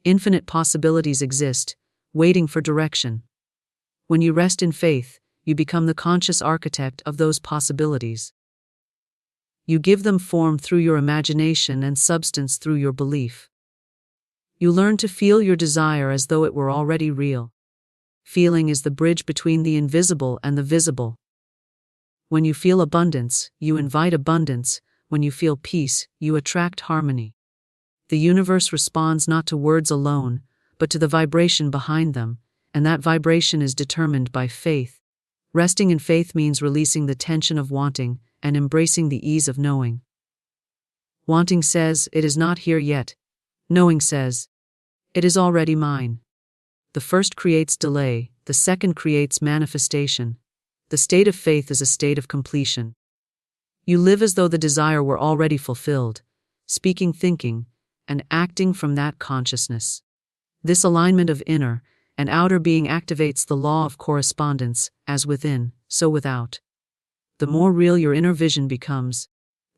infinite possibilities exist, waiting for direction. When you rest in faith, you become the conscious architect of those possibilities. You give them form through your imagination and substance through your belief. You learn to feel your desire as though it were already real. Feeling is the bridge between the invisible and the visible. When you feel abundance, you invite abundance. When you feel peace, you attract harmony. The universe responds not to words alone, but to the vibration behind them, and that vibration is determined by faith. Resting in faith means releasing the tension of wanting and embracing the ease of knowing. Wanting says, "It is not here yet." Knowing says, "It is already mine." The first creates delay, the second creates manifestation. The state of faith is a state of completion. You live as though the desire were already fulfilled, speaking, thinking, and acting from that consciousness. This alignment of inner and outer being activates the law of correspondence, as within, so without. The more real your inner vision becomes,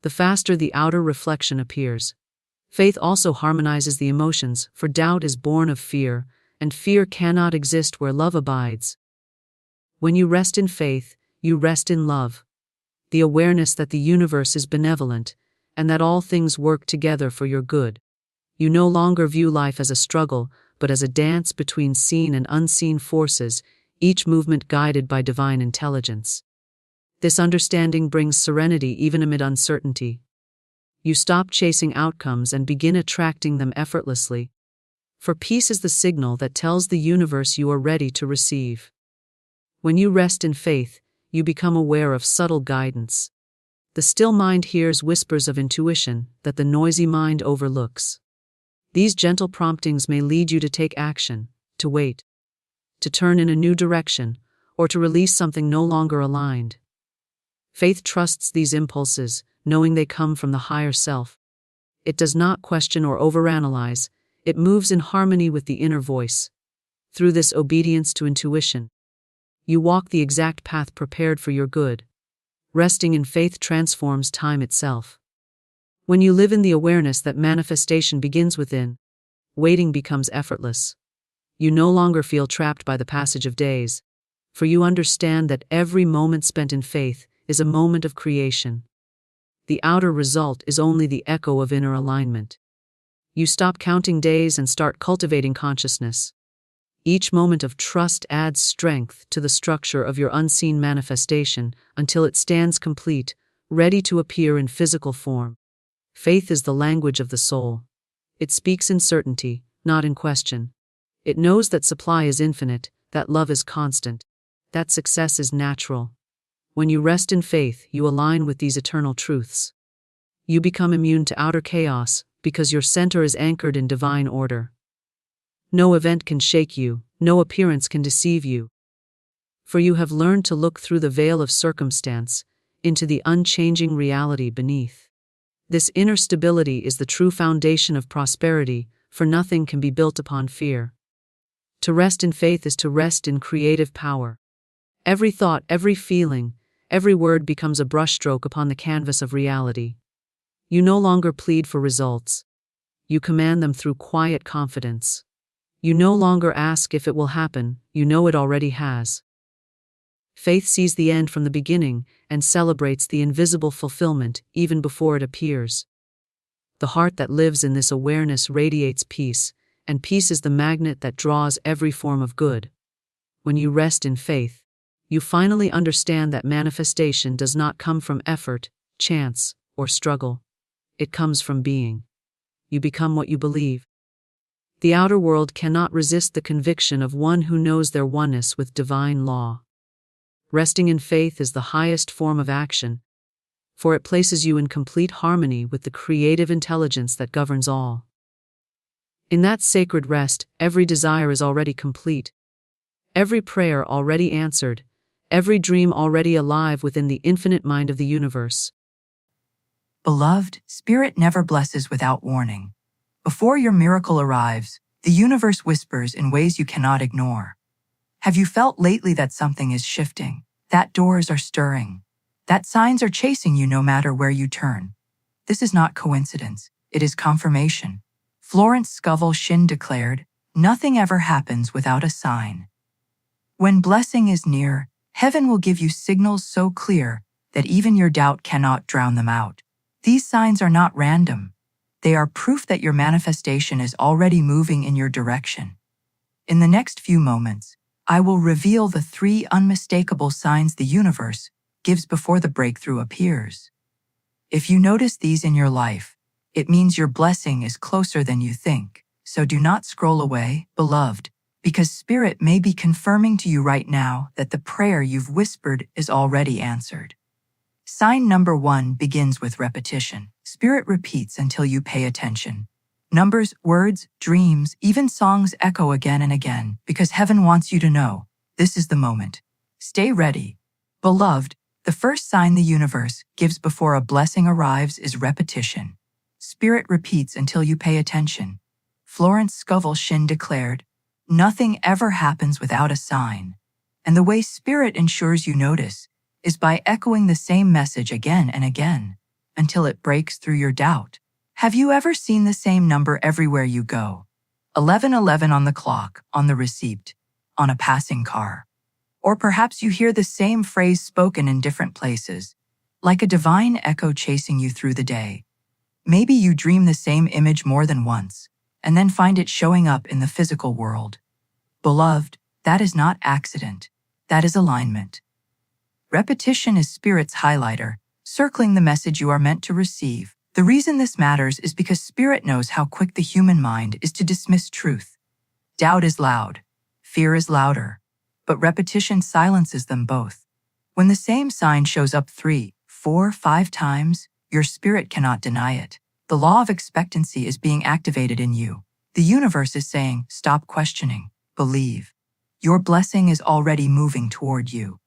the faster the outer reflection appears. Faith also harmonizes the emotions, for doubt is born of fear, and fear cannot exist where love abides. When you rest in faith, you rest in love. The awareness that the universe is benevolent, and that all things work together for your good. You no longer view life as a struggle, but as a dance between seen and unseen forces, each movement guided by divine intelligence. This understanding brings serenity even amid uncertainty. You stop chasing outcomes and begin attracting them effortlessly. For peace is the signal that tells the universe you are ready to receive. When you rest in faith, you become aware of subtle guidance. The still mind hears whispers of intuition that the noisy mind overlooks. These gentle promptings may lead you to take action, to wait, to turn in a new direction, or to release something no longer aligned. Faith trusts these impulses, knowing they come from the higher self. It does not question or overanalyze, it moves in harmony with the inner voice. Through this obedience to intuition, you walk the exact path prepared for your good. Resting in faith transforms time itself. When you live in the awareness that manifestation begins within, waiting becomes effortless. You no longer feel trapped by the passage of days, for you understand that every moment spent in faith is a moment of creation. The outer result is only the echo of inner alignment. You stop counting days and start cultivating consciousness. Each moment of trust adds strength to the structure of your unseen manifestation until it stands complete, ready to appear in physical form. Faith is the language of the soul. It speaks in certainty, not in question. It knows that supply is infinite, that love is constant, that success is natural. When you rest in faith, you align with these eternal truths. You become immune to outer chaos because your center is anchored in divine order. No event can shake you, no appearance can deceive you. For you have learned to look through the veil of circumstance into the unchanging reality beneath. This inner stability is the true foundation of prosperity, for nothing can be built upon fear. To rest in faith is to rest in creative power. Every thought, every feeling, every word becomes a brushstroke upon the canvas of reality. You no longer plead for results. You command them through quiet confidence. You no longer ask if it will happen, you know it already has. Faith sees the end from the beginning and celebrates the invisible fulfillment even before it appears. The heart that lives in this awareness radiates peace, and peace is the magnet that draws every form of good. When you rest in faith, you finally understand that manifestation does not come from effort, chance, or struggle. It comes from being. You become what you believe. The outer world cannot resist the conviction of one who knows their oneness with divine law. Resting in faith is the highest form of action, for it places you in complete harmony with the creative intelligence that governs all. In that sacred rest, every desire is already complete, every prayer already answered, every dream already alive within the infinite mind of the universe. Beloved, Spirit never blesses without warning. Before your miracle arrives, the universe whispers in ways you cannot ignore. Have you felt lately that something is shifting, that doors are stirring, that signs are chasing you no matter where you turn? This is not coincidence, it is confirmation. Florence Scovel Shinn declared, "Nothing ever happens without a sign." When blessing is near, heaven will give you signals so clear that even your doubt cannot drown them out. These signs are not random. They are proof that your manifestation is already moving in your direction. In the next few moments, I will reveal the 3 unmistakable signs the universe gives before the breakthrough appears. If you notice these in your life, it means your blessing is closer than you think. So do not scroll away, beloved, because Spirit may be confirming to you right now that the prayer you've whispered is already answered. Sign number 1 begins with repetition. Spirit repeats until you pay attention. Numbers, words, dreams, even songs echo again and again because heaven wants you to know, this is the moment. Stay ready. Beloved, the first sign the universe gives before a blessing arrives is repetition. Spirit repeats until you pay attention. Florence Scovel Shinn declared, "Nothing ever happens without a sign." And the way Spirit ensures you notice is by echoing the same message again and again until it breaks through your doubt. Have you ever seen the same number everywhere you go? 1111 on the clock, on the receipt, on a passing car. Or perhaps you hear the same phrase spoken in different places, like a divine echo chasing you through the day. Maybe you dream the same image more than once, and then find it showing up in the physical world. Beloved, that is not accident. That is alignment. Repetition is Spirit's highlighter, circling the message you are meant to receive. The reason this matters is because Spirit knows how quick the human mind is to dismiss truth. Doubt is loud. Fear is louder. But repetition silences them both. When the same sign shows up 3, 4, 5 times, your spirit cannot deny it. The law of expectancy is being activated in you. The universe is saying, stop questioning, believe. Your blessing is already moving toward you.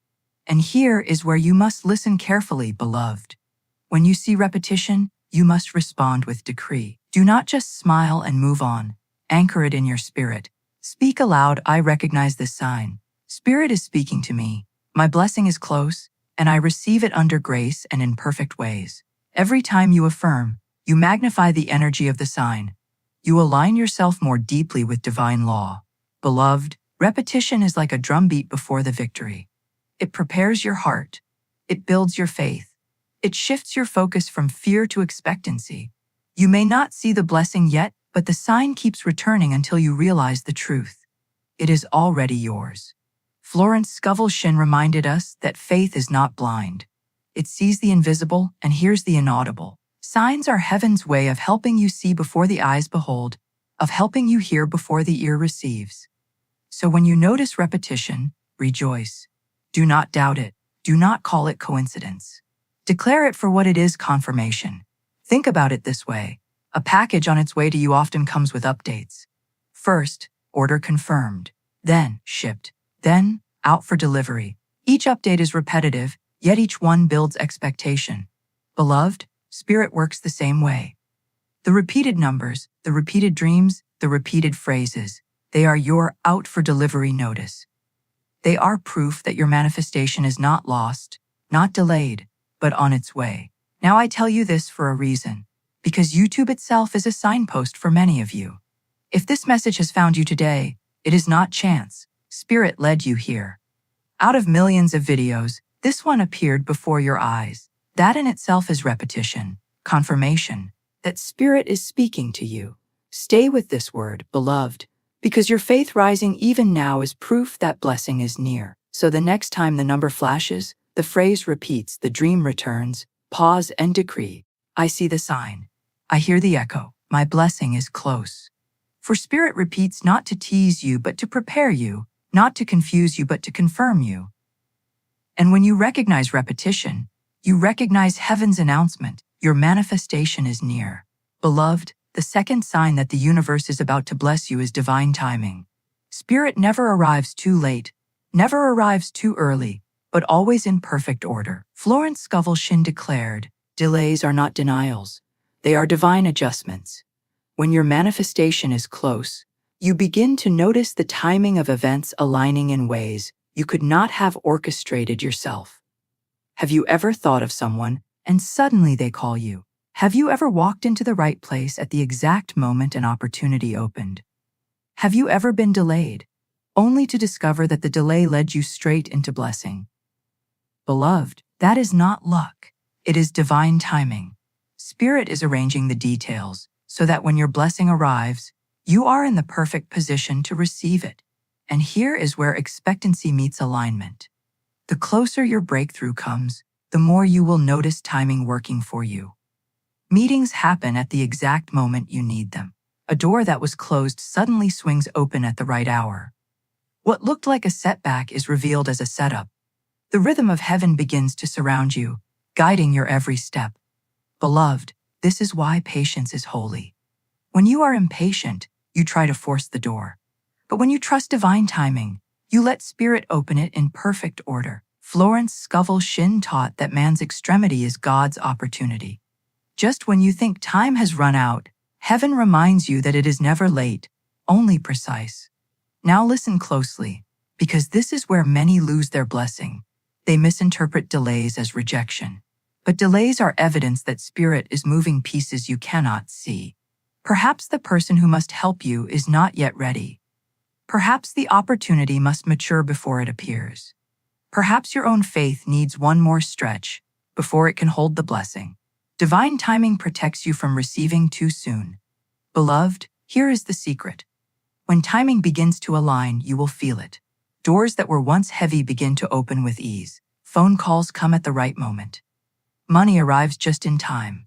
And here is where you must listen carefully, beloved. When you see repetition, you must respond with decree. Do not just smile and move on. Anchor it in your spirit. Speak aloud, I recognize this sign. Spirit is speaking to me. My blessing is close, and I receive it under grace and in perfect ways. Every time you affirm, you magnify the energy of the sign. You align yourself more deeply with divine law. Beloved, repetition is like a drumbeat before the victory. It prepares your heart. It builds your faith. It shifts your focus from fear to expectancy. You may not see the blessing yet, but the sign keeps returning until you realize the truth. It is already yours. Florence Scovel Shinn reminded us that faith is not blind. It sees the invisible and hears the inaudible. Signs are heaven's way of helping you see before the eyes behold, of helping you hear before the ear receives. So when you notice repetition, rejoice. Do not doubt it. Do not call it coincidence. Declare it for what it is: confirmation. Think about it this way. A package on its way to you often comes with updates. First, order confirmed, then shipped, then out for delivery. Each update is repetitive, yet each one builds expectation. Beloved, Spirit works the same way. The repeated numbers, the repeated dreams, the repeated phrases, they are your out for delivery notice. They are proof that your manifestation is not lost, not delayed, but on its way. Now I tell you this for a reason, because YouTube itself is a signpost for many of you. If this message has found you today, it is not chance. Spirit led you here. Out of millions of videos, this one appeared before your eyes. That in itself is repetition, confirmation, that Spirit is speaking to you. Stay with this word, beloved, because your faith rising even now is proof that blessing is near. So the next time the number flashes, the phrase repeats, the dream returns, pause and decree. I see the sign. I hear the echo. My blessing is close. For Spirit repeats not to tease you but to prepare you, not to confuse you but to confirm you. And when you recognize repetition, you recognize heaven's announcement. Your manifestation is near. Beloved, the second sign that the universe is about to bless you is divine timing. Spirit never arrives too late, never arrives too early, but always in perfect order. Florence Scovel Shinn declared, "Delays are not denials. They are divine adjustments." When your manifestation is close, you begin to notice the timing of events aligning in ways you could not have orchestrated yourself. Have you ever thought of someone and suddenly they call you? Have you ever walked into the right place at the exact moment an opportunity opened? Have you ever been delayed, only to discover that the delay led you straight into blessing? Beloved, that is not luck. It is divine timing. Spirit is arranging the details so that when your blessing arrives, you are in the perfect position to receive it. And here is where expectancy meets alignment. The closer your breakthrough comes, the more you will notice timing working for you. Meetings happen at the exact moment you need them. A door that was closed suddenly swings open at the right hour. What looked like a setback is revealed as a setup. The rhythm of heaven begins to surround you, guiding your every step. Beloved, this is why patience is holy. When you are impatient, you try to force the door. But when you trust divine timing, you let Spirit open it in perfect order. Florence Scovel Shinn taught that man's extremity is God's opportunity. Just when you think time has run out, heaven reminds you that it is never late, only precise. Now listen closely, because this is where many lose their blessing. They misinterpret delays as rejection. But delays are evidence that Spirit is moving pieces you cannot see. Perhaps the person who must help you is not yet ready. Perhaps the opportunity must mature before it appears. Perhaps your own faith needs one more stretch before it can hold the blessing. Divine timing protects you from receiving too soon. Beloved, here is the secret. When timing begins to align, you will feel it. Doors that were once heavy begin to open with ease. Phone calls come at the right moment. Money arrives just in time.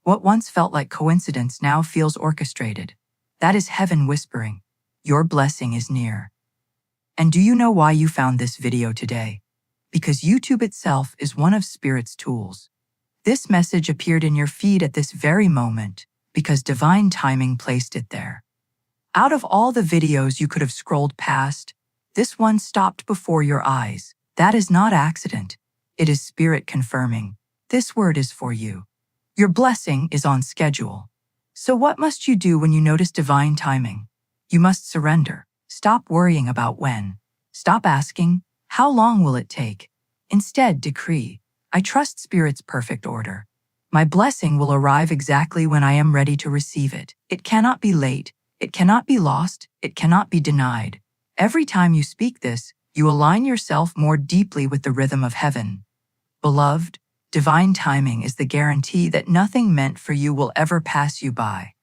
What once felt like coincidence now feels orchestrated. That is heaven whispering, your blessing is near. And do you know why you found this video today? Because YouTube itself is one of Spirit's tools. This message appeared in your feed at this very moment because divine timing placed it there. Out of all the videos you could have scrolled past, this one stopped before your eyes. That is not accident. It is Spirit confirming. This word is for you. Your blessing is on schedule. So what must you do when you notice divine timing? You must surrender. Stop worrying about when. Stop asking, how long will it take? Instead, decree, I trust Spirit's perfect order. My blessing will arrive exactly when I am ready to receive it. It cannot be late. It cannot be lost. It cannot be denied. Every time you speak this, you align yourself more deeply with the rhythm of heaven. Beloved, divine timing is the guarantee that nothing meant for you will ever pass you by.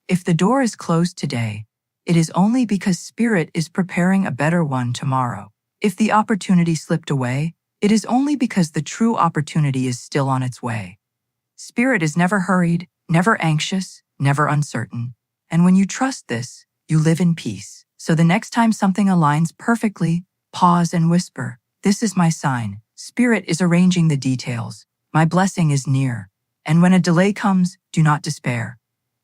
If the door is closed today, it is only because Spirit is preparing a better one tomorrow. If the opportunity slipped away, it is only because the true opportunity is still on its way. Spirit is never hurried, never anxious, never uncertain. And when you trust this, you live in peace. So the next time something aligns perfectly, pause and whisper, this is my sign. Spirit is arranging the details. My blessing is near. And when a delay comes, do not despair.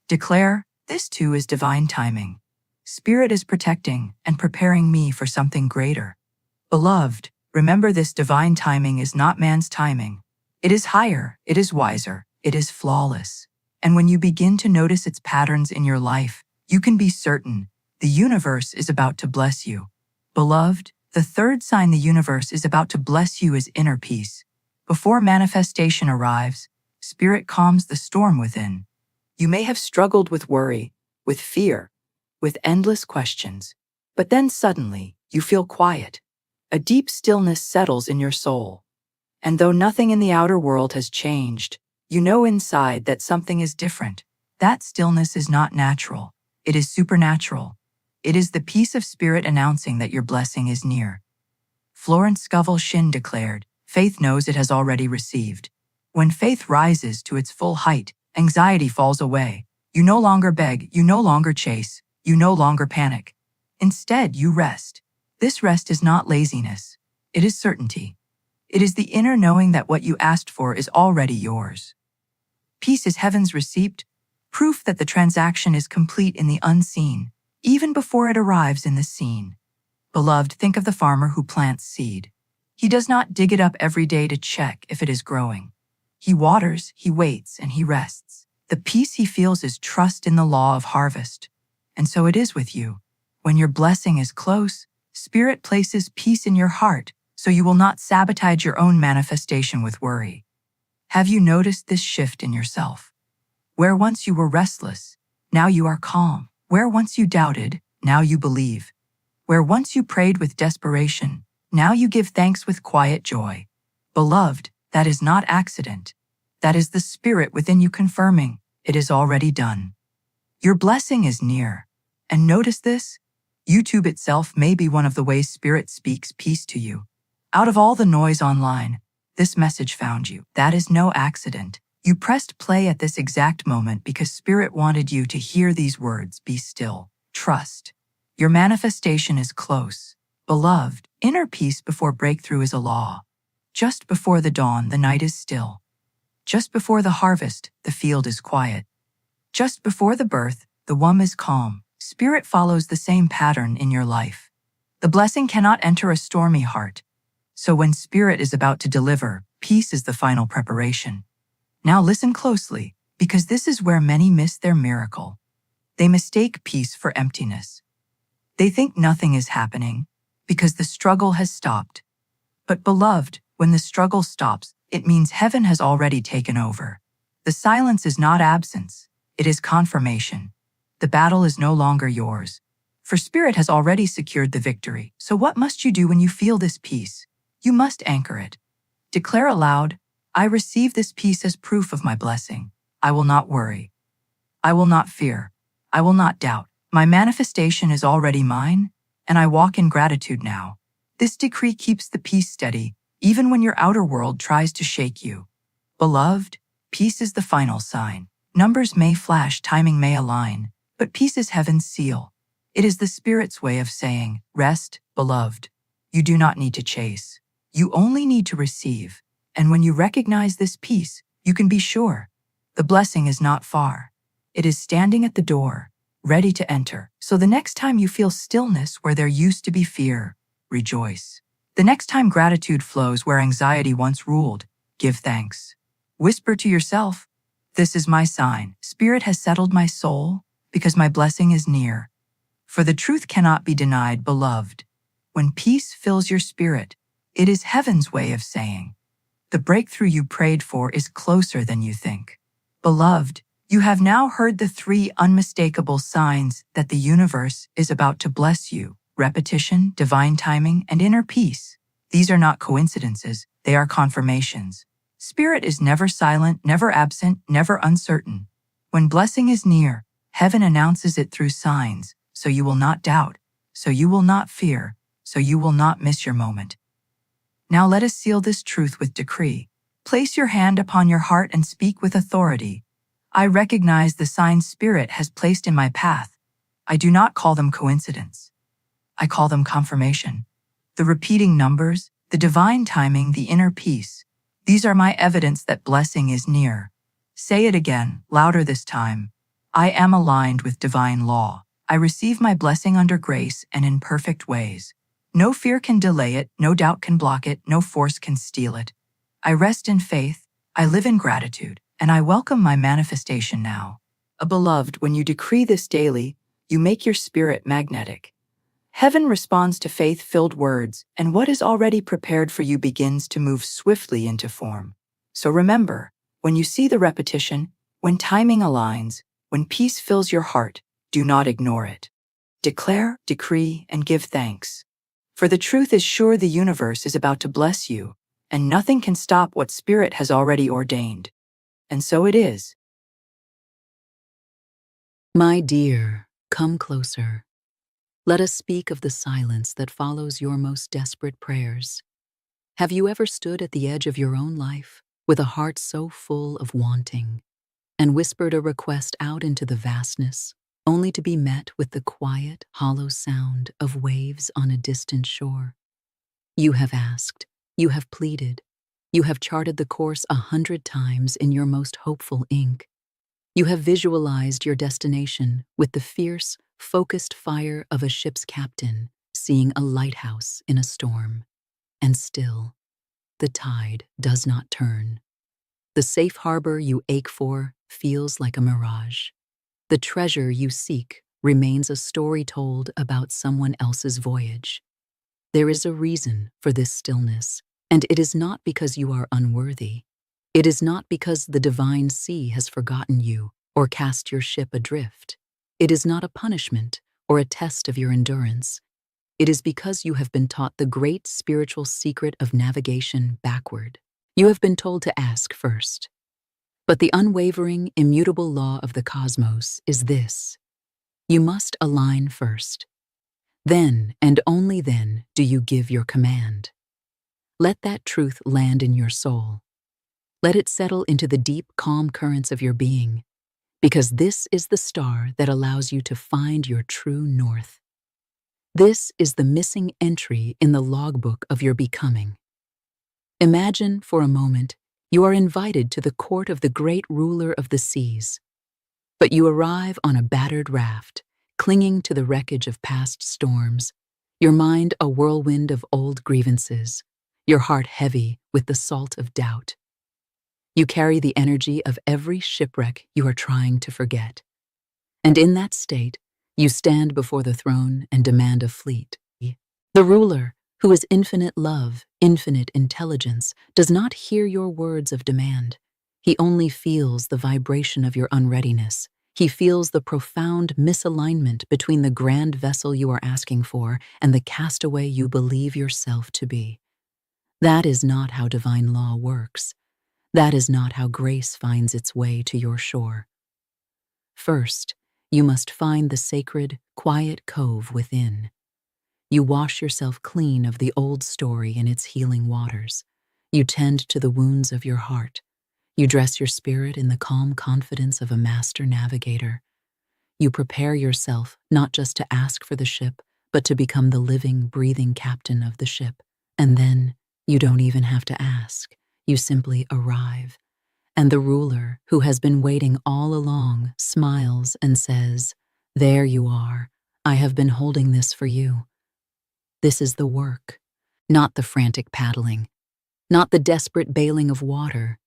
Declare, this too is divine timing. Spirit is protecting and preparing me for something greater. Beloved, remember this divine timing is not man's timing. It is higher, it is wiser, it is flawless. And when you begin to notice its patterns in your life, you can be certain the universe is about to bless you. Beloved, the third sign the universe is about to bless you is inner peace. Before manifestation arrives, Spirit calms the storm within. You may have struggled with worry, with fear, with endless questions, but then suddenly you feel quiet. A deep stillness settles in your soul. And though nothing in the outer world has changed, you know inside that something is different. That stillness is not natural. It is supernatural. It is the peace of spirit announcing that your blessing is near. Florence Scovel Shinn declared, faith knows it has already received. When faith rises to its full height, anxiety falls away. You no longer beg, you no longer chase, you no longer panic. Instead, you rest. This rest is not laziness. It is certainty. It is the inner knowing that what you asked for is already yours. Peace is heaven's receipt, proof that the transaction is complete in the unseen, even before it arrives in the seen. Beloved, think of the farmer who plants seed. He does not dig it up every day to check if it is growing. He waters, he waits, and he rests. The peace he feels is trust in the law of harvest. And so it is with you. When your blessing is close, Spirit places peace in your heart, so you will not sabotage your own manifestation with worry. Have you noticed this shift in yourself? Where once you were restless, now you are calm. Where once you doubted, now you believe. Where once you prayed with desperation, now you give thanks with quiet joy. Beloved, that is not accident. That is the Spirit within you confirming, it is already done. Your blessing is near. And notice this, YouTube itself may be one of the ways Spirit speaks peace to you. Out of all the noise online, this message found you. That is no accident. You pressed play at this exact moment because Spirit wanted you to hear these words, be still, trust. Your manifestation is close. Beloved, inner peace before breakthrough is a law. Just before the dawn, the night is still. Just before the harvest, the field is quiet. Just before the birth, the womb is calm. Spirit follows the same pattern in your life. The blessing cannot enter a stormy heart. So when Spirit is about to deliver, peace is the final preparation. Now listen closely, because this is where many miss their miracle. They mistake peace for emptiness. They think nothing is happening because the struggle has stopped. But beloved, when the struggle stops, it means heaven has already taken over. The silence is not absence, it is confirmation. The battle is no longer yours, for Spirit has already secured the victory. So what must you do when you feel this peace? You must anchor it. Declare aloud, I receive this peace as proof of my blessing. I will not worry. I will not fear. I will not doubt. My manifestation is already mine, and I walk in gratitude now. This decree keeps the peace steady, even when your outer world tries to shake you. Beloved, peace is the final sign. Numbers may flash, timing may align, but peace is heaven's seal. It is the Spirit's way of saying, rest, beloved. You do not need to chase. You only need to receive. And when you recognize this peace, you can be sure. The blessing is not far. It is standing at the door, ready to enter. So the next time you feel stillness where there used to be fear, rejoice. The next time gratitude flows where anxiety once ruled, give thanks. Whisper to yourself, this is my sign. Spirit has settled my soul because my blessing is near. For the truth cannot be denied, beloved. When peace fills your spirit, it is heaven's way of saying, the breakthrough you prayed for is closer than you think. Beloved, you have now heard the 3 unmistakable signs that the universe is about to bless you: repetition, divine timing, and inner peace. These are not coincidences, they are confirmations. Spirit is never silent, never absent, never uncertain. When blessing is near, heaven announces it through signs, so you will not doubt, so you will not fear, so you will not miss your moment. Now let us seal this truth with decree. Place your hand upon your heart and speak with authority. I recognize the signs Spirit has placed in my path. I do not call them coincidence. I call them confirmation. The repeating numbers, The divine timing, the inner peace. These are my evidence that blessing is near. Say it again, louder this time. I am aligned with divine law. I receive my blessing under grace and in perfect ways. No fear can delay it, no doubt can block it, no force can steal it. I rest in faith, I live in gratitude, and I welcome my manifestation now. Beloved, when you decree this daily, you make your spirit magnetic. Heaven responds to faith-filled words, and what is already prepared for you begins to move swiftly into form. So remember, when you see the repetition, when timing aligns, when peace fills your heart, do not ignore it. Declare, decree, and give thanks. For the truth is sure, the universe is about to bless you, and nothing can stop what Spirit has already ordained. And so it is. My dear, come closer. Let us speak of the silence that follows your most desperate prayers. Have you ever stood at the edge of your own life with a heart so full of wanting and whispered a request out into the vastness, only to be met with the quiet, hollow sound of waves on a distant shore? You have asked, you have pleaded, you have charted the course 100 times in your most hopeful ink. You have visualized your destination with the fierce, focused fire of a ship's captain seeing a lighthouse in a storm. And still, the tide does not turn. The safe harbor you ache for feels like a mirage. The treasure you seek remains a story told about someone else's voyage. There is a reason for this stillness, and it is not because you are unworthy. It is not because the divine sea has forgotten you or cast your ship adrift. It is not a punishment or a test of your endurance. It is because you have been taught the great spiritual secret of navigation backward. You have been told to ask first. But the unwavering, immutable law of the cosmos is this: you must align first. Then, and only then, do you give your command. Let that truth land in your soul. Let it settle into the deep, calm currents of your being, because this is the star that allows you to find your true north. This is the missing entry in the logbook of your becoming. Imagine, for a moment, you are invited to the court of the great ruler of the seas, but you arrive on a battered raft, clinging to the wreckage of past storms, your mind a whirlwind of old grievances, your heart heavy with the salt of doubt. You carry the energy of every shipwreck you are trying to forget. And in that state, you stand before the throne and demand a fleet. The ruler, who is infinite love, infinite intelligence, does not hear your words of demand. He only feels the vibration of your unreadiness. He feels the profound misalignment between the grand vessel you are asking for and the castaway you believe yourself to be. That is not how divine law works. That is not how grace finds its way to your shore. First, you must find the sacred, quiet cove within. You wash yourself clean of the old story in its healing waters. You tend to the wounds of your heart. You dress your spirit in the calm confidence of a master navigator. You prepare yourself not just to ask for the ship, but to become the living, breathing captain of the ship. And then, you don't even have to ask. You simply arrive. And the ruler, who has been waiting all along, smiles and says, "There you are. I have been holding this for you." This is the work, not the frantic paddling, not the desperate bailing of water,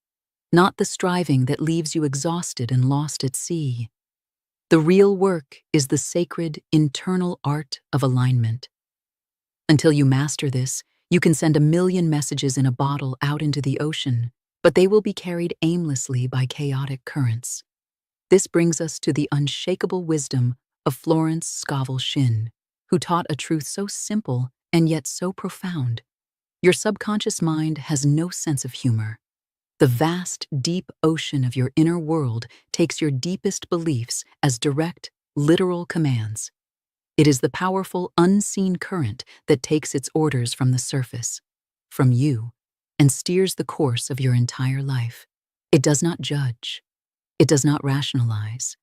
not the striving that leaves you exhausted and lost at sea. The real work is the sacred, internal art of alignment. Until you master this, you can send 1,000,000 messages in a bottle out into the ocean, but they will be carried aimlessly by chaotic currents. This brings us to the unshakable wisdom of Florence Scovel Shinn, who taught a truth so simple and yet so profound. Your subconscious mind has no sense of humor. The vast, deep ocean of your inner world takes your deepest beliefs as direct, literal commands. It is the powerful, unseen current that takes its orders from the surface, from you, and steers the course of your entire life. It does not judge. It does not rationalize.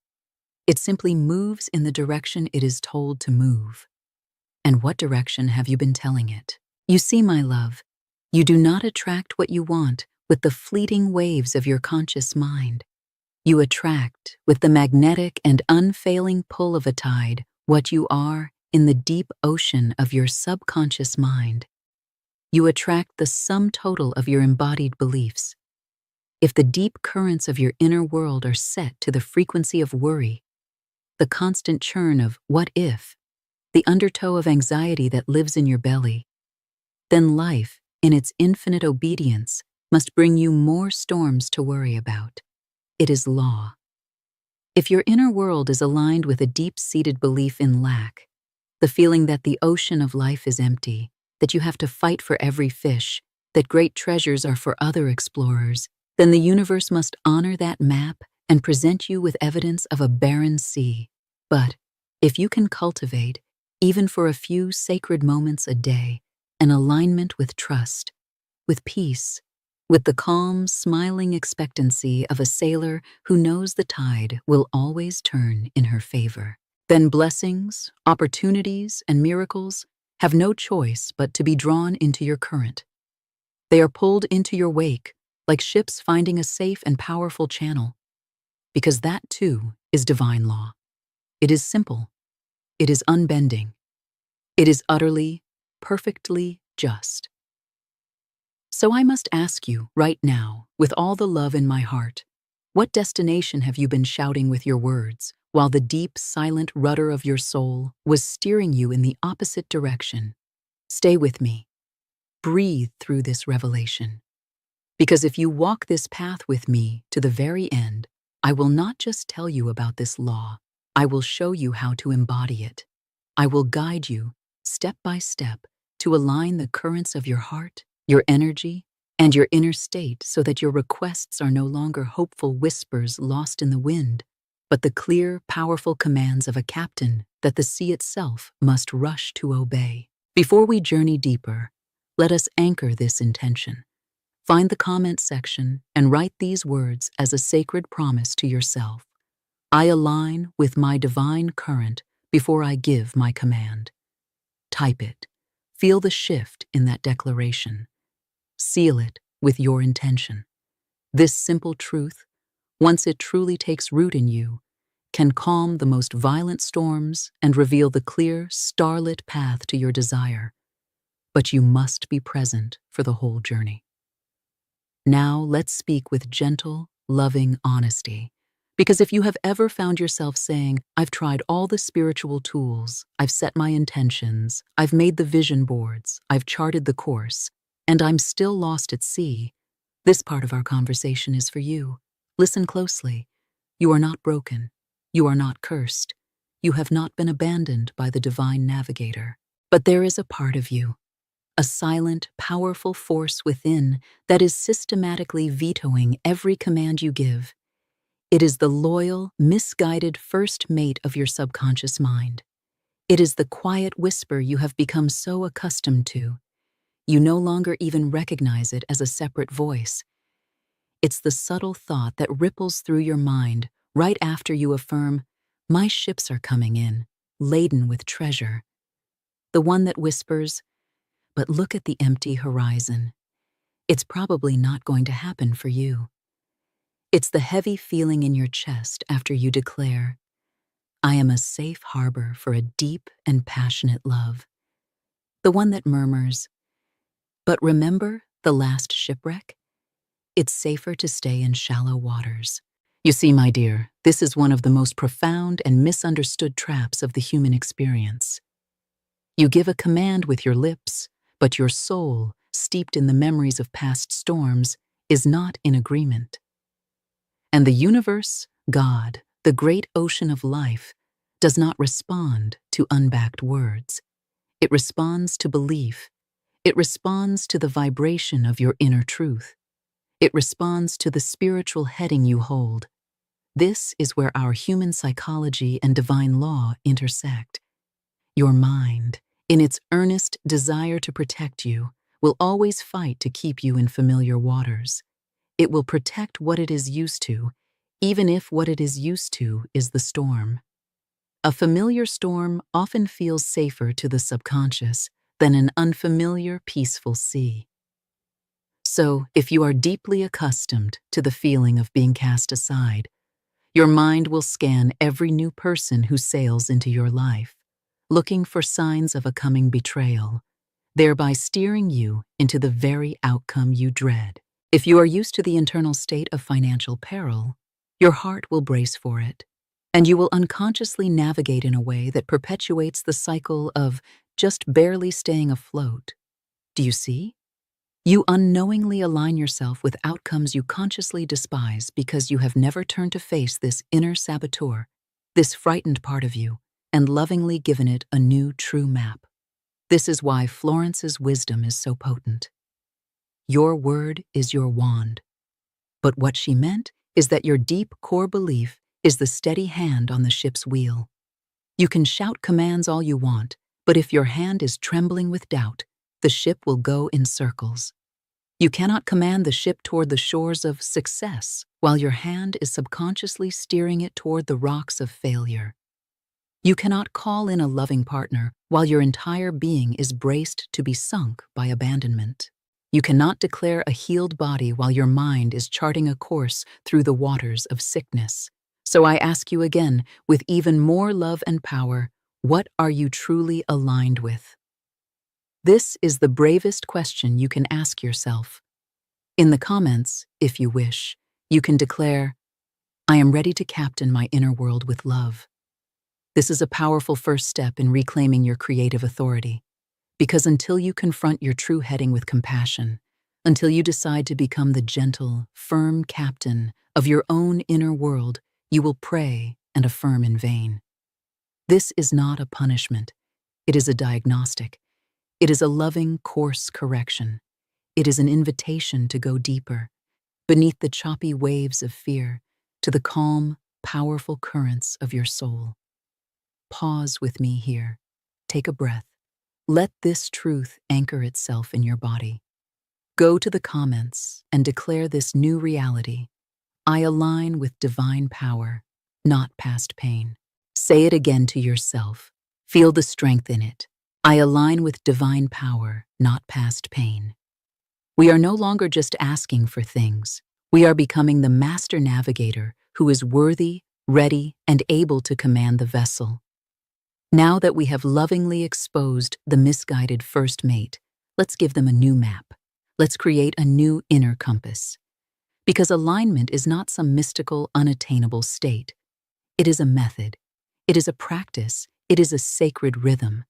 It simply moves in the direction it is told to move. And what direction have you been telling it? You see, my love, You do not attract what you want with the fleeting waves of your conscious mind. You attract, with the magnetic and unfailing pull of a tide, what you are in the deep ocean of your subconscious mind. You attract the sum total of your embodied beliefs. If the deep currents of your inner world are set to the frequency of worry, the constant churn of what if, the undertow of anxiety that lives in your belly, then life, in its infinite obedience, must bring you more storms to worry about. It is law. If your inner world is aligned with a deep-seated belief in lack, the feeling that the ocean of life is empty, that you have to fight for every fish, that great treasures are for other explorers, then the universe must honor that map and present you with evidence of a barren sea. But if you can cultivate, even for a few sacred moments a day, an alignment with trust, with peace, with the calm, smiling expectancy of a sailor who knows the tide will always turn in her favor, then blessings, opportunities, and miracles have no choice but to be drawn into your current. They are pulled into your wake like ships finding a safe and powerful channel, because that too is divine law. It is simple. It is unbending. It is utterly, perfectly just. So I must ask you right now, with all the love in my heart, what destination have you been shouting with your words, while the deep, silent rudder of your soul was steering you in the opposite direction? Stay with me. Breathe through this revelation. Because if you walk this path with me to the very end, I will not just tell you about this law, I will show you how to embody it. I will guide you, step by step, to align the currents of your heart, your energy, and your inner state so that your requests are no longer hopeful whispers lost in the wind, but the clear, powerful commands of a captain that the sea itself must rush to obey. Before we journey deeper, let us anchor this intention. Find the comment section and write these words as a sacred promise to yourself. I align with my divine current before I give my command. Type it. Feel the shift in that declaration. Seal it with your intention. This simple truth, once it truly takes root in you, can calm the most violent storms and reveal the clear, starlit path to your desire. But you must be present for the whole journey. Now let's speak with gentle, loving honesty. Because if you have ever found yourself saying, I've tried all the spiritual tools, I've set my intentions, I've made the vision boards, I've charted the course, and I'm still lost at sea, this part of our conversation is for you. Listen closely. You are not broken. You are not cursed. You have not been abandoned by the divine navigator. But there is a part of you, a silent, powerful force within that is systematically vetoing every command you give. It is the loyal, misguided first mate of your subconscious mind. It is the quiet whisper you have become so accustomed to. You no longer even recognize it as a separate voice. It's the subtle thought that ripples through your mind right after you affirm, my ships are coming in, laden with treasure. The one that whispers, but look at the empty horizon. It's probably not going to happen for you. It's the heavy feeling in your chest after you declare, I am a safe harbor for a deep and passionate love. The one that murmurs, but remember the last shipwreck? It's safer to stay in shallow waters. You see, my dear, this is one of the most profound and misunderstood traps of the human experience. You give a command with your lips, but your soul, steeped in the memories of past storms, is not in agreement. And the universe, God, the great ocean of life, does not respond to unbacked words. It responds to belief. It responds to the vibration of your inner truth. It responds to the spiritual heading you hold. This is where our human psychology and divine law intersect. Your mind, in its earnest desire to protect you, will always fight to keep you in familiar waters. It will protect what it is used to, even if what it is used to is the storm. A familiar storm often feels safer to the subconscious than an unfamiliar, peaceful sea. So, if you are deeply accustomed to the feeling of being cast aside, your mind will scan every new person who sails into your life, looking for signs of a coming betrayal, thereby steering you into the very outcome you dread. If you are used to the internal state of financial peril, your heart will brace for it, and you will unconsciously navigate in a way that perpetuates the cycle of just barely staying afloat. Do you see? You unknowingly align yourself with outcomes you consciously despise because you have never turned to face this inner saboteur, this frightened part of you, and lovingly given it a new true map. This is why Florence's wisdom is so potent. Your word is your wand. But what she meant is that your deep core belief is the steady hand on the ship's wheel. You can shout commands all you want, but if your hand is trembling with doubt, the ship will go in circles. You cannot command the ship toward the shores of success while your hand is subconsciously steering it toward the rocks of failure. You cannot call in a loving partner while your entire being is braced to be sunk by abandonment. You cannot declare a healed body while your mind is charting a course through the waters of sickness. So I ask you again, with even more love and power, what are you truly aligned with? This is the bravest question you can ask yourself. In the comments, if you wish, you can declare, I am ready to captain my inner world with love. This is a powerful first step in reclaiming your creative authority. Because until you confront your true heading with compassion, until you decide to become the gentle, firm captain of your own inner world, you will pray and affirm in vain. This is not a punishment. It is a diagnostic. It is a loving course correction. It is an invitation to go deeper, beneath the choppy waves of fear, to the calm, powerful currents of your soul. Pause with me here. Take a breath. Let this truth anchor itself in your body. Go to the comments and declare this new reality. I align with divine power, not past pain. Say it again to yourself. Feel the strength in it. I align with divine power, not past pain. We are no longer just asking for things. We are becoming the master navigator who is worthy, ready, and able to command the vessel. Now that we have lovingly exposed the misguided first mate, let's give them a new map. Let's create a new inner compass. Because alignment is not some mystical, unattainable state. It is a method. It is a practice. It is a sacred rhythm.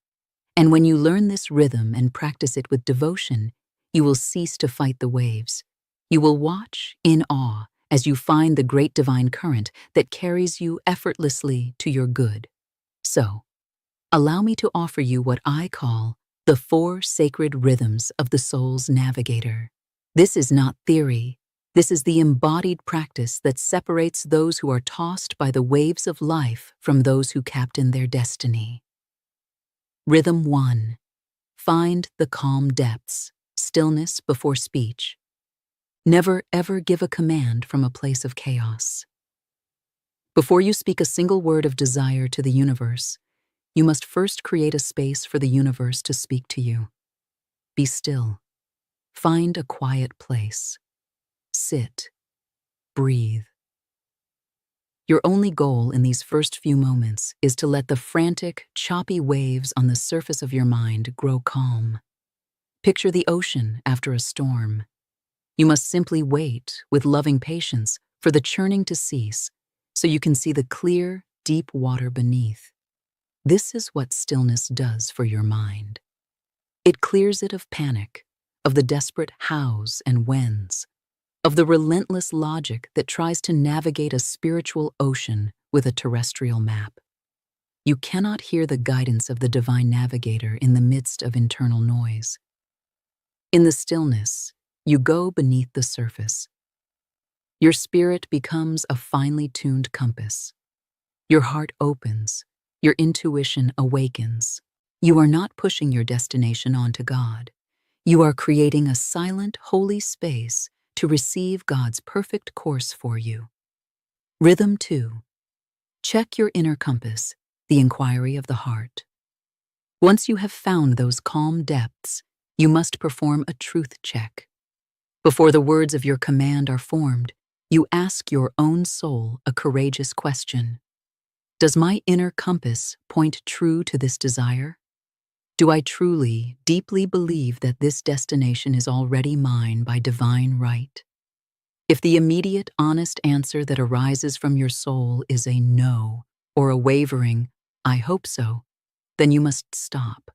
And when you learn this rhythm and practice it with devotion, you will cease to fight the waves. You will watch in awe as you find the great divine current that carries you effortlessly to your good. So, allow me to offer you what I call the 4 sacred rhythms of the soul's navigator. This is not theory. This is the embodied practice that separates those who are tossed by the waves of life from those who captain their destiny. Rhythm 1. Find the calm depths, stillness before speech. Never ever give a command from a place of chaos. Before you speak a single word of desire to the universe, you must first create a space for the universe to speak to you. Be still. Find a quiet place. Sit. Breathe. Your only goal in these first few moments is to let the frantic, choppy waves on the surface of your mind grow calm. Picture the ocean after a storm. You must simply wait with loving patience for the churning to cease so you can see the clear, deep water beneath. This is what stillness does for your mind. It clears it of panic, of the desperate hows and whens, of the relentless logic that tries to navigate a spiritual ocean with a terrestrial map. You cannot hear the guidance of the divine navigator in the midst of internal noise. In the stillness, you go beneath the surface. Your spirit becomes a finely tuned compass. Your heart opens. Your intuition awakens. You are not pushing your destination onto God. You are creating a silent, holy space to receive God's perfect course for you. Rhythm 2. Check your inner compass, the inquiry of the heart. Once you have found those calm depths, you must perform a truth check. Before the words of your command are formed, you ask your own soul a courageous question. Does my inner compass point true to this desire? Do I truly, deeply believe that this destination is already mine by divine right? If the immediate, honest answer that arises from your soul is a no, or a wavering, "I hope so," then you must stop.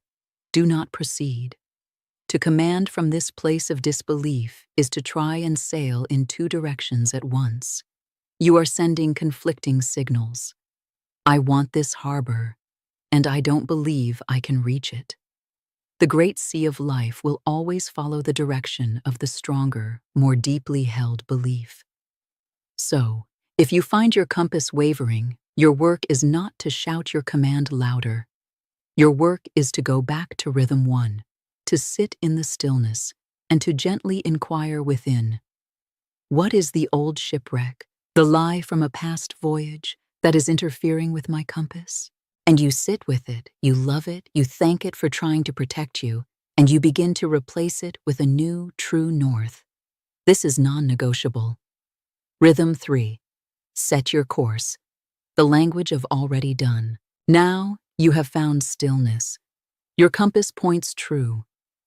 Do not proceed. To command from this place of disbelief is to try and sail in two directions at once. You are sending conflicting signals. I want this harbor, and I don't believe I can reach it. The great sea of life will always follow the direction of the stronger, more deeply held belief. So, if you find your compass wavering, your work is not to shout your command louder. Your work is to go back to rhythm one, to sit in the stillness, and to gently inquire within. What is the old shipwreck, the lie from a past voyage, that is interfering with my compass? And you sit with it, you love it, you thank it for trying to protect you, and you begin to replace it with a new, true north. This is non-negotiable. Rhythm 3. Set your course. The language of already done. Now you have found stillness. Your compass points true.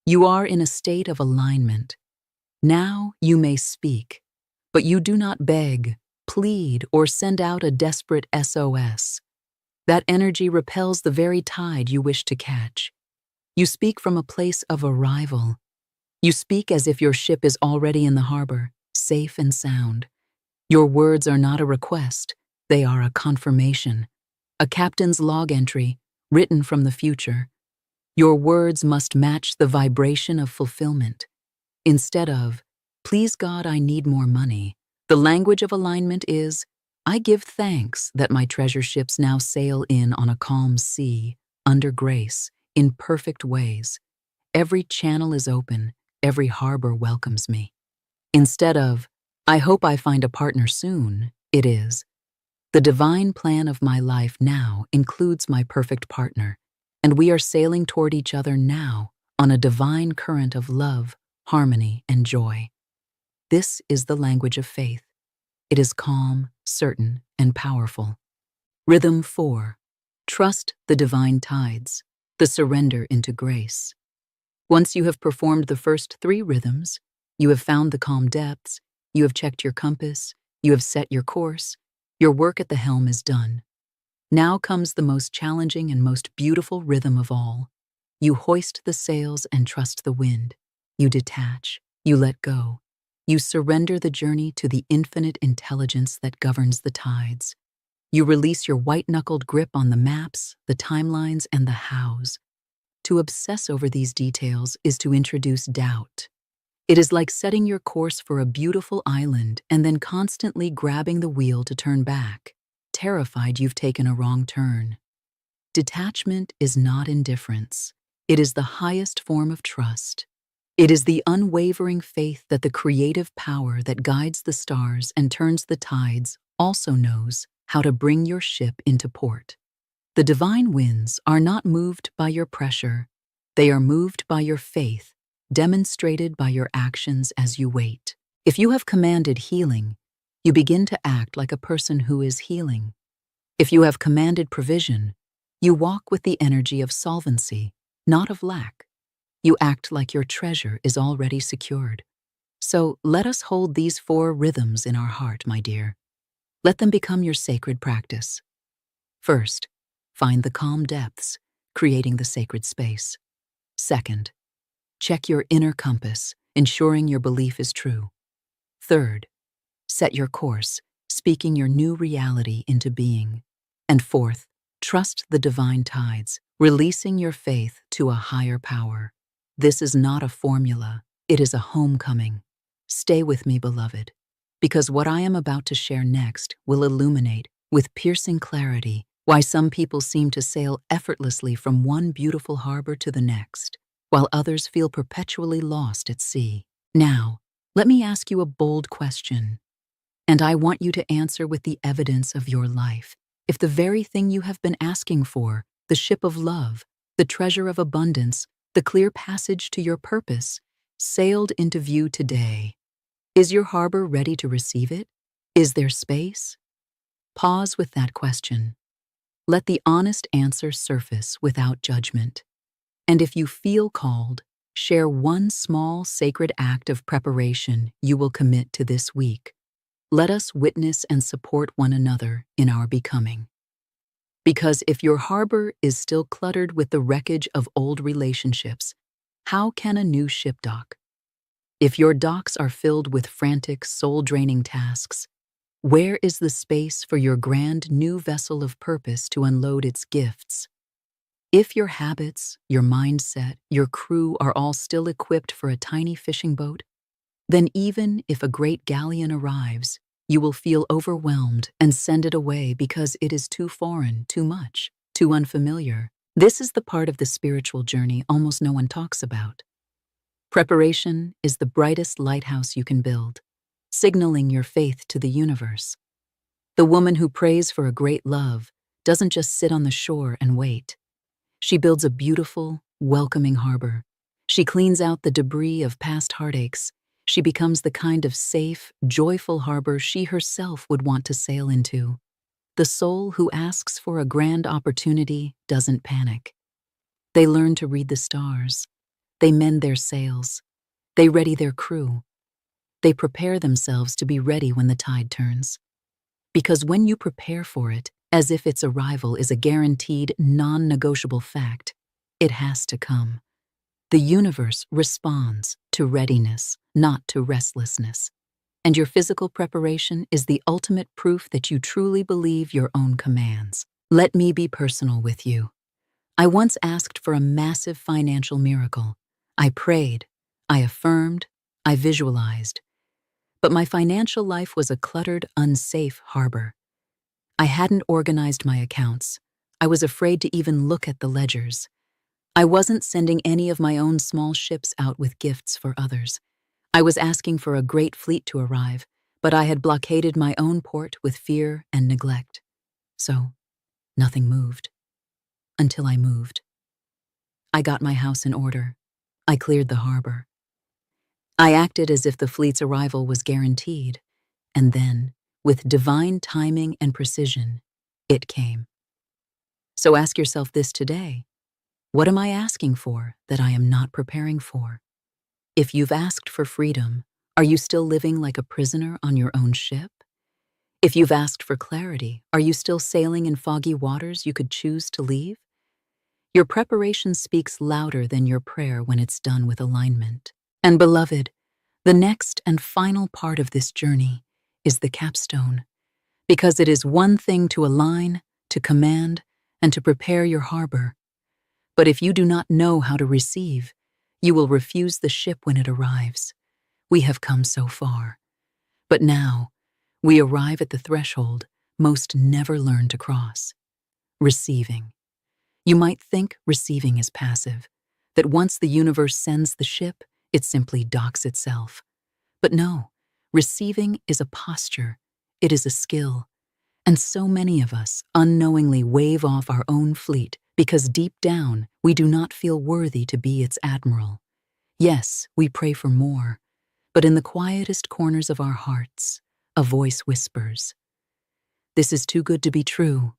You are in a state of alignment. Now you may speak, but you do not beg, plead, or send out a desperate SOS. That energy repels the very tide you wish to catch. You speak from a place of arrival. You speak as if your ship is already in the harbor, safe and sound. Your words are not a request, they are a confirmation, a captain's log entry written from the future. Your words must match the vibration of fulfillment. Instead of, "Please God, I need more money," the language of alignment is, "I give thanks that my treasure ships now sail in on a calm sea, under grace, in perfect ways. Every channel is open, every harbor welcomes me." Instead of, "I hope I find a partner soon," it is, "The divine plan of my life now includes my perfect partner, and we are sailing toward each other now on a divine current of love, harmony, and joy." This is the language of faith. It is calm, certain, and powerful. Rhythm 4. Trust the divine tides, the surrender into grace. Once you have performed the first 3 rhythms, you have found the calm depths, you have checked your compass, you have set your course, your work at the helm is done. Now comes the most challenging and most beautiful rhythm of all. You hoist the sails and trust the wind. You detach, you let go. You surrender the journey to the infinite intelligence that governs the tides. You release your white-knuckled grip on the maps, the timelines, and the hows. To obsess over these details is to introduce doubt. It is like setting your course for a beautiful island and then constantly grabbing the wheel to turn back, terrified you've taken a wrong turn. Detachment is not indifference. It is the highest form of trust. It is the unwavering faith that the creative power that guides the stars and turns the tides also knows how to bring your ship into port. The divine winds are not moved by your pressure. They are moved by your faith, demonstrated by your actions as you wait. If you have commanded healing, you begin to act like a person who is healing. If you have commanded provision, you walk with the energy of solvency, not of lack. You act like your treasure is already secured. So let us hold these 4 rhythms in our heart, my dear. Let them become your sacred practice. First, find the calm depths, creating the sacred space. Second, check your inner compass, ensuring your belief is true. Third, set your course, speaking your new reality into being. And fourth, trust the divine tides, releasing your faith to a higher power. This is not a formula, it is a homecoming. Stay with me, beloved, because what I am about to share next will illuminate, with piercing clarity, why some people seem to sail effortlessly from one beautiful harbor to the next, while others feel perpetually lost at sea. Now, let me ask you a bold question, and I want you to answer with the evidence of your life. If the very thing you have been asking for, the ship of love, the treasure of abundance, the clear passage to your purpose, sailed into view today, Is your harbor ready to receive it? Is there space? Pause with that question. Let the honest answer surface without judgment. And if you feel called, share one small sacred act of preparation you will commit to this week. Let us witness and support one another in our becoming. Because if your harbor is still cluttered with the wreckage of old relationships, how can a new ship dock? If your docks are filled with frantic, soul-draining tasks, where is the space for your grand new vessel of purpose to unload its gifts? If your habits, your mindset, your crew are all still equipped for a tiny fishing boat, then even if a great galleon arrives, you will feel overwhelmed and send it away because it is too foreign, too much, too unfamiliar. This is the part of the spiritual journey almost no one talks about. Preparation is the brightest lighthouse you can build, signaling your faith to the universe. The woman who prays for a great love doesn't just sit on the shore and wait. She builds a beautiful, welcoming harbor. She cleans out the debris of past heartaches. She becomes the kind of safe, joyful harbor she herself would want to sail into. The soul who asks for a grand opportunity doesn't panic. They learn to read the stars. They mend their sails. They ready their crew. They prepare themselves to be ready when the tide turns. Because when you prepare for it, as if its arrival is a guaranteed, non-negotiable fact, it has to come. The universe responds to readiness, not to restlessness. And your physical preparation is the ultimate proof that you truly believe your own commands. Let me be personal with you. I once asked for a massive financial miracle. I prayed, I affirmed, I visualized. But my financial life was a cluttered, unsafe harbor. I hadn't organized my accounts. I was afraid to even look at the ledgers. I wasn't sending any of my own small ships out with gifts for others. I was asking for a great fleet to arrive, but I had blockaded my own port with fear and neglect. So, nothing moved. Until I moved. I got my house in order. I cleared the harbor. I acted as if the fleet's arrival was guaranteed, and then, with divine timing and precision, it came. So ask yourself this today. What am I asking for that I am not preparing for? If you've asked for freedom, are you still living like a prisoner on your own ship? If you've asked for clarity, are you still sailing in foggy waters you could choose to leave? Your preparation speaks louder than your prayer when it's done with alignment. And beloved, the next and final part of this journey is the capstone, because it is one thing to align, to command, and to prepare your harbor. But if you do not know how to receive, you will refuse the ship when it arrives. We have come so far. But now, we arrive at the threshold most never learn to cross. Receiving. You might think receiving is passive, that once the universe sends the ship, it simply docks itself. But no, receiving is a posture. It is a skill. And so many of us unknowingly wave off our own fleet because deep down we do not feel worthy to be its admiral. Yes, we pray for more, but in the quietest corners of our hearts, a voice whispers, "This is too good to be true.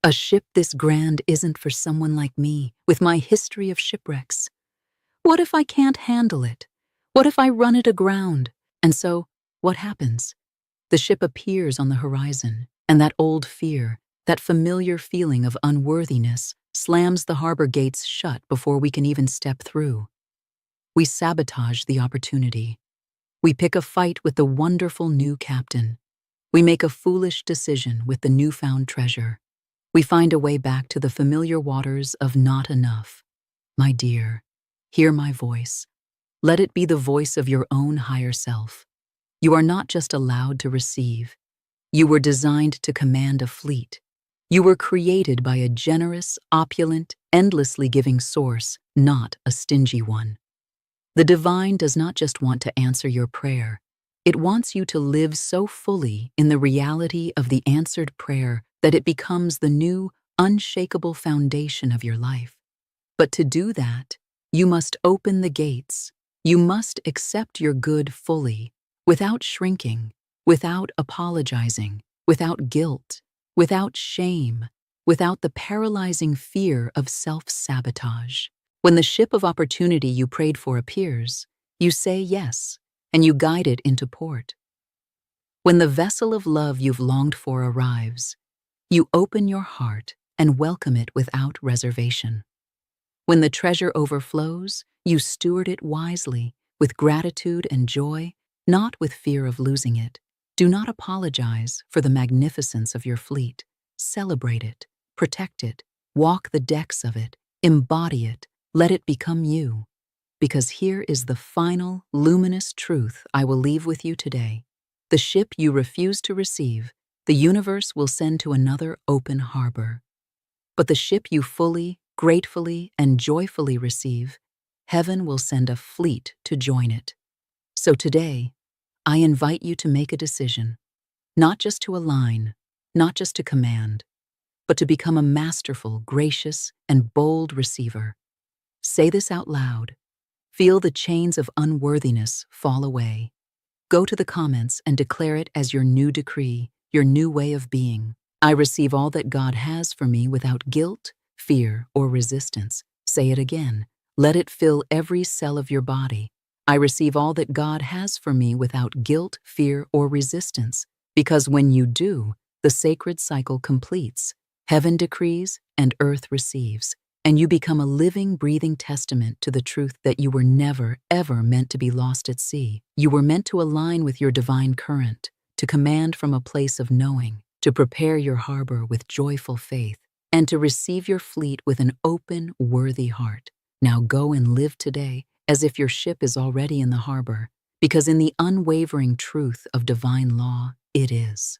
A ship this grand isn't for someone like me, with my history of shipwrecks. What if I can't handle it? What if I run it aground?" And so, what happens? The ship appears on the horizon, and that old fear, that familiar feeling of unworthiness, slams the harbor gates shut before we can even step through. We sabotage the opportunity. We pick a fight with the wonderful new captain. We make a foolish decision with the newfound treasure. We find a way back to the familiar waters of not enough. My dear, hear my voice. Let it be the voice of your own higher self. You are not just allowed to receive. You were designed to command a fleet. You were created by a generous, opulent, endlessly giving source, not a stingy one. The divine does not just want to answer your prayer. It wants you to live so fully in the reality of the answered prayer that it becomes the new, unshakable foundation of your life. But to do that, you must open the gates. You must accept your good fully, without shrinking, without apologizing, without guilt, without shame, without the paralyzing fear of self-sabotage. When the ship of opportunity you prayed for appears, you say yes, and you guide it into port. When the vessel of love you've longed for arrives, you open your heart and welcome it without reservation. When the treasure overflows, you steward it wisely, with gratitude and joy, not with fear of losing it. Do not apologize for the magnificence of your fleet. Celebrate it, protect it, walk the decks of it, embody it, let it become you. Because here is the final, luminous truth I will leave with you today. The ship you refuse to receive, the universe will send to another open harbor. But the ship you fully, gratefully, and joyfully receive, heaven will send a fleet to join it. So today, I invite you to make a decision, not just to align, not just to command, but to become a masterful, gracious, and bold receiver. Say this out loud. Feel the chains of unworthiness fall away. Go to the comments and declare it as your new decree, your new way of being. I receive all that God has for me without guilt, fear, or resistance. Say it again. Let it fill every cell of your body. I receive all that God has for me without guilt, fear, or resistance. Because when you do, the sacred cycle completes. Heaven decrees and earth receives. And you become a living, breathing testament to the truth that you were never, ever meant to be lost at sea. You were meant to align with your divine current, to command from a place of knowing, to prepare your harbor with joyful faith, and to receive your fleet with an open, worthy heart. Now go and live today as if your ship is already in the harbor, because in the unwavering truth of divine law, it is.